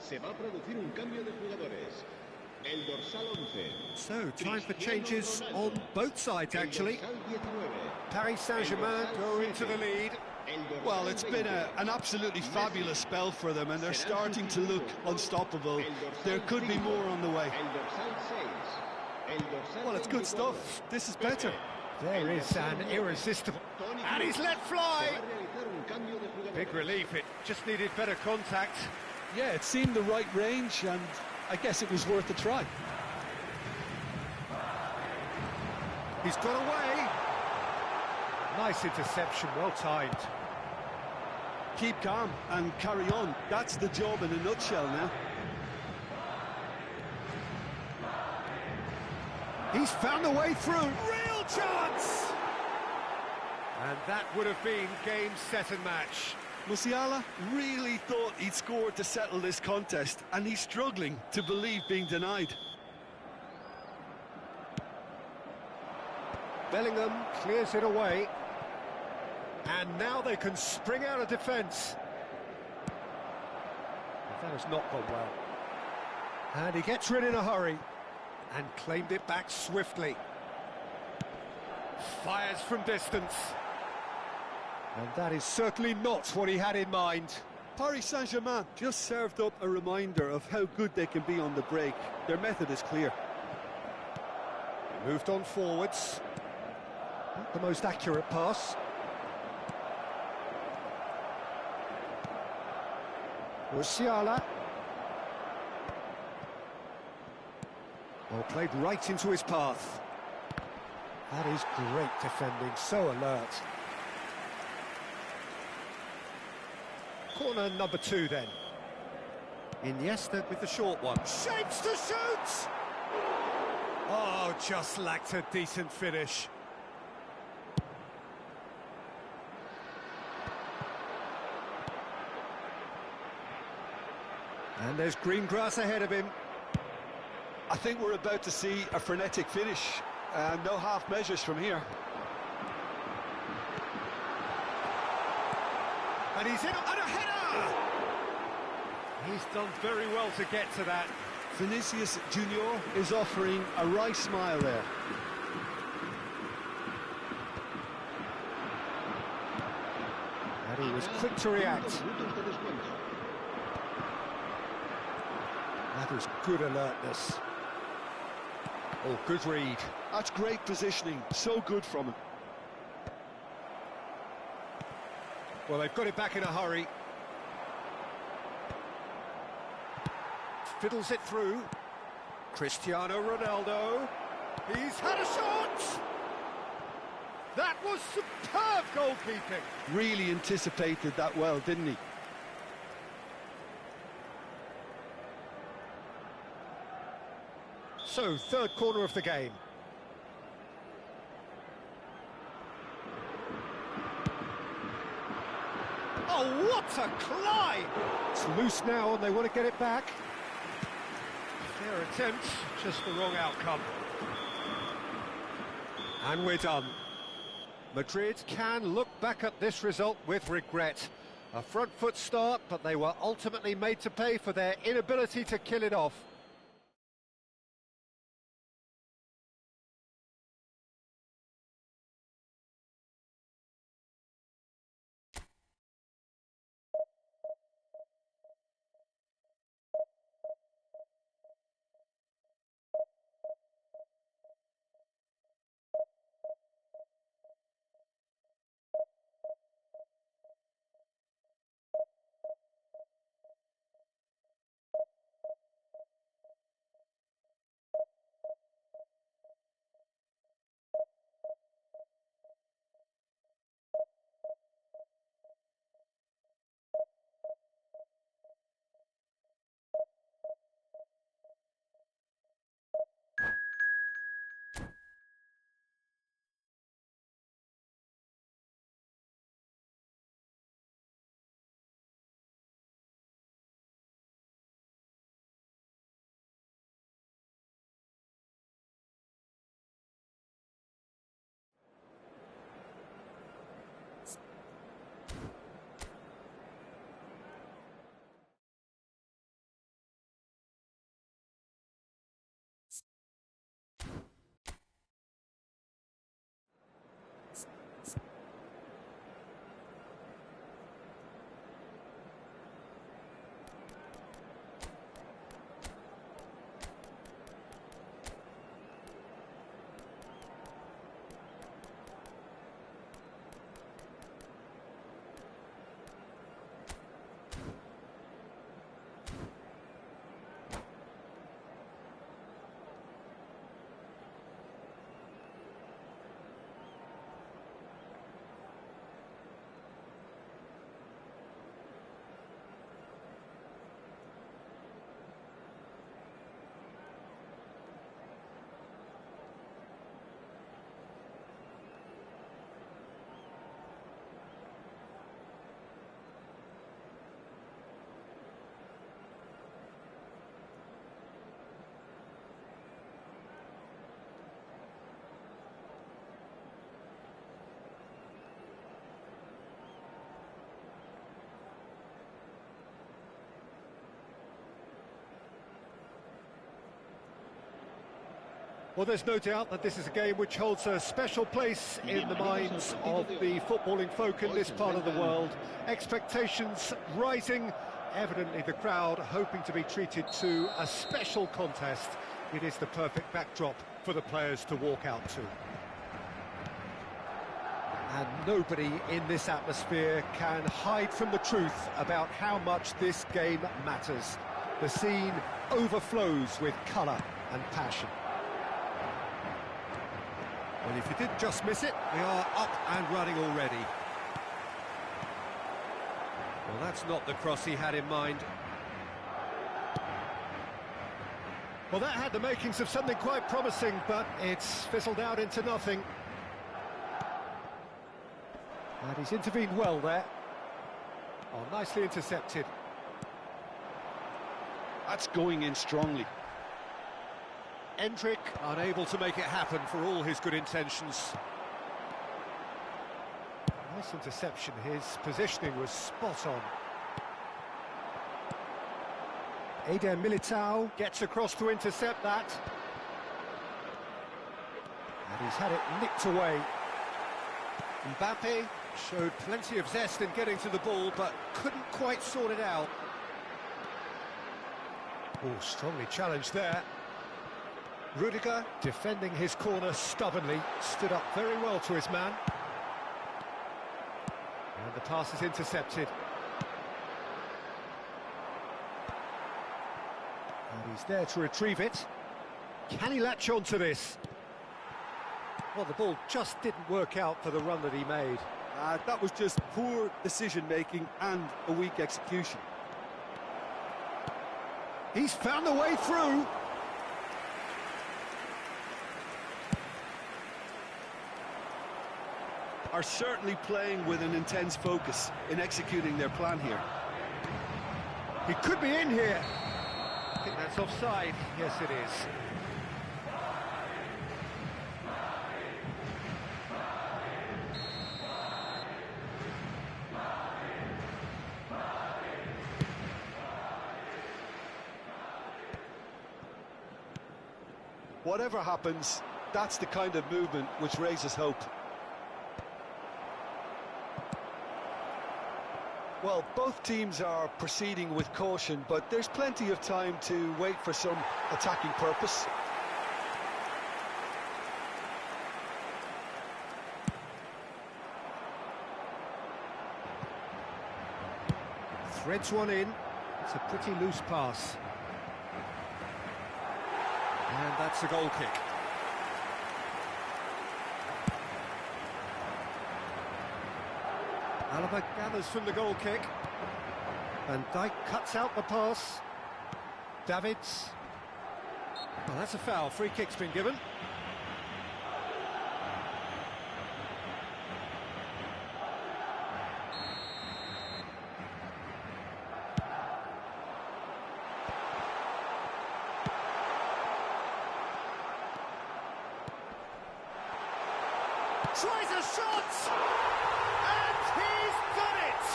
S7: Se va a producir un cambio de jugadores. El dorsal 11.
S1: So, time for changes on both sides, actually.
S7: El dorsal 19.
S1: Paris Saint-Germain go into the lead.
S2: Well, it's been an absolutely fabulous spell for them, and they're starting to look unstoppable. There could be more on the way. Well, it's good stuff. This is better.
S1: There is an irresistible... And he's let fly! Big relief, it just needed better contact.
S2: Yeah, it seemed the right range, and I guess it was worth a try.
S1: He's got away. Nice interception, well timed.
S2: Keep calm and carry on. That's the job in a nutshell now.
S1: He's found a way through. Real chance! And that would have been game, set and match.
S2: Musiala really thought he'd scored to settle this contest, and he's struggling to believe being denied.
S1: Bellingham clears it away. And now they can spring out of defence. That has not gone well. And he gets rid in a hurry. And claimed it back swiftly. Fires from distance. And that is certainly not what he had in mind.
S2: Paris Saint-Germain just served up a reminder of how good they can be on the break. Their method is clear.
S1: He moved on forwards. Not the most accurate pass. Musiala. Well, played right into his path. That is great defending, so alert. Corner number 2 then. Iniesta with the short one. Shapes to shoot! Oh, just lacked a decent finish. And there's green grass ahead of him.
S2: I think we're about to see a frenetic finish. No half measures from here.
S1: And he's in, and a header! He's done very well to get to that.
S2: Vinicius Junior is offering a wry smile there.
S1: And he was quick to react. That was good alertness. Oh, good read.
S2: That's great positioning, so good from him.
S1: Well, they've got it back in a hurry. Fiddles it through. Cristiano Ronaldo. He's had a shot! That was superb goalkeeping.
S2: Really anticipated that well, didn't he?
S1: So, third corner of the game. Oh, what a climb! It's loose now and they want to get it back. Fair attempt, just the wrong outcome. And we're done. Madrid can look back at this result with regret. A front foot start, but they were ultimately made to pay for their inability to kill it off. Well, there's no doubt that this is a game which holds a special place in the minds of the footballing folk in this part of the world. Expectations rising, evidently the crowd hoping to be treated to a special contest. It is the perfect backdrop for the players to walk out to. And nobody in this atmosphere can hide from the truth about how much this game matters. The scene overflows with colour and passion. Well, if you did just miss it, we are up and running already. Well, that's not the cross he had in mind. Well, that had the makings of something quite promising, but it's fizzled out into nothing. And he's intervened well there. Oh, nicely intercepted.
S2: That's going in strongly.
S1: Endrick unable to make it happen for all his good intentions. Nice interception, his positioning was spot on. Eder Militao gets across to intercept that. And he's had it nicked away. Mbappe showed plenty of zest in getting to the ball, but couldn't quite sort it out. Oh, strongly challenged there. Rudiger, defending his corner stubbornly, stood up very well to his man. And the pass is intercepted. And he's there to retrieve it. Can he latch on to this? Well, the ball just didn't work out for the run that he made.
S2: That was just poor decision-making and a weak execution.
S1: He's found a way through.
S2: are certainly playing with an intense focus in executing their plan here.
S1: He could be in here. I think that's offside. Yes, it is.
S2: Whatever happens, that's the kind of movement which raises hope. Well, both teams are proceeding with caution, but there's plenty of time to wait for some attacking purpose.
S1: Threads one in. It's a pretty loose pass. And that's a goal kick. Alaba gathers from the goal kick. Van Dijk cuts out the pass. Davids. Well, that's a foul. Free kick's been given. Tries a shot! And he's done it!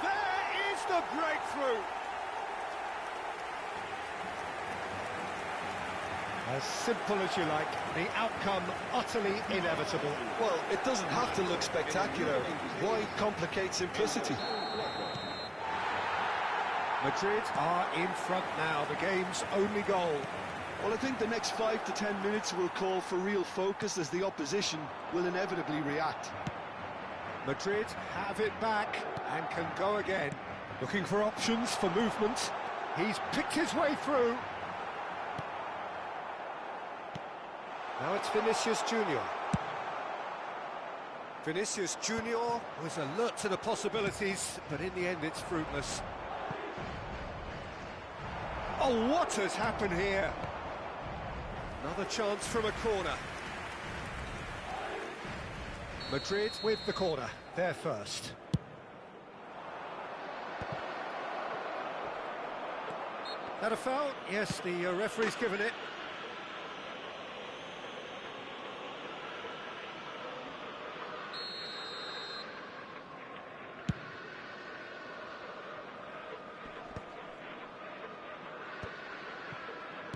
S1: There is the breakthrough! As simple as you like, the outcome utterly inevitable.
S2: Well, it doesn't have to look spectacular. Why complicate simplicity?
S1: Madrid are in front now, the game's only goal.
S2: Well, I think the next 5 to 10 minutes will call for real focus as the opposition will inevitably react.
S1: Madrid have it back and can go again. Looking for options for movement. He's picked his way through. Now it's Vinicius Junior. Vinicius Junior was alert to the possibilities, but in the end it's fruitless. Oh, what has happened here? Another chance from a corner. Madrid with the corner, they're first. That a foul? Yes, the referee's given it.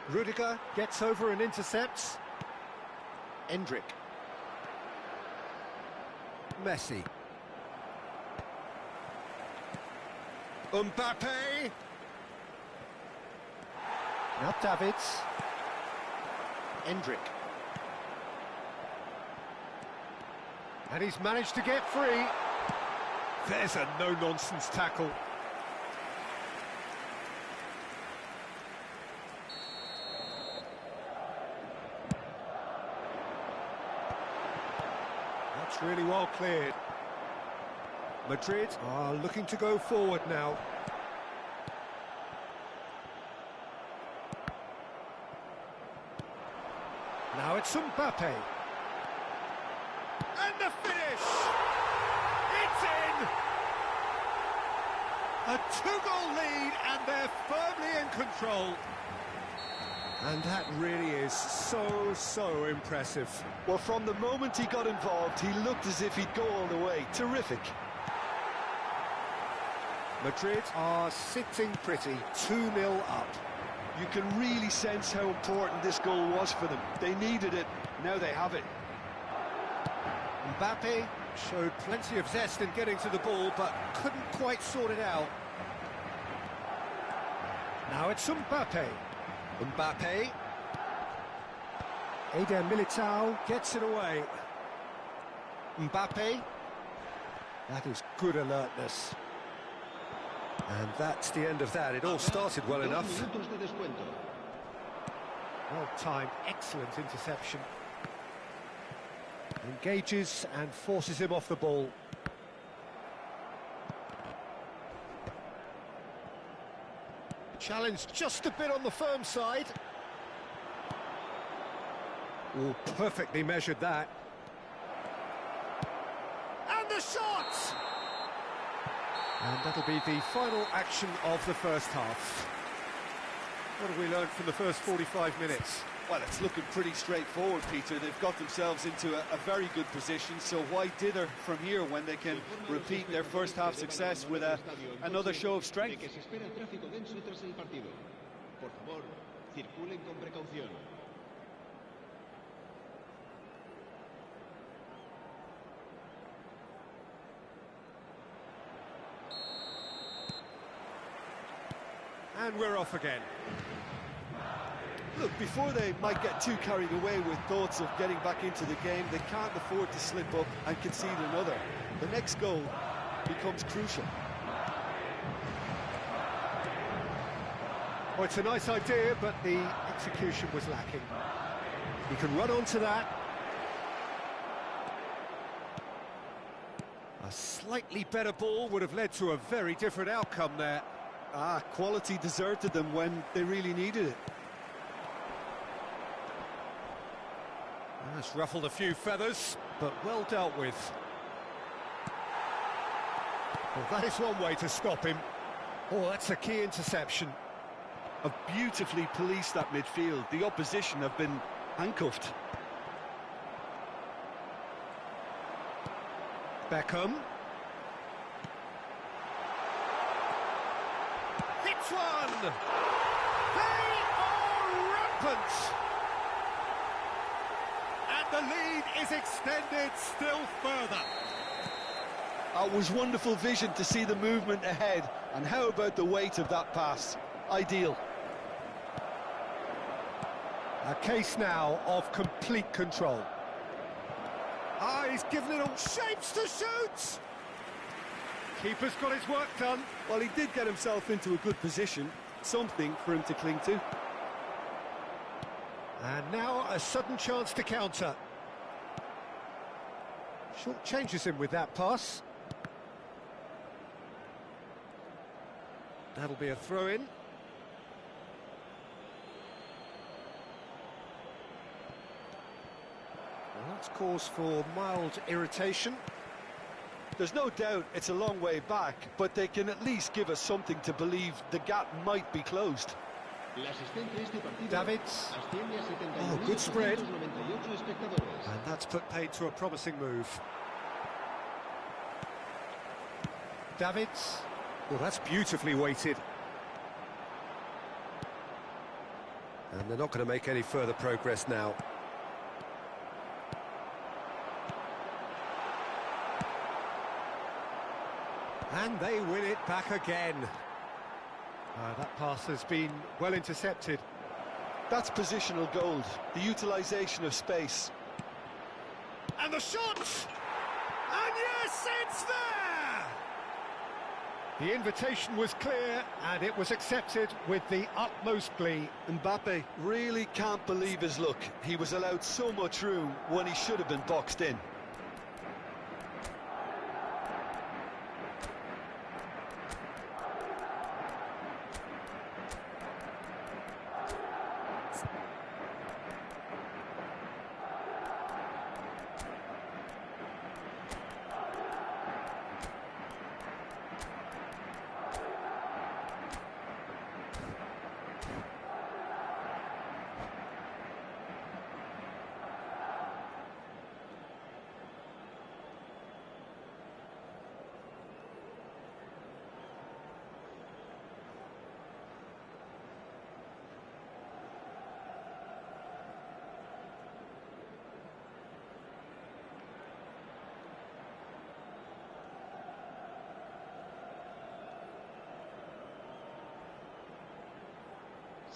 S1: Rudiger gets over and intercepts. Endrick. Messi. Mbappe. Now Davids. Endrick. And he's managed to get free. There's a no-nonsense tackle. That's really well cleared. Madrid are looking to go forward now. Now it's Mbappe. And the finish! It's in! A two-goal lead and they're firmly in control. And that really is so impressive.
S2: Well, from the moment he got involved, he looked as if he'd go all the way. Terrific.
S1: Madrid are sitting pretty, 2-0 up.
S2: You can really sense how important this goal was for them. They needed it, now they have it.
S1: Mbappe showed plenty of zest in getting to the ball, but couldn't quite sort it out. Now it's Mbappe. Mbappe. Eder Militao gets it away. Mbappe. That is good alertness. And that's the end of that. It all started well enough. Well timed, excellent interception. Engages and forces him off the ball. Challenge just a bit on the firm side. Oh, perfectly measured that. a shot! And that'll be the final action of the first half. What have we learned from the first 45 minutes?
S2: Well, it's looking pretty straightforward, Peter. They've got themselves into a very good position, so why dither from here when they can repeat their first half success with another show of strength?
S1: And we're off again.
S2: Look, before they might get too carried away with thoughts of getting back into the game, they can't afford to slip up and concede another. The next goal becomes crucial.
S1: Well, it's a nice idea, but the execution was lacking. He can run onto that. A slightly better ball would have led to a very different outcome there.
S2: Quality deserted them when they really needed it.
S1: That's ruffled a few feathers, but well dealt with. Well, that is one way to stop him. Oh, that's a key interception.
S2: Have beautifully policed that midfield. The opposition have been handcuffed.
S1: Beckham. Hits one! They are rampant! And the lead is extended still further.
S2: It was wonderful vision to see the movement ahead, and how about the weight of that pass? Ideal.
S1: A case now of complete control. He's given it all shapes to shoot! Keeper's got his work done.
S2: Well, he did get himself into a good position, something for him to cling to.
S1: And now a sudden chance to counter. Short changes him with that pass. That'll be a throw-in. Well, that's cause for mild irritation.
S2: There's no doubt it's a long way back, but they can at least give us something to believe the gap might be closed.
S1: Davids. Oh, good spread. And that's put paid to a promising move. Davids. Well, that's beautifully weighted. And they're not going to make any further progress now. And they win it back again. That pass has been well intercepted.
S2: That's positional gold, the utilisation of space.
S1: And the shot! And yes, it's there! The invitation was clear, and it was accepted with the utmost glee.
S2: Mbappe really can't believe his luck. He was allowed so much room when he should have been boxed in.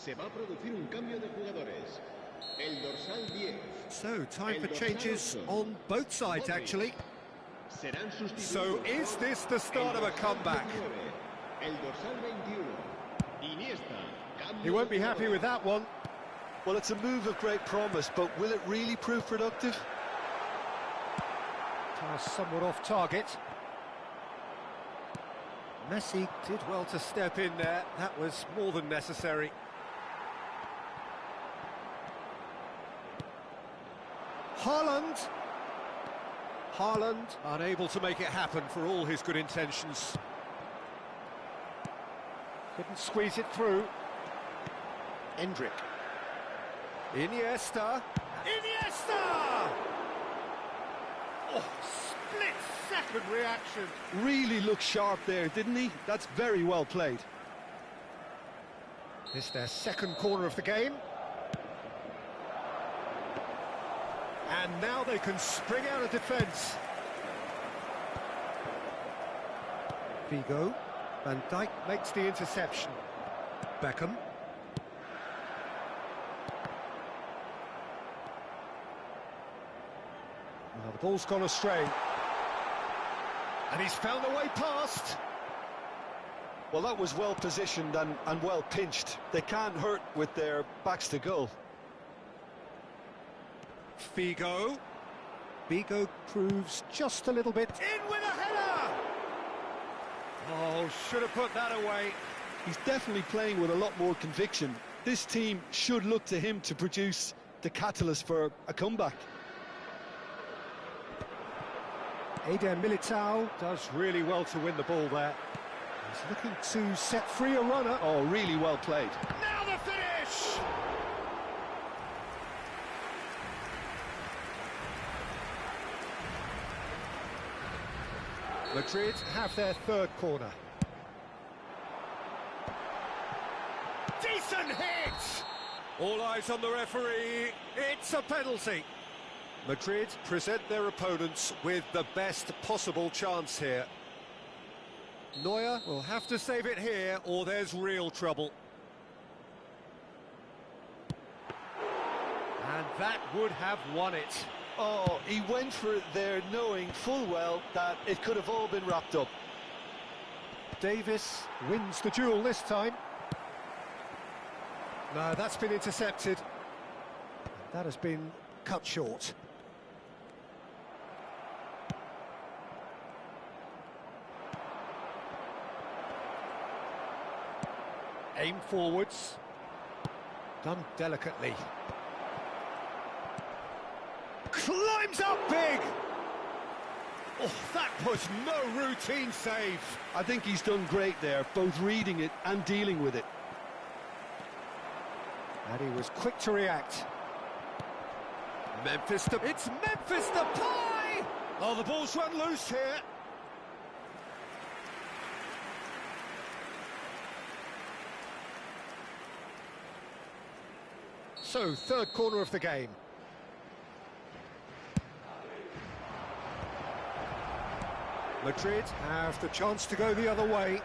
S7: Se va a producir un cambio de jugadores. El dorsal 10.
S1: So, time for changes on both sides, actually. So, is this the start of a comeback?
S7: El dorsal 21. Iniesta.
S1: He won't be happy with that one.
S2: Well, it's a move of great promise, but will it really prove productive?
S1: Pass somewhat off target. Messi did well to step in there. That was more than necessary. Haaland unable to make it happen for all his good intentions. Couldn't squeeze it through. Endrick. Iniesta. Iniesta! Oh, split-second reaction.
S2: Really looked sharp there, didn't he? That's very well played.
S1: This is their second corner of the game. And now they can spring out of defence. Figo. Van Dijk makes the interception. Beckham. Now the ball's gone astray. And he's found a way past.
S2: Well, that was well positioned and well pinched. They can't hurt with their backs to goal.
S1: Figo. Figo proves just a little bit. In with a header! Oh, should have put that away.
S2: He's definitely playing with a lot more conviction. This team should look to him to produce the catalyst for a comeback.
S1: Eder Militao does really well to win the ball there. He's looking to set free a runner.
S2: Oh, really well played.
S1: Now the finish! Madrid have their third corner. Decent hit! All eyes on the referee. It's a penalty. Madrid present their opponents with the best possible chance here. Neuer will have to save it here, or there's real trouble. And that would have won it.
S2: Oh, he went for it there knowing full well that it could have all been wrapped up.
S1: Davis wins the duel this time. No, that's been intercepted. That has been cut short. Aim forwards. Done delicately. Climbs up big! Oh, that was no routine save.
S2: I think he's done great there, both reading it and dealing with it.
S1: And he was quick to react. It's Memphis Depay! Oh, the ball's run loose here. So, third corner of the game. Madrid have the chance to go the other way.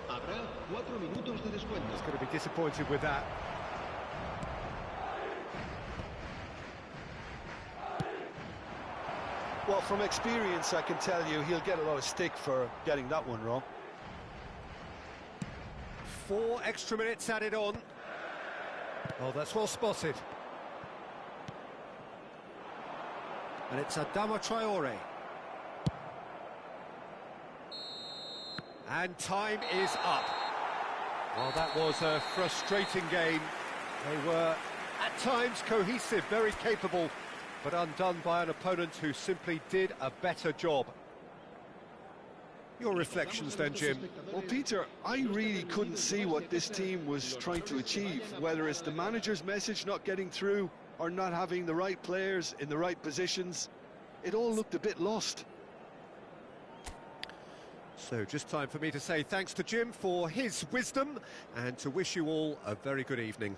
S7: Habrá 4 minutos de descuento.
S1: He's going to be disappointed with that.
S2: Well, from experience, I can tell you he'll get a lot of stick for getting that one wrong.
S1: 4 extra minutes added on. Oh, that's well spotted. And it's Adama Traore. And time is up. Well, that was a frustrating game. They were, at times, cohesive, very capable, but undone by an opponent who simply did a better job. Your reflections then, Jim?
S2: Well, Peter, I really couldn't see what this team was trying to achieve, whether it's the manager's message not getting through or not having the right players in the right positions. It all looked a bit lost.
S1: So just time for me to say thanks to Jim for his wisdom and to wish you all a very good evening.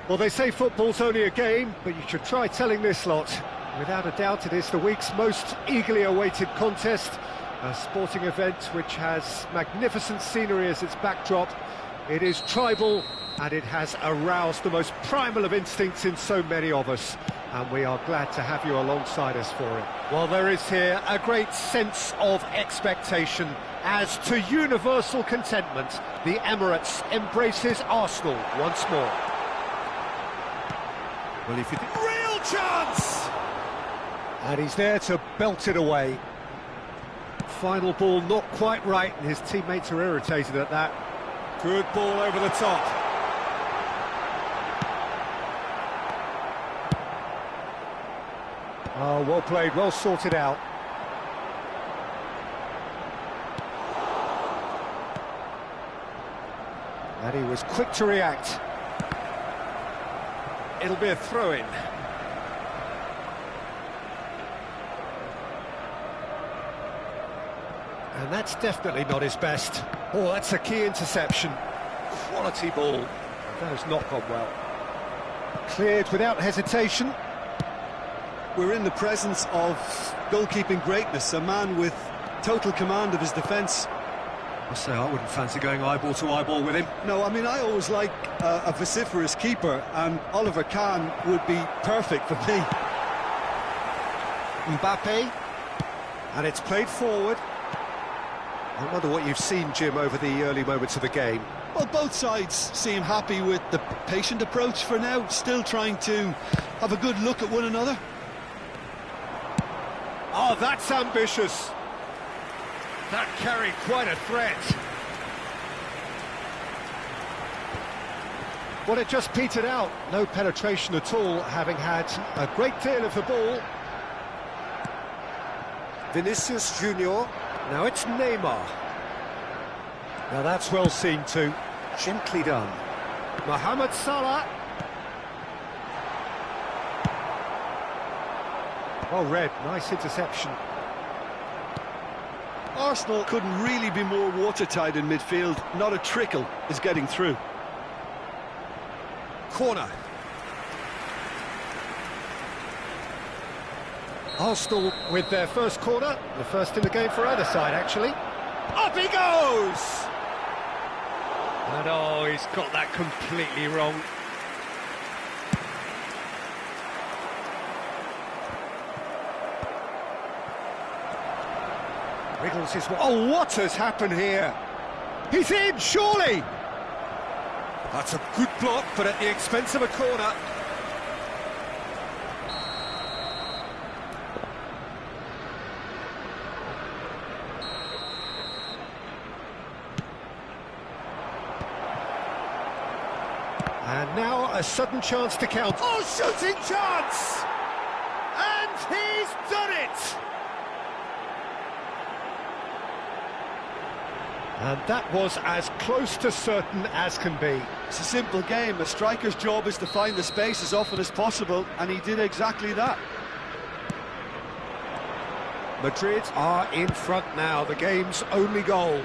S1: Well, they say football's only a game, but you should try telling this lot. Without a doubt, it is the week's most eagerly awaited contest, a sporting event which has magnificent scenery as its backdrop. It is tribal, and it has aroused the most primal of instincts in so many of us, and we are glad to have you alongside us for it. Well, there is here a great sense of expectation, as to universal contentment, the Emirates embraces Arsenal once more. Well, if you think... Real chance! And he's there to belt it away. Final ball not quite right, and his teammates are irritated at that. Good ball over the top. Oh, well played, well sorted out. And he was quick to react. It'll be a throw-in. And that's definitely not his best. Oh, that's a key interception. Quality ball. That has not gone well. Cleared without hesitation.
S2: We're in the presence of goalkeeping greatness, a man with total command of his defence.
S1: I say I wouldn't fancy going eyeball to eyeball with him.
S2: No, I mean, I always like a vociferous keeper, and Oliver Kahn would be perfect for me.
S1: Mbappe. And it's played forward. I wonder what you've seen, Jim, over the early moments of the game.
S2: Well, both sides seem happy with the patient approach for now, still trying to have a good look at one another.
S1: Oh, that's ambitious. That carried quite a threat. Well, it just petered out. No penetration at all, having had a great deal of the ball. Vinicius Junior. Now it's Neymar. Now that's well seen too. Gently done. Mohamed Salah. Well read, nice interception.
S2: Arsenal couldn't really be more watertight in midfield. Not a trickle is getting through.
S1: Corner. Arsenal with their first corner, the first in the game for either side, actually. Up he goes! And oh, he's got that completely wrong. Wriggles his... Oh, what has happened here? He's in, surely! That's a good block, but at the expense of a corner. And now a sudden chance to count. Oh, shooting chance! And he's done it! And that was as close to certain as can be.
S2: It's a simple game. A striker's job is to find the space as often as possible, and he did exactly that.
S1: Madrid are in front now, the game's only goal.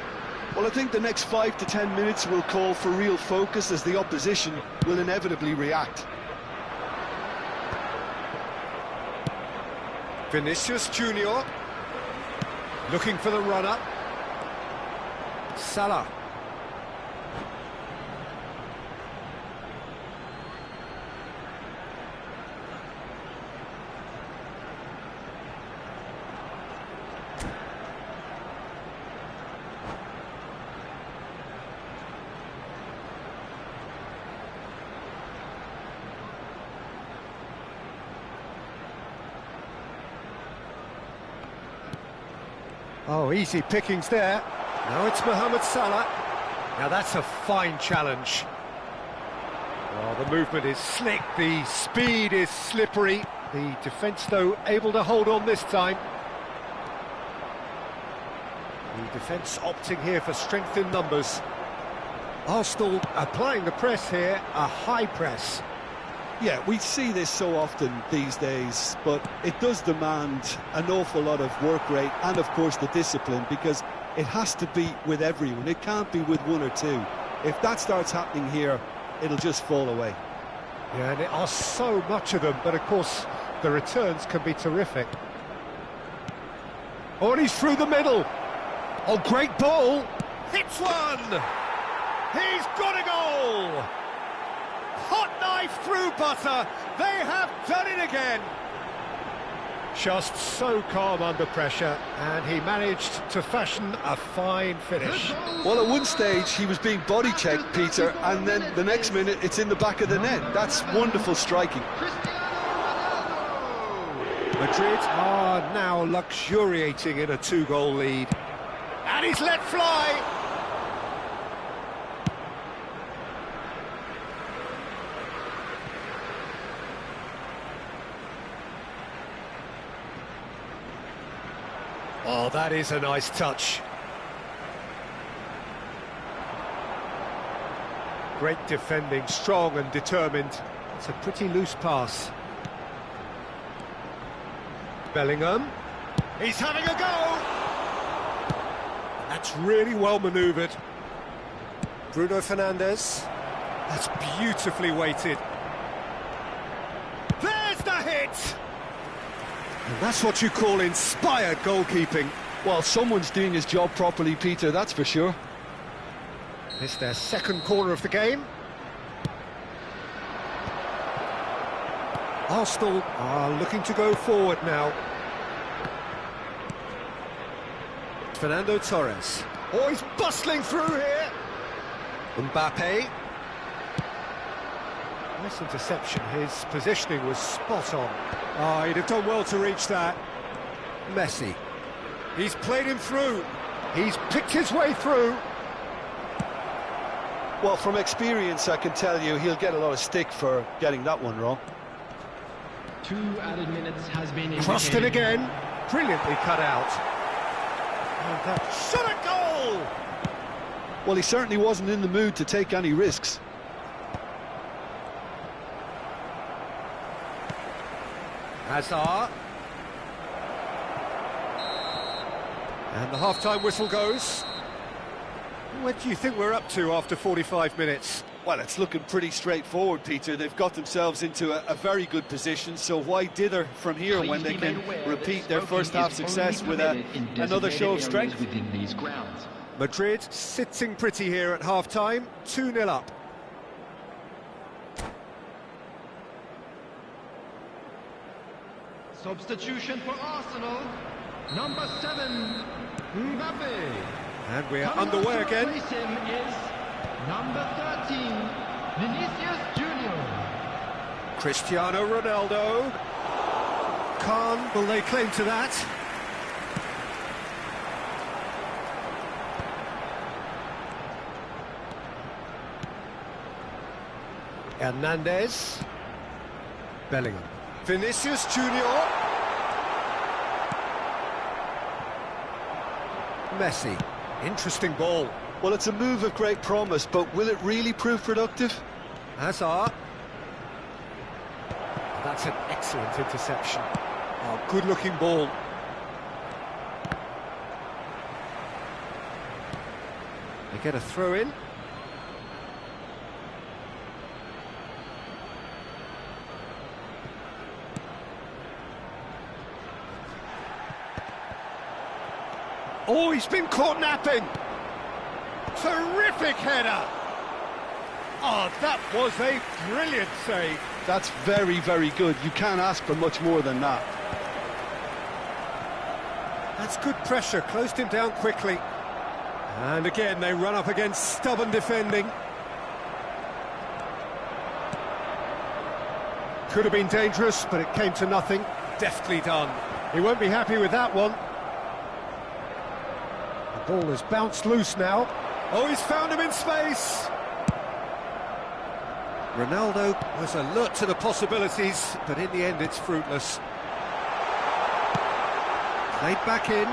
S2: Well, I think the next 5 to 10 minutes will call for real focus, as the opposition will inevitably react.
S1: Vinicius Junior looking for the run-up. Salah. Oh, easy pickings there. Now it's Mohamed Salah. Now that's a fine challenge. Oh, the movement is slick, the speed is slippery. The defence, though, able to hold on this time. The defence opting here for strength in numbers. Arsenal applying the press here, a high press.
S2: Yeah, we see this so often these days, but it does demand an awful lot of work rate and, of course, the discipline, because it has to be with everyone. It can't be with one or two. If that starts happening here, it'll just fall away.
S1: Yeah, and there are so much of them, but of course the returns can be terrific. Oh, and he's through the middle. Oh, great ball. Hits one. He's got a goal. Hot knife through butter. They have done it again. Just so calm under pressure, and he managed to fashion a fine finish.
S2: Well, at one stage he was being body checked, Peter, and then the next minute it's in the back of the net. That's wonderful striking.
S1: Madrid are now luxuriating in a 2-goal lead. And he's let fly. Oh, that is a nice touch. Great defending, strong and determined. It's a pretty loose pass. Bellingham. He's having a go! That's really well manoeuvred. Bruno Fernandes. That's beautifully weighted. There's the hit! And that's what you call inspired goalkeeping.
S2: Well, someone's doing his job properly, Peter, that's for sure.
S1: It's their second corner of the game. Arsenal are looking to go forward now. Fernando Torres. Oh, he's bustling through here. Mbappe. Nice interception. His positioning was spot on. Oh, he'd have done well to reach that. Messi. He's played him through. He's picked his way through.
S2: Well, from experience, I can tell you he'll get a lot of stick for getting that one wrong.
S5: 2 added minutes has been
S1: Crossed it again. Brilliantly cut out. And that shot a goal!
S2: Well, he certainly wasn't in the mood to take any risks.
S1: Hazard. And the half-time whistle goes. What do you think we're up to after 45 minutes?
S2: Well, it's looking pretty straightforward, Peter. They've got themselves into a very good position, so why dither from here when they can repeat their first half success with another show of strength?
S6: Within these grounds.
S1: Madrid sitting pretty here at half-time, 2-0 up.
S5: Substitution for Arsenal. Number 7, Mbappe.
S1: And we're underway again.
S5: Replace him is number 13, Vinicius Junior.
S1: Cristiano Ronaldo. Can't will they claim to that? Hernandez. Bellingham. Vinicius Junior. Messi. Interesting ball.
S2: Well, it's a move of great promise, but will it really prove productive?
S1: Hazard. That's an excellent interception. Oh, good-looking ball. They get a throw in. Oh, he's been caught napping. Terrific header. Oh, that was a brilliant save.
S2: That's very, very good. You can't ask for much more than that.
S1: That's good pressure, closed him down quickly. And again, they run up against stubborn defending. Could have been dangerous, but it came to nothing. Deftly done. He won't be happy with that one. The ball has bounced loose now. Oh, he's found him in space. Ronaldo was alert to the possibilities, but in the end it's fruitless. Played back in.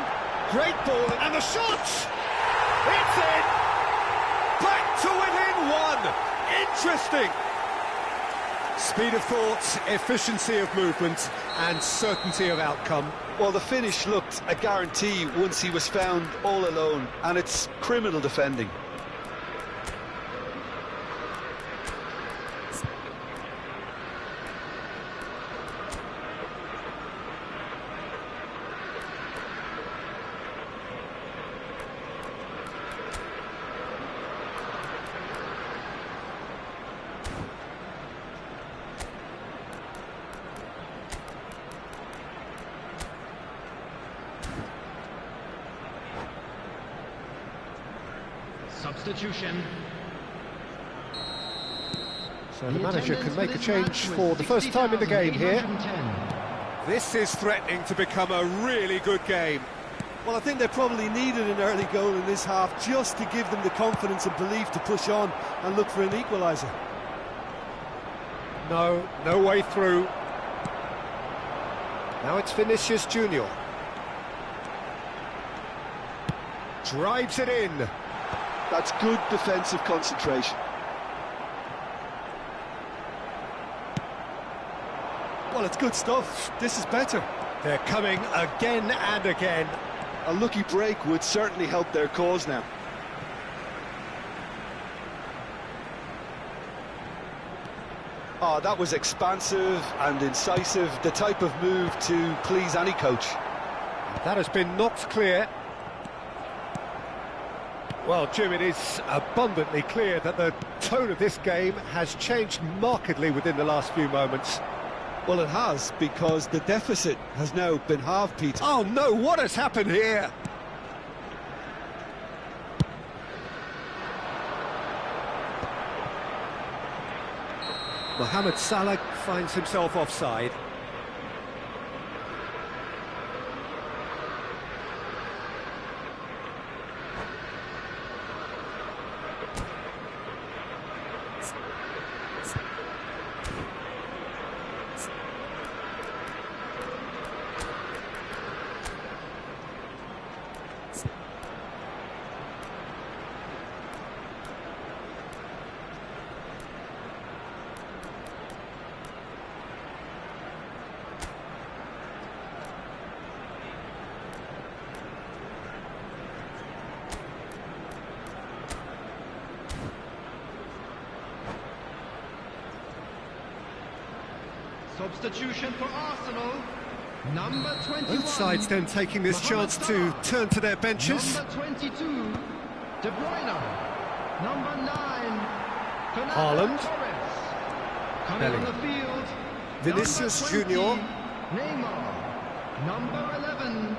S1: Great ball, and the shot! It's in! Back to within one! Interesting! Speed of thought, efficiency of movement, and certainty of outcome.
S2: Well, the finish looked a guarantee once he was found all alone, and it's criminal defending.
S5: Substitution.
S1: So the manager can make a change for the first time in the game here. This is threatening to become a really good game.
S2: Well, I think they probably needed an early goal in this half just to give them the confidence and belief to push on and look for an equaliser.
S1: No way through. Now it's Vinicius Junior. Drives it in.
S2: That's good defensive concentration. Well, it's good stuff. This is better.
S1: They're coming again and again.
S2: A lucky break would certainly help their cause now. Oh, that was expansive and incisive, the type of move to please any coach.
S1: That has been knocked clear. Well, Jim, it is abundantly clear that the tone of this game has changed markedly within the last few moments.
S2: Well, it has, because the deficit has now been halved, Peter.
S1: Oh no, what has happened here? Mohamed Salah finds himself offside.
S5: Substitution for Arsenal. Number 21.
S1: Both sides then taking this chance to turn to their benches.
S5: Number 22, De Bruyne. Number 9,
S1: Haaland.
S5: Torres. Coming on the field.
S1: Vinicius
S5: Number 20,
S1: Junior.
S5: Neymar. Number 11,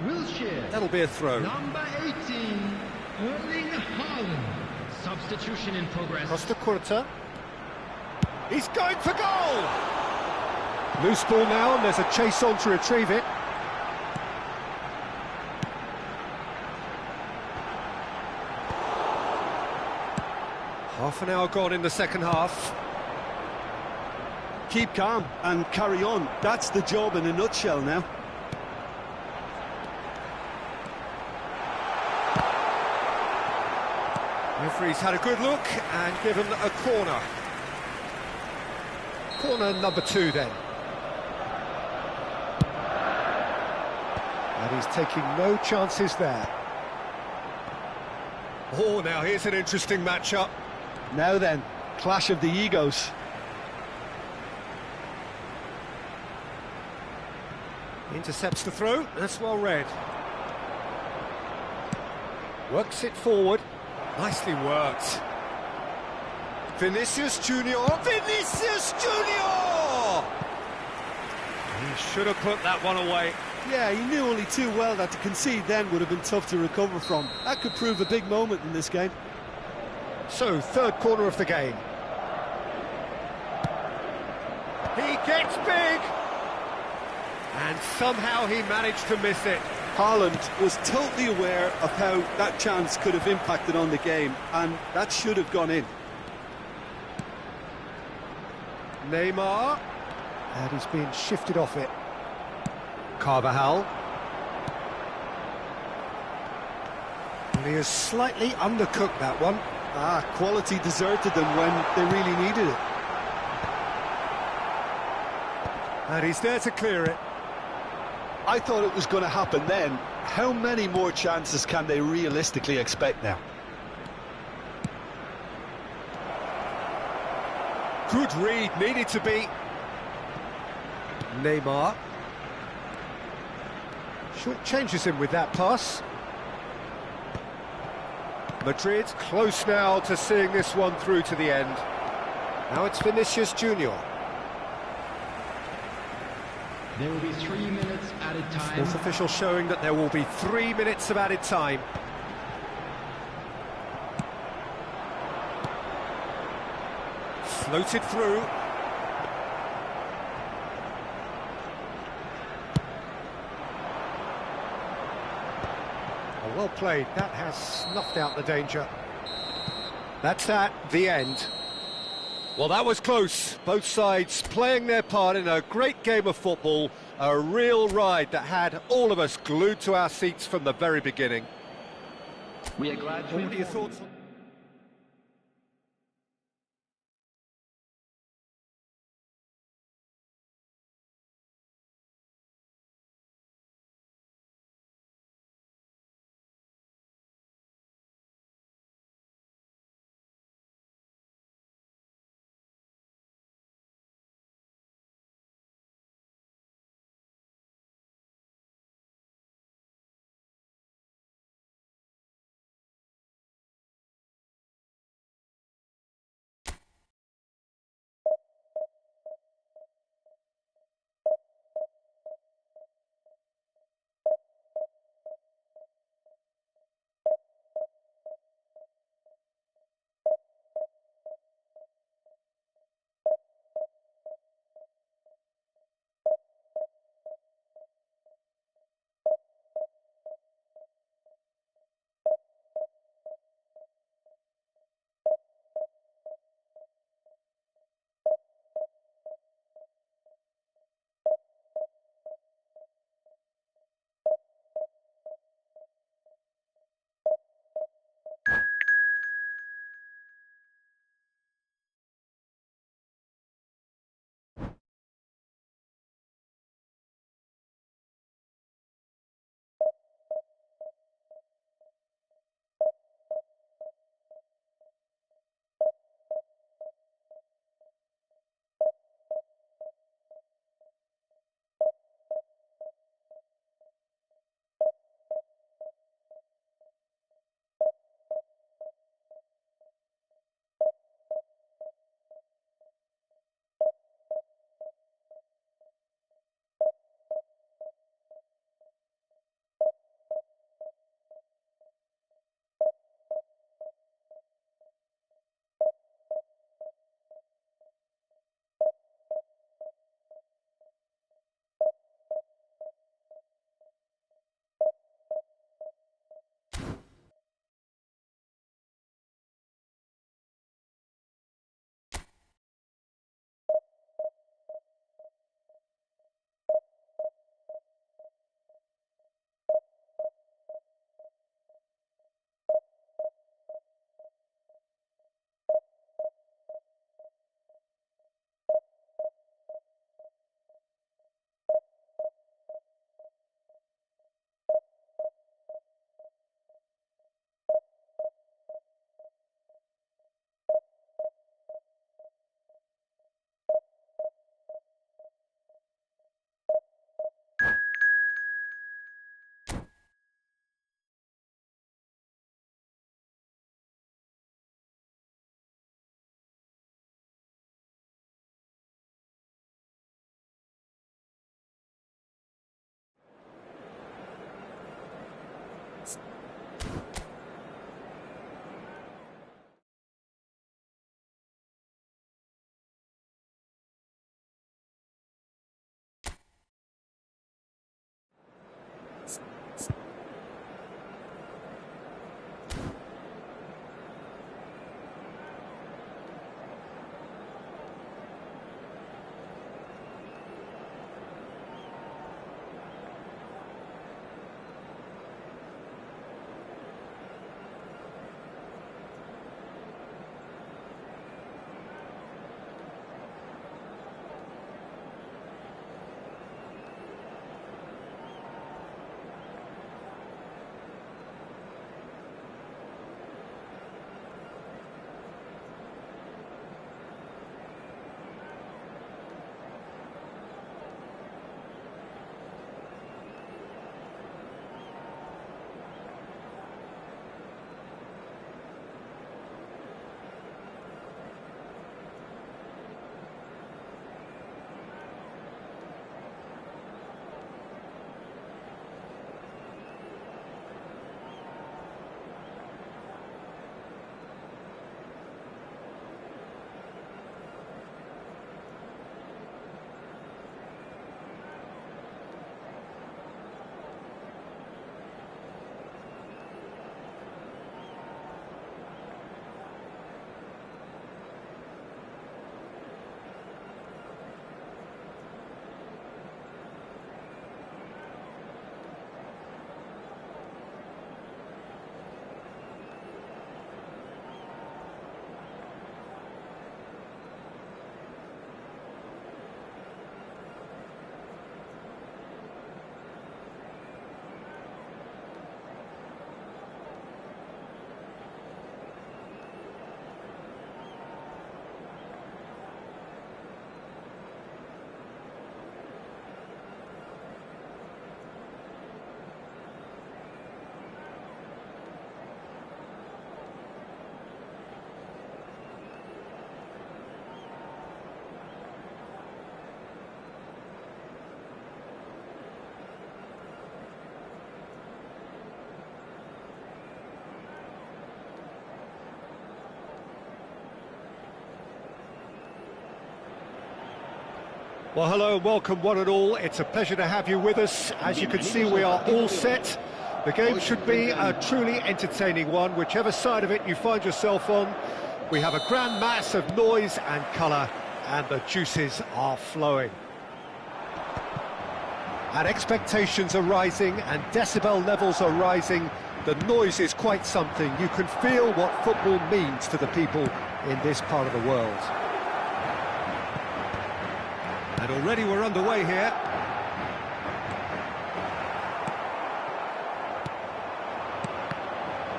S5: Wilshere.
S1: That'll be a throw.
S5: Number 18, Erling Haaland. Substitution in progress.
S1: Costa Curta. He's going for goal! Loose ball now, and there's a chase on to retrieve it. Half an hour gone in the second half.
S2: Keep calm and carry on. That's the job in a nutshell now.
S1: Referee's had a good look and given a corner. Corner number 2 then. And he's taking no chances there. Oh, now here's an interesting matchup.
S2: Now then, clash of the egos.
S1: Intercepts the throw, that's well read. Works it forward. Nicely worked. Vinicius Junior. Vinicius Junior! He should have put that one away.
S2: Yeah, he knew only too well that to concede then would have been tough to recover from. That could prove a big moment in this game.
S1: So, third corner of the game. He gets big! And somehow he managed to miss it.
S2: Haaland was totally aware of how that chance could have impacted on the game, and that should have gone in.
S1: Neymar. And he's been shifted off it. Carvajal. And he has slightly undercooked that one.
S2: Ah, quality deserted them when they really needed it.
S1: And he's there to clear it.
S2: I thought it was going to happen then. How many more chances can they realistically expect now?
S1: Good read, needed to be. Neymar. Short changes him with that pass. Madrid close now to seeing this one through to the end. Now it's Vinicius Junior.
S5: There will be 3 minutes added time.
S1: Fourth official showing that there will be 3 minutes of added time. Floated through. Oh, well played. That has snuffed out the danger. That's that, the end. Well, that was close. Both sides playing their part in a great game of football. A real ride that had all of us glued to our seats from the very beginning.
S6: We are glad to
S1: What are your
S6: inform
S1: thoughts? Well, hello and welcome one and all. It's a pleasure to have you with us. As you can see, we are all set. The game should be a truly entertaining one, whichever side of it you find yourself on. We have a grand mass of noise and colour, and the juices are flowing. And expectations are rising, and decibel levels are rising. The noise is quite something. You can feel what football means to the people in this part of the world. And already we're underway here.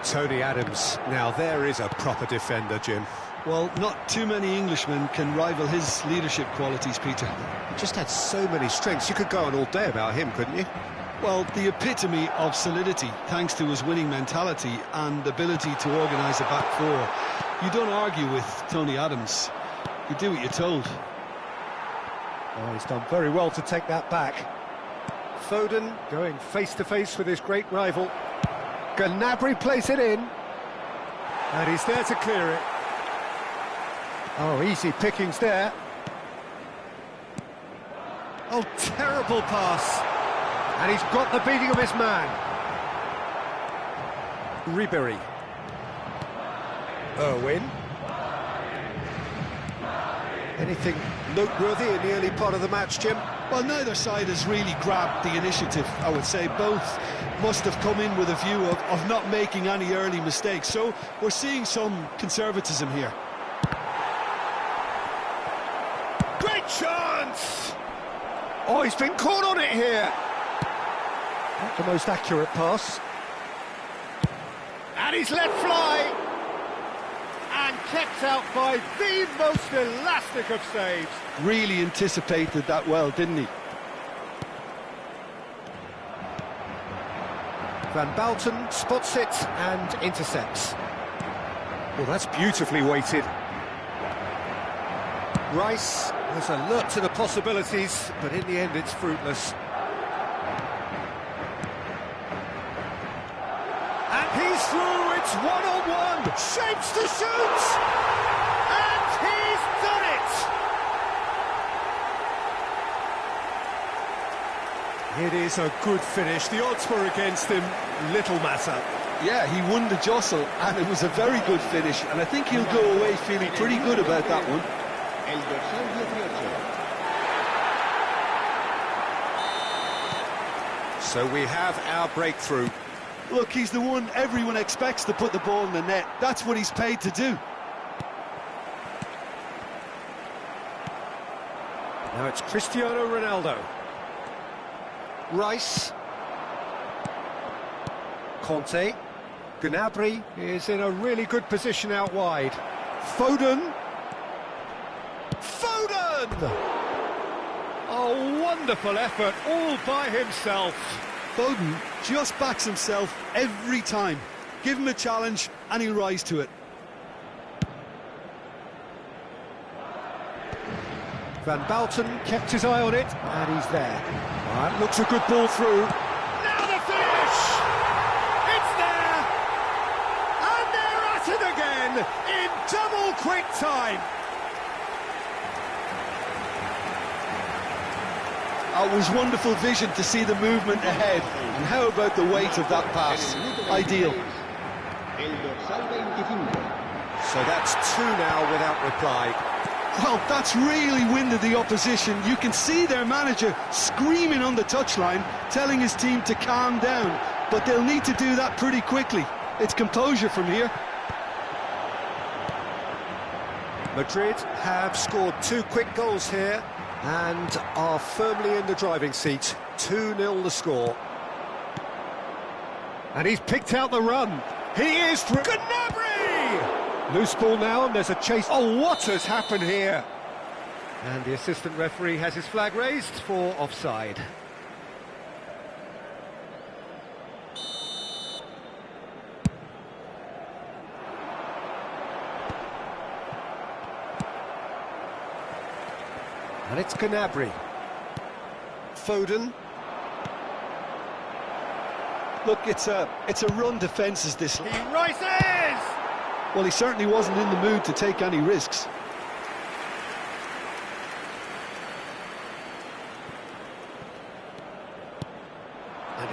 S1: Tony Adams. Now there is a proper defender, Jim.
S2: Well, not too many Englishmen can rival his leadership qualities, Peter.
S1: Just had so many strengths. You could go on all day about him, couldn't you?
S2: Well, the epitome of solidity, thanks to his winning mentality and ability to organise a back four. You don't argue with Tony Adams. You do what you're told.
S1: Oh, he's done very well to take that back. Foden going face-to-face with his great rival. Gnabry plays it in. And he's there to clear it. Oh, easy pickings there. Oh, terrible pass. And he's got the beating of his man. Ribery. Irwin. Anything noteworthy in the early part of the match, Jim?
S2: Well, neither side has really grabbed the initiative, I would say. Both must have come in with a view of not making any early mistakes. So we're seeing some conservatism here.
S1: Great chance! Oh, he's been caught on it here. Not the most accurate pass. And he's let fly. And kept out by the most elastic of saves.
S2: Really anticipated that well, didn't he?
S1: Van Bouten spots it and intercepts. Well, that's beautifully weighted. Rice was alert to the possibilities, but in the end it's fruitless. And he's through, it's one-on-one, shapes to shoot! And he's done it! It is a good finish, the odds were against him, little matter.
S2: Yeah, he won the jostle, and it was a very good finish, and I think he'll go away feeling pretty good about that one.
S7: El dorsal 18.
S1: So we have our breakthrough.
S2: Look, he's the one everyone expects to put the ball in the net. That's what he's paid to do.
S1: Now it's Cristiano Ronaldo. Rice. Conte. Gnabry is in a really good position out wide. Foden. Foden! A wonderful effort all by himself.
S2: Foden just backs himself every time. Give him a challenge and he'll rise to it.
S1: Van Bouten kept his eye on it, and he's there. That looks a good ball through. Now the finish! It's there! And they're at it again in double quick time.
S2: It was wonderful vision to see the movement ahead. And how about the weight of that pass? Ideal.
S7: El dorsal 25.
S1: So that's two now without reply.
S2: Well, that's really winded the opposition. You can see their manager screaming on the touchline, telling his team to calm down. But they'll need to do that pretty quickly. It's composure from here.
S1: Madrid have scored two quick goals here and are firmly in the driving seat. 2-0 the score. And he's picked out the run. He is through. Gnabry! Loose ball now, and there's a chase. Oh, what has happened here? And the assistant referee has his flag raised for offside. And it's Gnabry. Foden.
S2: Look, it's a run defence, this.
S1: He rises!
S2: Well, he certainly wasn't in the mood to take any risks.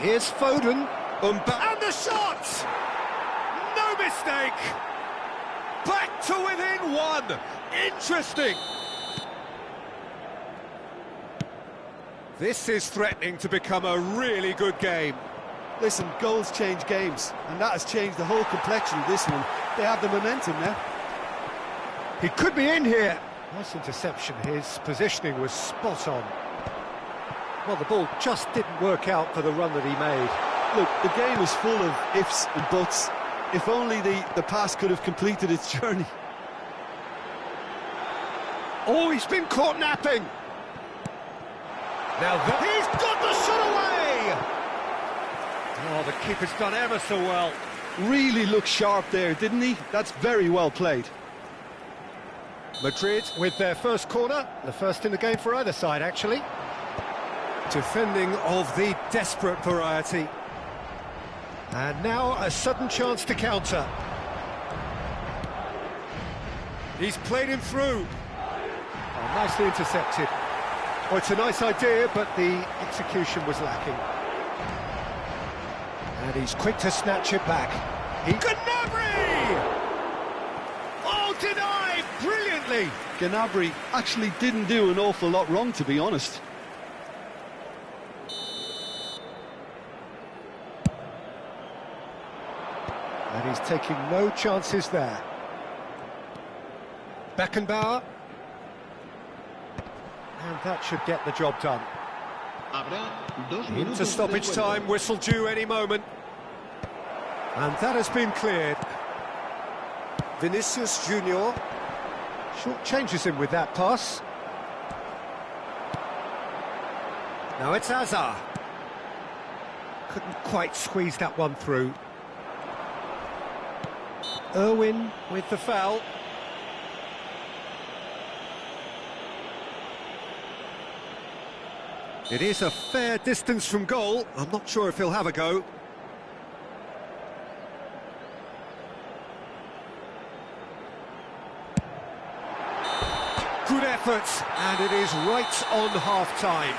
S1: Here's Foden. And the shot! No mistake! Back to within one! Interesting! This is threatening to become a really good game.
S2: Listen, goals change games, and that has changed the whole complexion of this one. They have the momentum now.
S1: He could be in here. Nice interception. His positioning was spot on. Well, the ball just didn't work out for the run that he made.
S2: Look, the game is full of ifs and buts. If only the pass could have completed its journey.
S1: Oh, he's been caught napping. Now he's got the shot away! Oh, the keeper's done ever so well.
S2: Really looked sharp there, didn't he? That's very well played.
S1: Madrid with their first corner, the first in the game for either side, actually. Defending of the desperate variety. And now a sudden chance to counter. He's played him through. Oh, nicely intercepted. Oh, it's a nice idea, but the execution was lacking. And he's quick to snatch it back. Gnabry! Oh, denied brilliantly!
S2: Gnabry actually didn't do an awful lot wrong, to be honest.
S1: And he's taking no chances there. Beckenbauer. And that should get the job done. Into stoppage time, whistle due any moment. And that has been cleared. Vinicius Junior short changes him with that pass. Now it's Hazard. Couldn't quite squeeze that one through. Irwin with the foul. It is a fair distance from goal. I'm not sure if he'll have a go. Good effort, and it is right on half-time.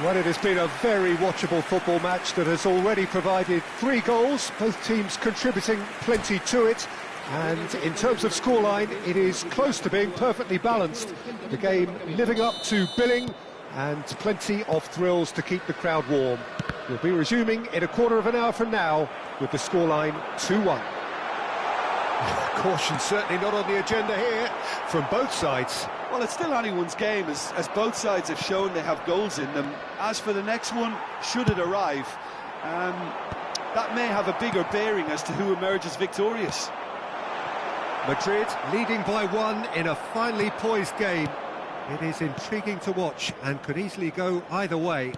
S1: Well, it has been a very watchable football match that has already provided 3 goals, both teams contributing plenty to it. And in terms of scoreline, it is close to being perfectly balanced. The game living up to billing, and plenty of thrills to keep the crowd warm. We'll be resuming in a quarter of an hour from now with the scoreline 2-1. Caution certainly not on the agenda here from both sides.
S2: Well, it's still anyone's game, as both sides have shown they have goals in them. As for the next one, should it arrive, that may have a bigger bearing as to who emerges victorious.
S1: Madrid leading by 1 in a finely poised game. It is intriguing to watch and could easily go either way.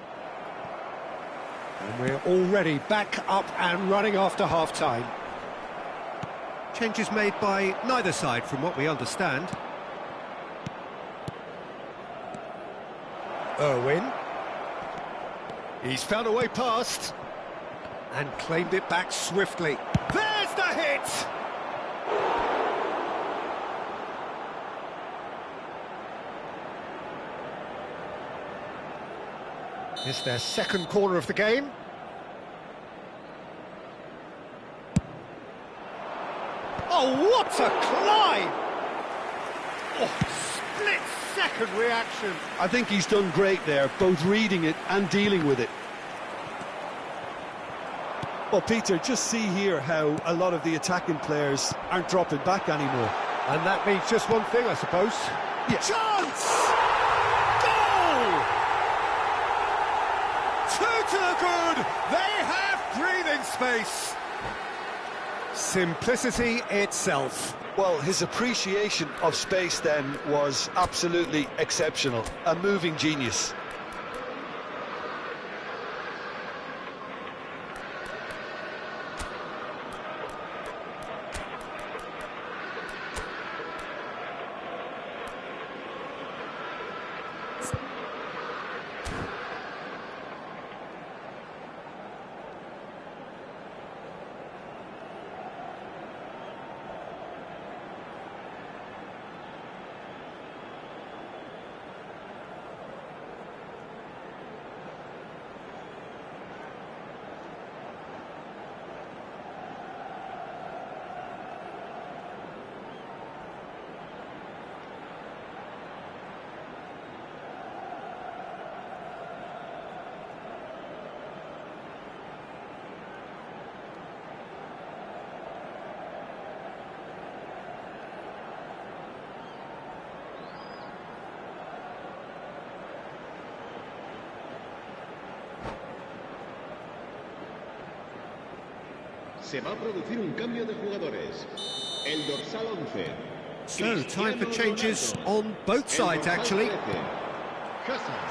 S1: And we're already back up and running after half-time. Changes made by neither side from what we understand. Irwin. He's found a way past and claimed it back swiftly. There's the hit! It's their second corner of the game. Oh, what a climb! Oh, split-second reaction.
S2: I think he's done great there, both reading it and dealing with it. Well, Peter, just see here how a lot of the attacking players aren't dropping back anymore.
S1: And that means just one thing, I suppose.
S2: Yes.
S1: Chance! Goal! 2 to the good! They have breathing space! Simplicity itself.
S2: Well, his appreciation of space then was absolutely exceptional. A moving genius.
S7: Se va a producir un cambio de jugadores. El dorsal 11.
S1: So, time for changes on both sides, actually.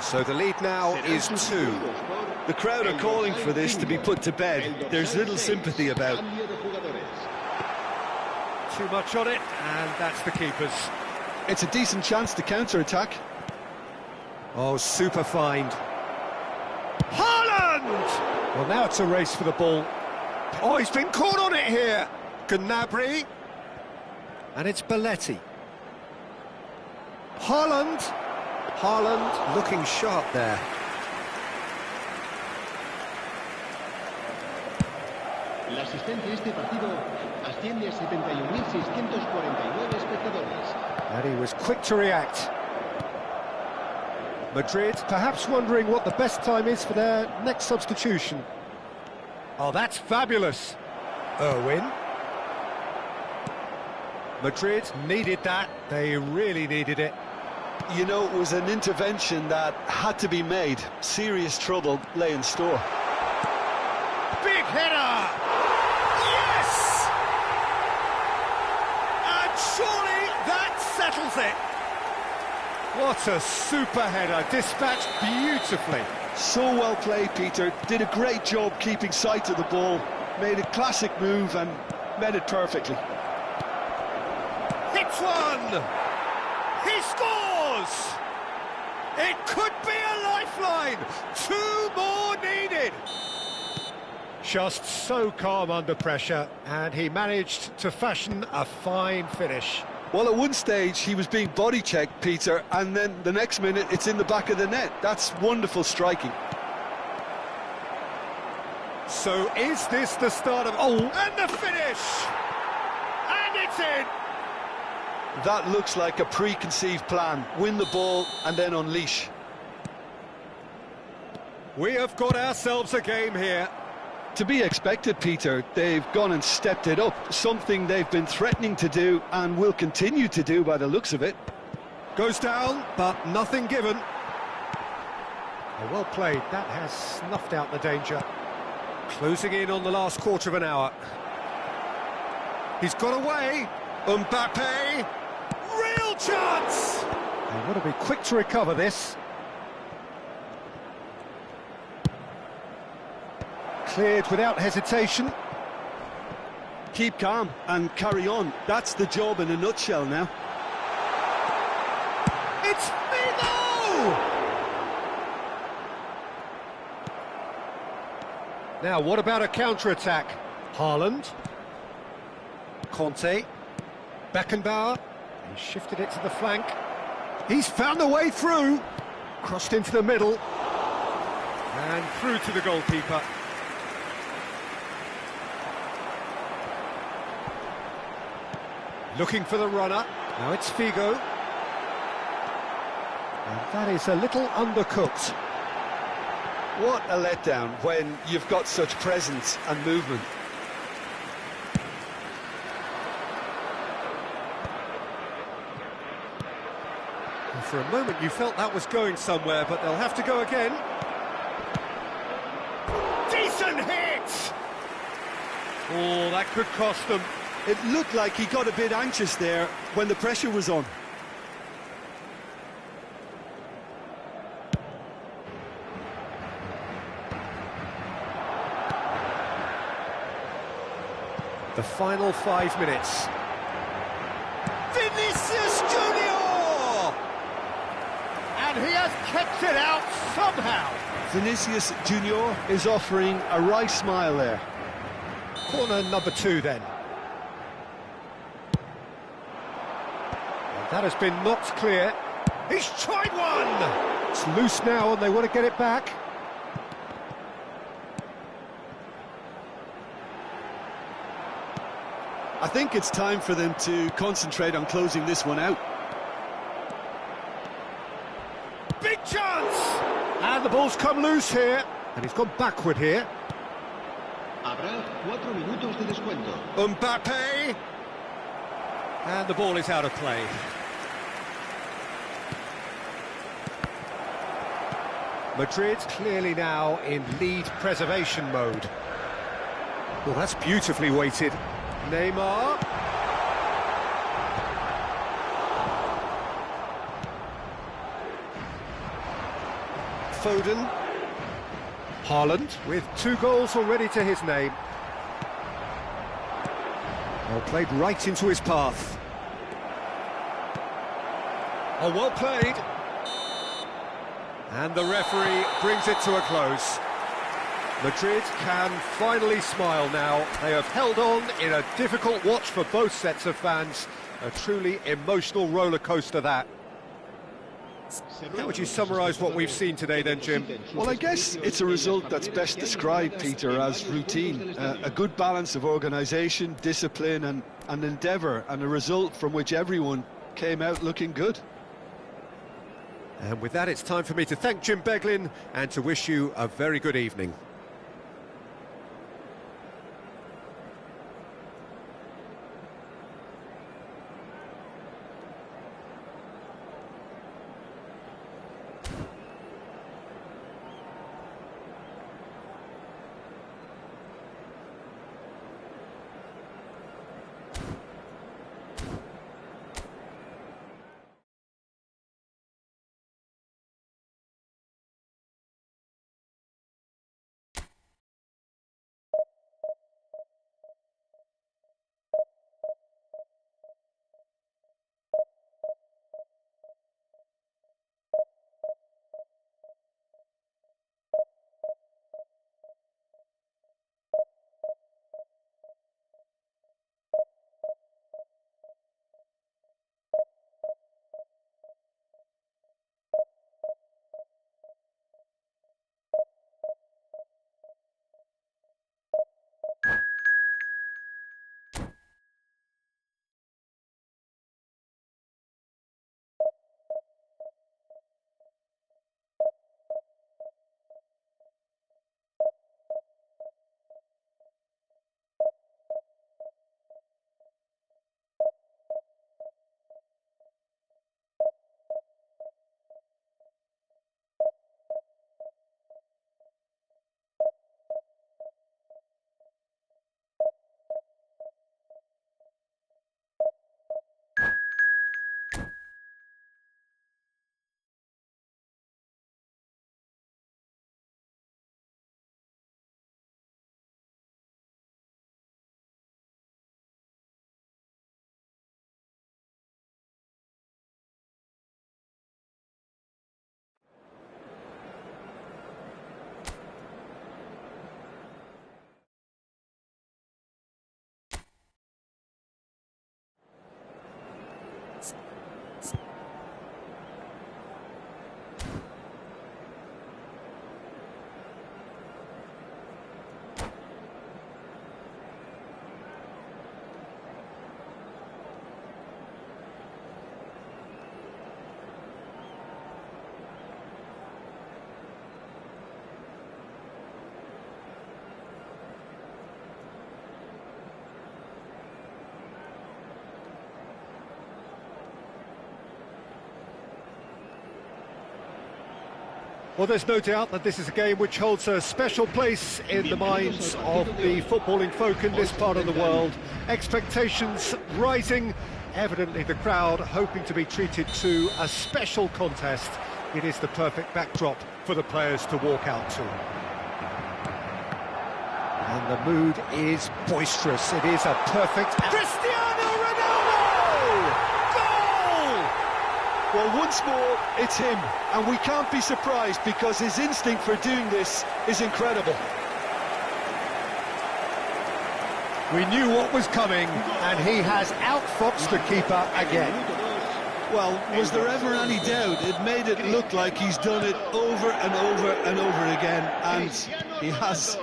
S1: So the lead now is 2.
S2: The crowd are calling for this to be put to bed. There's little sympathy about.
S1: Too much on it, and that's the keeper's.
S2: It's a decent chance to counter-attack.
S1: Oh, super find. Haaland! Well, now it's a race for the ball. Oh, he's been caught on it here. Gnabry. And it's Belletti. Haaland. Haaland looking sharp there.
S7: La asistencia a este partido asciende a 71.649 espectadores.
S1: And he was quick to react. Madrid perhaps wondering what the best time is for their next substitution. Oh, that's fabulous. Irwin. Madrid needed that. They really needed it.
S2: You know, it was an intervention that had to be made. Serious trouble lay in store.
S1: Big header! Yes! And surely that settles it. What a super header, dispatched beautifully.
S2: So well played, Peter. Did a great job keeping sight of the ball. Made a classic move and met it perfectly.
S1: Hits one! He scores! It could be a lifeline! 2 more needed! Just so calm under pressure, and he managed to fashion a fine finish.
S2: Well, at one stage, he was being body-checked, Peter, and then the next minute, it's in the back of the net. That's wonderful striking.
S1: So is this the start of... Oh, and the finish! And it's in!
S2: That looks like a preconceived plan. Win the ball and then unleash.
S1: We have got ourselves a game here.
S2: To be expected, Peter. They've gone and stepped it up, something they've been threatening to do and will continue to do by the looks of it.
S1: Goes down, but nothing given. Oh, well played. That has snuffed out the danger. Closing in on the last quarter of an hour. He's got away. Mbappe. Real chance! They want to be quick to recover this. Cleared without hesitation.
S2: Keep calm and carry on. That's the job in a nutshell now.
S1: It's Figo! Now, what about a counter-attack? Haaland. Conte. Beckenbauer. He shifted it to the flank. He's found the way through. Crossed into the middle. And through to the goalkeeper. Looking for the runner. Now it's Figo. And that is a little undercooked.
S2: What a letdown when you've got such presence and movement.
S1: And for a moment you felt that was going somewhere, but they'll have to go again. Decent hit! Oh, that could cost them.
S2: It looked like he got a bit anxious there when the pressure was on.
S1: The final 5 minutes. Vinicius Junior! And he has kept it out somehow.
S2: Vinicius Junior is offering a wry smile there.
S1: Corner number 2 then. And that has been knocked clear. He's tried one! It's loose now and they want to get it back.
S2: I think it's time for them to concentrate on closing this one out.
S1: Big chance! And the ball's come loose here. And he's gone backward here.
S7: Habrá 4 minutos de descuento.
S1: Mbappe! And the ball is out of play. Madrid clearly now in lead preservation mode. Well, that's beautifully weighted. Neymar. Foden. Haaland with 2 goals already to his name. Well, played right into his path. Oh, well played. And the referee brings it to a close. Madrid can finally smile now. They have held on in a difficult watch for both sets of fans. A truly emotional roller coaster, that. How would you summarise what we've seen today then, Jim?
S2: Well, I guess it's a result that's best described, Peter, as routine. A good balance of organisation, discipline and endeavour, and a result from which everyone came out looking good.
S1: And with that, it's time for me to thank Jim Beglin and to wish you a very good evening. Well, there's no doubt that this is a game which holds a special place in the minds of the footballing folk in this part of the world. Expectations rising, evidently the crowd hoping to be treated to a special contest. It is the perfect backdrop for the players to walk out to. And the mood is boisterous. It is a perfect... Cristiano Ronaldo!
S2: Well, once more, it's him, and we can't be surprised because his instinct for doing this is incredible.
S1: We knew what was coming, and he has outfoxed the keeper again.
S2: Well, was there ever any doubt? It made it look like he's done it over and over and over again, and he has.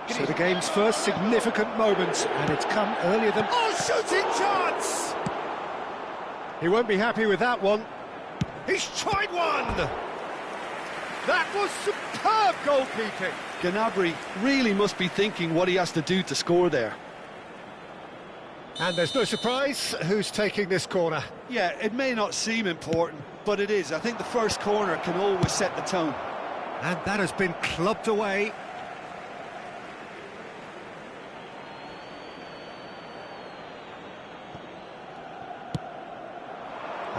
S1: So the game's first significant moment, and it's come earlier than... Oh, shooting chance! He won't be happy with that one. He's tried one! That was superb goalkeeping.
S2: Gnabry really must be thinking what he has to do to score there.
S1: And there's no surprise who's taking this corner.
S2: Yeah, it may not seem important, but it is. I think the first corner can always set the tone.
S1: And that has been clubbed away.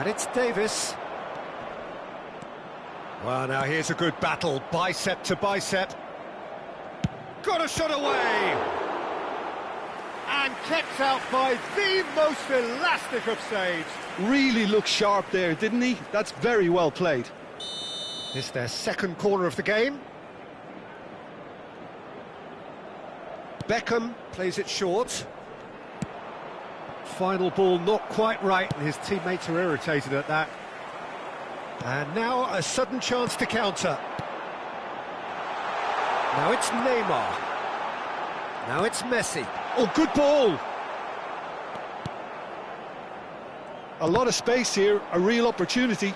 S1: And it's Davis. Well, now here's a good battle, bicep to bicep. Got a shot away! And kept out by the most elastic of saves.
S2: Really looked sharp there, didn't he? That's very well played.
S1: This is their second corner of the game. Beckham plays it short. Final ball not quite right, and his teammates are irritated at that. And now a sudden chance to counter. Now it's Neymar. Now it's Messi. Oh, good ball!
S2: A lot of space here, a real opportunity.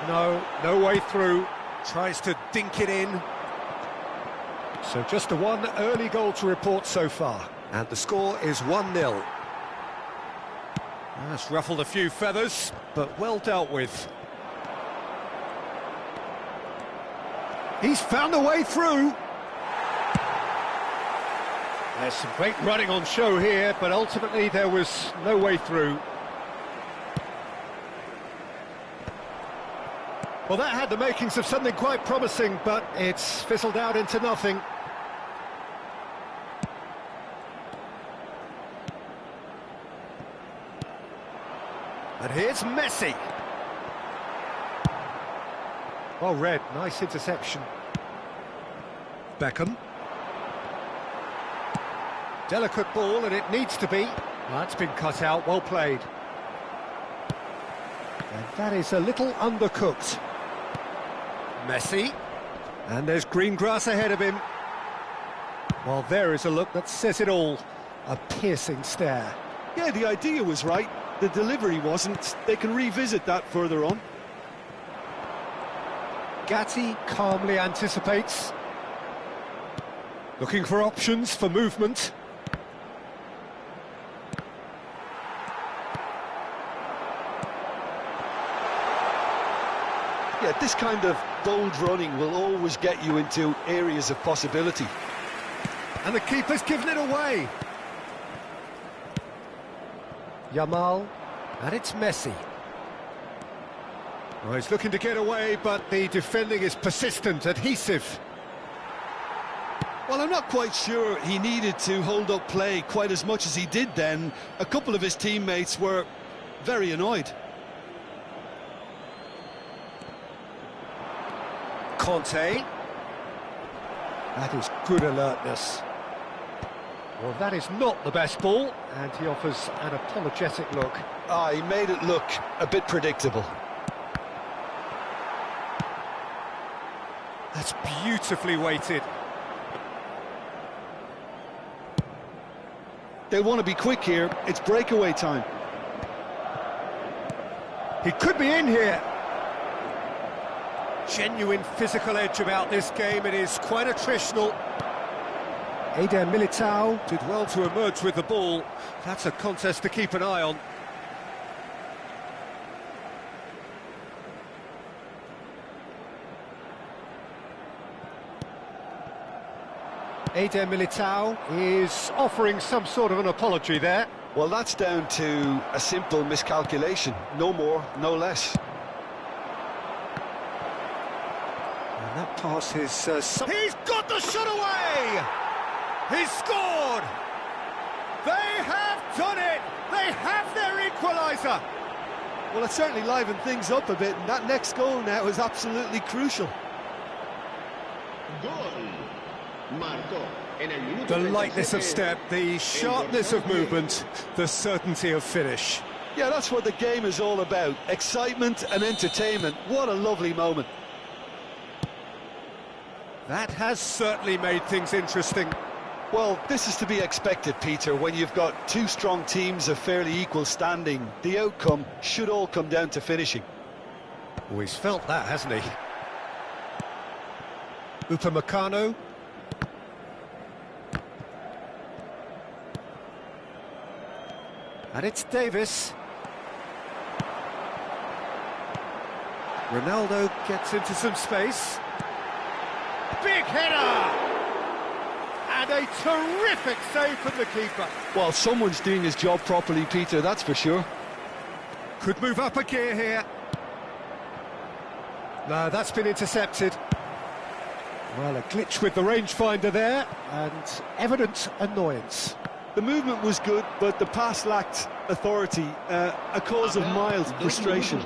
S1: No way through. Tries to dink it in. So just a one early goal to report so far. And the score is 1-0. That's ruffled a few feathers, but well dealt with. He's found a way through. There's some great running on show here, but ultimately there was no way through. Well, that had the makings of something quite promising, but it's fizzled out into nothing. And here's Messi. Well read, nice interception. Beckham. Delicate ball, and it needs to be. Well, that's been cut out, well played. And that is a little undercooked. Messi. And there's green grass ahead of him. Well, there is a look that says it all. A piercing stare.
S2: Yeah, the idea was right. The delivery wasn't. They can revisit that further on.
S1: Gatti calmly anticipates. Looking for options for movement.
S2: Yeah, this kind of bold running will always get you into areas of possibility.
S1: And the keeper's given it away. Yamal, and it's Messi. Well, he's looking to get away, but the defending is persistent, adhesive.
S2: Well, I'm not quite sure he needed to hold up play quite as much as he did then. A couple of his teammates were very annoyed.
S1: Conte. That is good alertness. Well, that is not the best ball, and he offers an apologetic look.
S2: He made it look a bit predictable.
S1: That's beautifully weighted.
S2: They want to be quick here. It's breakaway time.
S1: He could be in here. Genuine physical edge about this game. It is quite attritional. Eder Militao did well to emerge with the ball. That's a contest to keep an eye on. Eder Militao is offering some sort of an apology there.
S2: Well, that's down to a simple miscalculation. No more, no less.
S1: And that pass is... He's got the shot away! He's scored! They have done it! They have their equaliser!
S2: Well, it certainly livened things up a bit, and that next goal now is absolutely crucial.
S7: Gol. Marcó en el minuto
S1: The lightness of
S7: 37,
S1: step, the sharpness of movement, the certainty of finish.
S2: Yeah, that's what the game is all about. Excitement and entertainment. What a lovely moment.
S1: That has certainly made things interesting.
S2: Well, this is to be expected, Peter, when you've got two strong teams of fairly equal standing. The outcome should all come down to finishing.
S1: Oh, he's felt that, hasn't he? Upamecano. And it's Davis. Ronaldo gets into some space. Big header! And a terrific save from the keeper.
S2: Well, someone's doing his job properly, Peter, that's for sure.
S1: Could move up a gear here. No, that's been intercepted. Well, a glitch with the rangefinder there, and evident annoyance.
S2: The movement was good, but the pass lacked authority, a cause of mild frustration.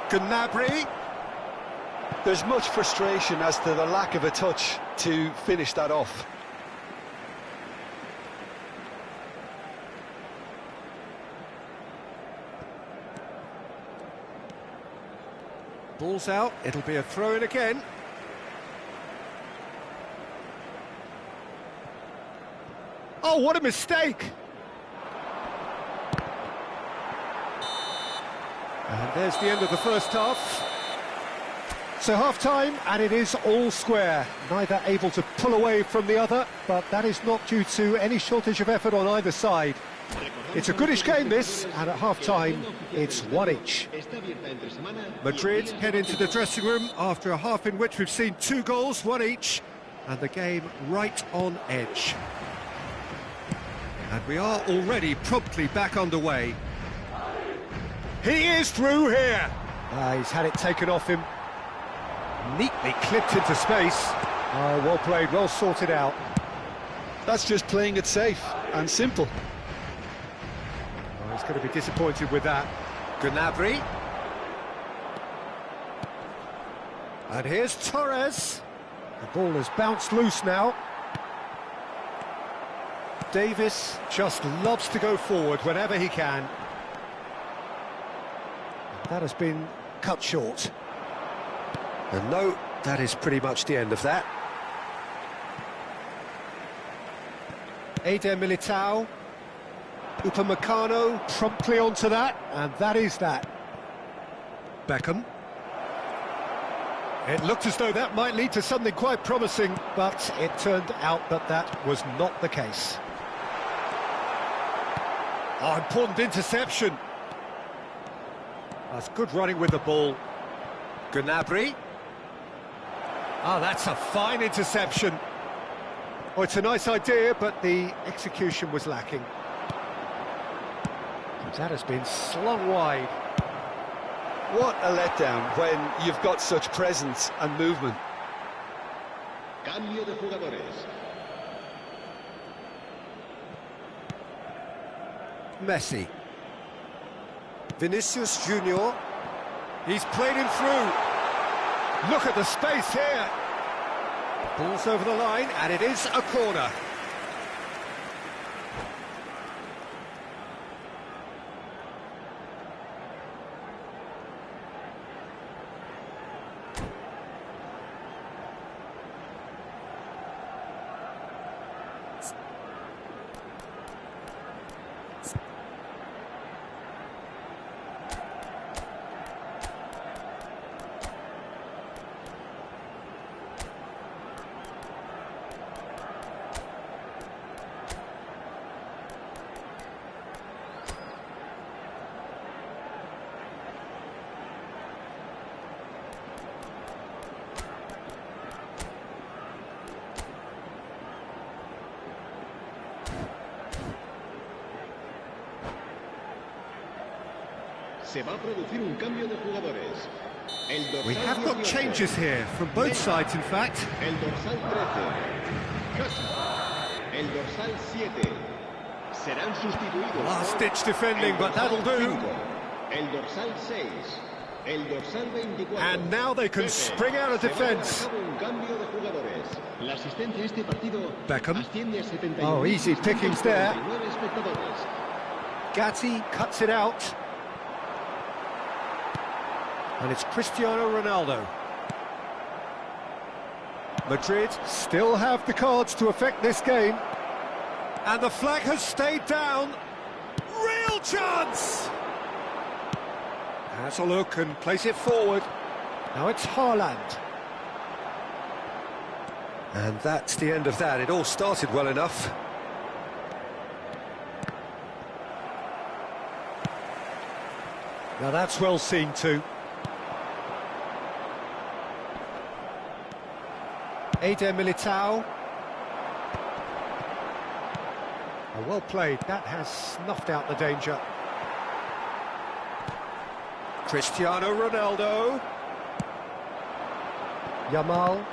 S1: Gnabry.
S2: There's much frustration as to the lack of a touch to finish that off.
S1: Ball's out, it'll be a throw-in again. Oh, what a mistake! And there's the end of the first half. So half-time, and it is all square. Neither able to pull away from the other, but that is not due to any shortage of effort on either side. It's a goodish game, this, and at half-time, it's one each. Madrid head into the dressing room after a half in which we've seen 2 goals, one each, and the game right on edge. And we are already promptly back underway. He is through here. He's had it taken off him. Neatly clipped into space. Oh, well played, well sorted out.
S2: That's just playing it safe and simple.
S1: Oh, he's going to be disappointed with that. Gnabry. And here's Torres. The ball has bounced loose now. Davis just loves to go forward whenever he can. That has been cut short. And no, that is pretty much the end of that. Eder Militao. Upamecano promptly onto that, and that is that. Beckham. It looked as though that might lead to something quite promising, but it turned out that that was not the case. Oh, important interception. That's good running with the ball. Gnabry. Ah, that's a fine interception. Oh, it's a nice idea, but the execution was lacking. That has been slung wide.
S2: What a letdown when you've got such presence and movement.
S7: Cambio de jugadores.
S1: Messi. Vinicius Junior. He's played him through. Look at the space here. Ball's over the line, and it is a corner.
S7: Se va a producir un cambio de jugadores. El dorsal
S1: We have got
S7: 18.
S1: changes here, from both sides in fact.
S7: El dorsal 13. El dorsal 7. Serán sustituidos.
S1: Last-ditch defending, but that'll do.
S7: El dorsal 6. El dorsal 24.
S1: And now they can spring out of defence.
S7: Un cambio de jugadores. La asistencia a este partido
S1: Beckham.
S7: asciende a 79.
S1: Oh, easy pickings there.
S7: 79 espectadores.
S1: Gatti cuts it out. And it's Cristiano Ronaldo. Madrid still have the cards to affect this game. And the flag has stayed down. Real chance! Has a look and plays it forward. Now it's Haaland. And that's the end of that. It all started well enough. Now that's well seen too. Eder Militao. Oh, well played, that has snuffed out the danger. Cristiano Ronaldo. Yamal.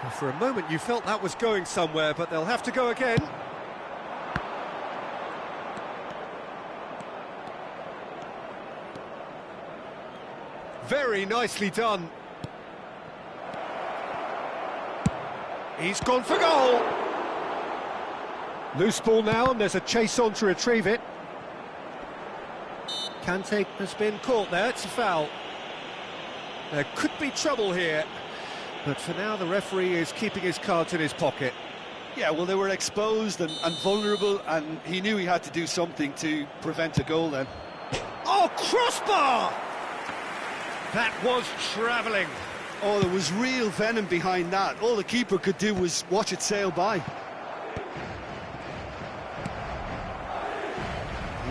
S1: Well, for a moment you felt that was going somewhere, but they'll have to go again. Very nicely done. He's gone for goal. Loose ball now, and there's a chase on to retrieve it. Kante has been caught there, it's a foul. There could be trouble here, but for now the referee is keeping his cards in his pocket.
S2: Yeah, well, they were exposed and vulnerable, and he knew he had to do something to prevent a goal then.
S1: Oh, crossbar! That was travelling.
S2: Oh, there was real venom behind that. All the keeper could do was watch it sail by.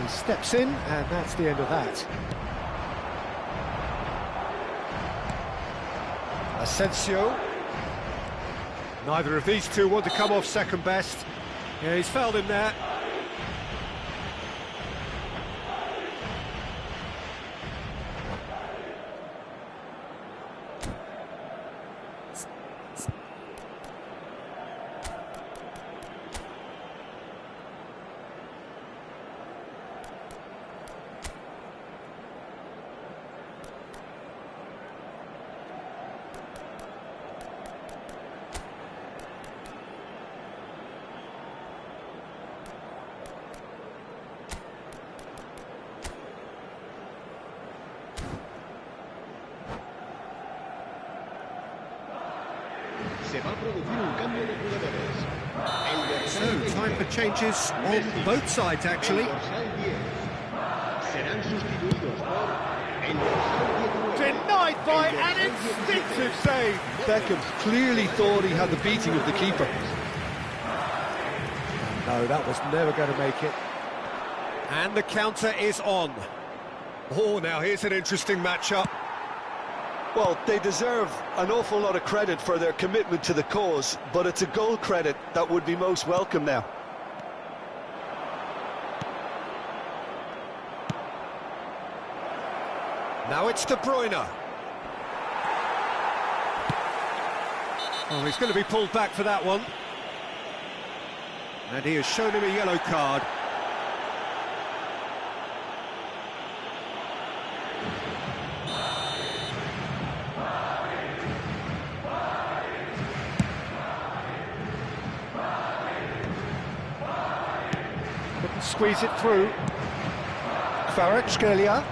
S1: He steps in, and that's the end of that. Asensio. Neither of these two want to come off second best. Yeah, he's fouled him there.
S7: Se va a producir un cambio de jugadores.
S1: So, time for changes on both sides, actually.
S7: Serán sustituidos por el dorsal 19.
S1: Denied by an instinctive save.
S2: Beckham clearly thought he had the beating of the keeper.
S1: No, that was never going to make it. And the counter is on. Oh, now here's an interesting matchup.
S2: Well, they deserve an awful lot of credit for their commitment to the cause, but it's a goal credit that would be most welcome now.
S1: Now it's De Bruyne. Oh, he's going to be pulled back for that one. And he has shown him a yellow card. Couldn't squeeze it through. Kvaratskhelia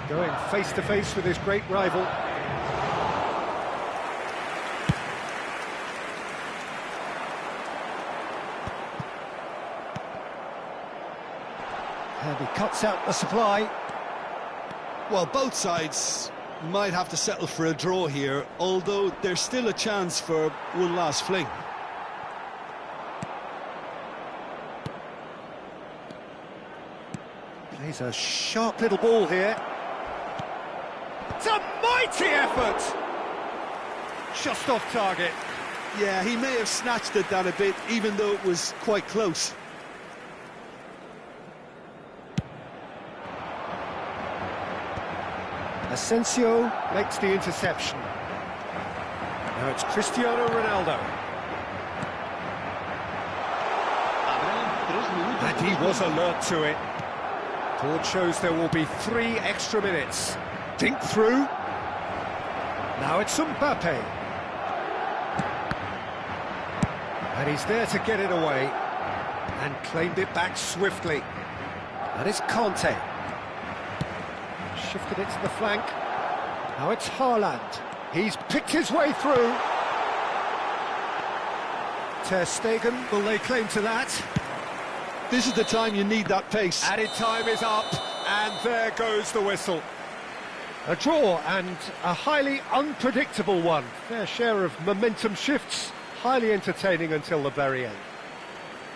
S1: going face to face with his great rival. And he cuts out the supply.
S2: Well, both sides might have to settle for a draw here, although there's still a chance for one last fling.
S1: Plays a sharp little ball here. It's a mighty effort! Just off target.
S2: Yeah, he may have snatched at that a bit, even though it was quite close.
S1: Asensio makes the interception. Now it's Cristiano Ronaldo. And he was alert to it. Board shows there will be 3 extra minutes. Dink through. Now it's Mbappe. And he's there to get it away. And claimed it back swiftly. That is Kante. Shifted it to the flank. Now it's Haaland. He's picked his way through. Ter Stegen will lay claim to that.
S2: This is the time you need that pace.
S1: Added time is up, and there goes the whistle. A draw, and a highly unpredictable one. Fair share of momentum shifts, highly entertaining until the very end.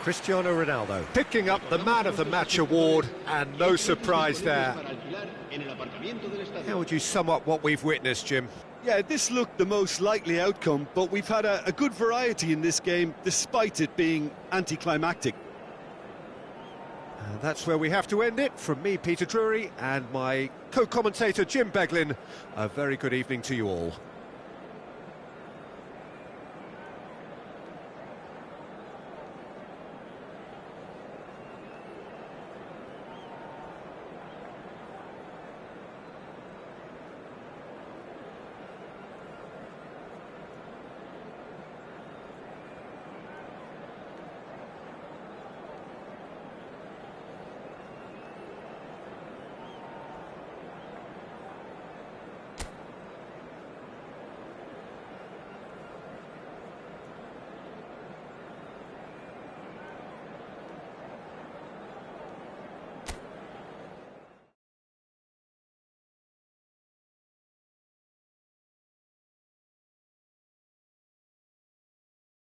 S1: Cristiano Ronaldo picking up the Man of the Match award, and no surprise there. How would you sum up what we've witnessed, Jim?
S2: Yeah, this looked the most likely outcome, but we've had a good variety in this game, despite it being anticlimactic.
S1: And that's where we have to end it. From me, Peter Drury, and my co-commentator, Jim Beglin, a very good evening to you all.